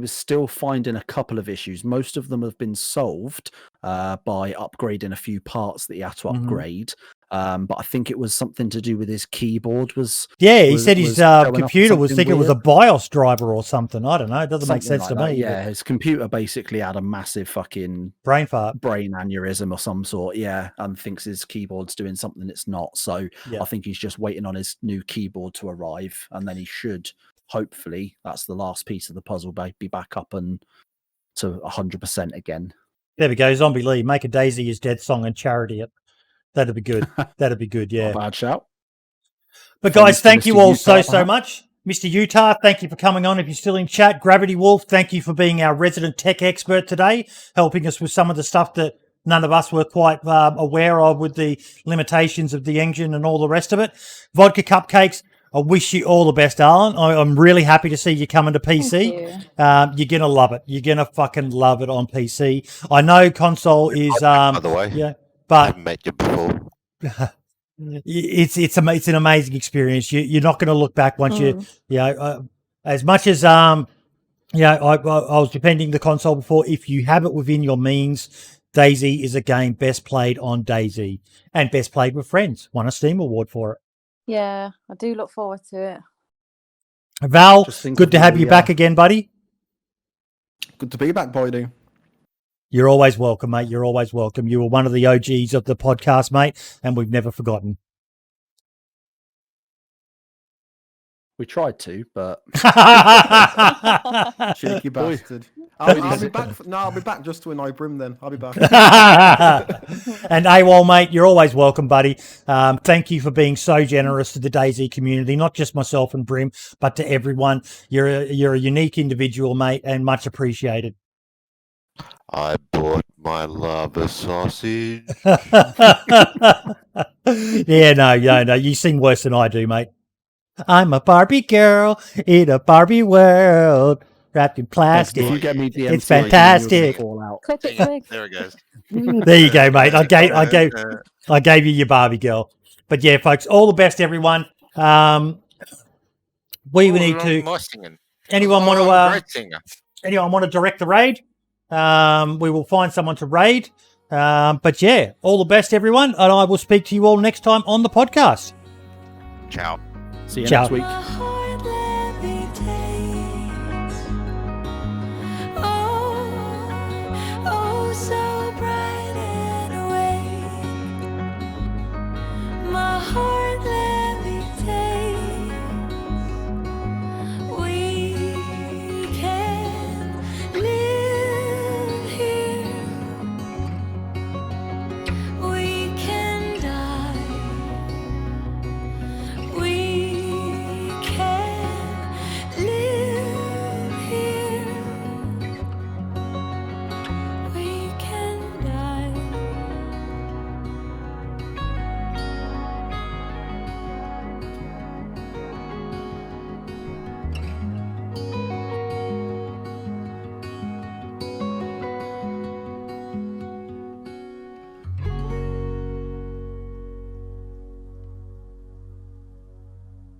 still finding a couple of issues. Most of them have been solved by upgrading a few parts that he had to upgrade. But I think it was something to do with his keyboard. He said his computer was thinking it was a BIOS driver or something. I don't know. It doesn't make sense to me. Yeah, his computer basically had a massive fucking brain aneurysm or some sort. Yeah, and thinks his keyboard's doing something it's not. So I think he's just waiting on his new keyboard to arrive, and then he should. Hopefully, that's the last piece of the puzzle. Be back up and to 100% again. There we go. Zombie Lee, make a DayZ is Dead song and charity it. That'd be good. That'd be good. Yeah. Not a bad shout. But guys, thank you all so much. Mr. Utah, thank you for coming on. If you're still in chat, Gravity Wolf, thank you for being our resident tech expert today, helping us with some of the stuff that none of us were quite aware of with the limitations of the engine and all the rest of it. Vodka Cupcakes, I wish you all the best, Alan. I'm really happy to see you coming to PC. You're going to love it. You're going to fucking love it on PC. I know console is... by the way, but I haven't met you before. It's an amazing experience. You're not going to look back once as much as I was defending the console before. If you have it within your means, DayZ is a game best played on DayZ and best played with friends. Won a Steam Award for it. Yeah, I do look forward to it. Val, Just think good of to have the, you back again, buddy. Good to be back, Boydie. You're always welcome, mate. You're always welcome. You were one of the OGs of the podcast, mate, and we've never forgotten. We tried to, but Cheeky Boy. bastard. I'll be back. I'll be back just to annoy Brim. Then I'll be back. And AWOL, mate, you're always welcome, buddy. Thank you for being so generous to the DayZ community, not just myself and Brim, but to everyone. You're a unique individual, mate, and much appreciated. I bought my lava sausage. Yeah, no, you sing worse than I do, mate. I'm a Barbie girl in a Barbie world, wrapped in plastic. if you get me DMs, It's fantastic. Fall out. Clip it quick. There it goes. There you go, mate. I gave you your Barbie girl. But yeah, folks, all the best, everyone. We need to. My singing. Anyone want I'm a to? great singer. Anyone want to direct the raid? We will find someone to raid. But yeah, all the best, everyone, and I will speak to you all next time on the podcast. Ciao. See you Ciao. next week. My heart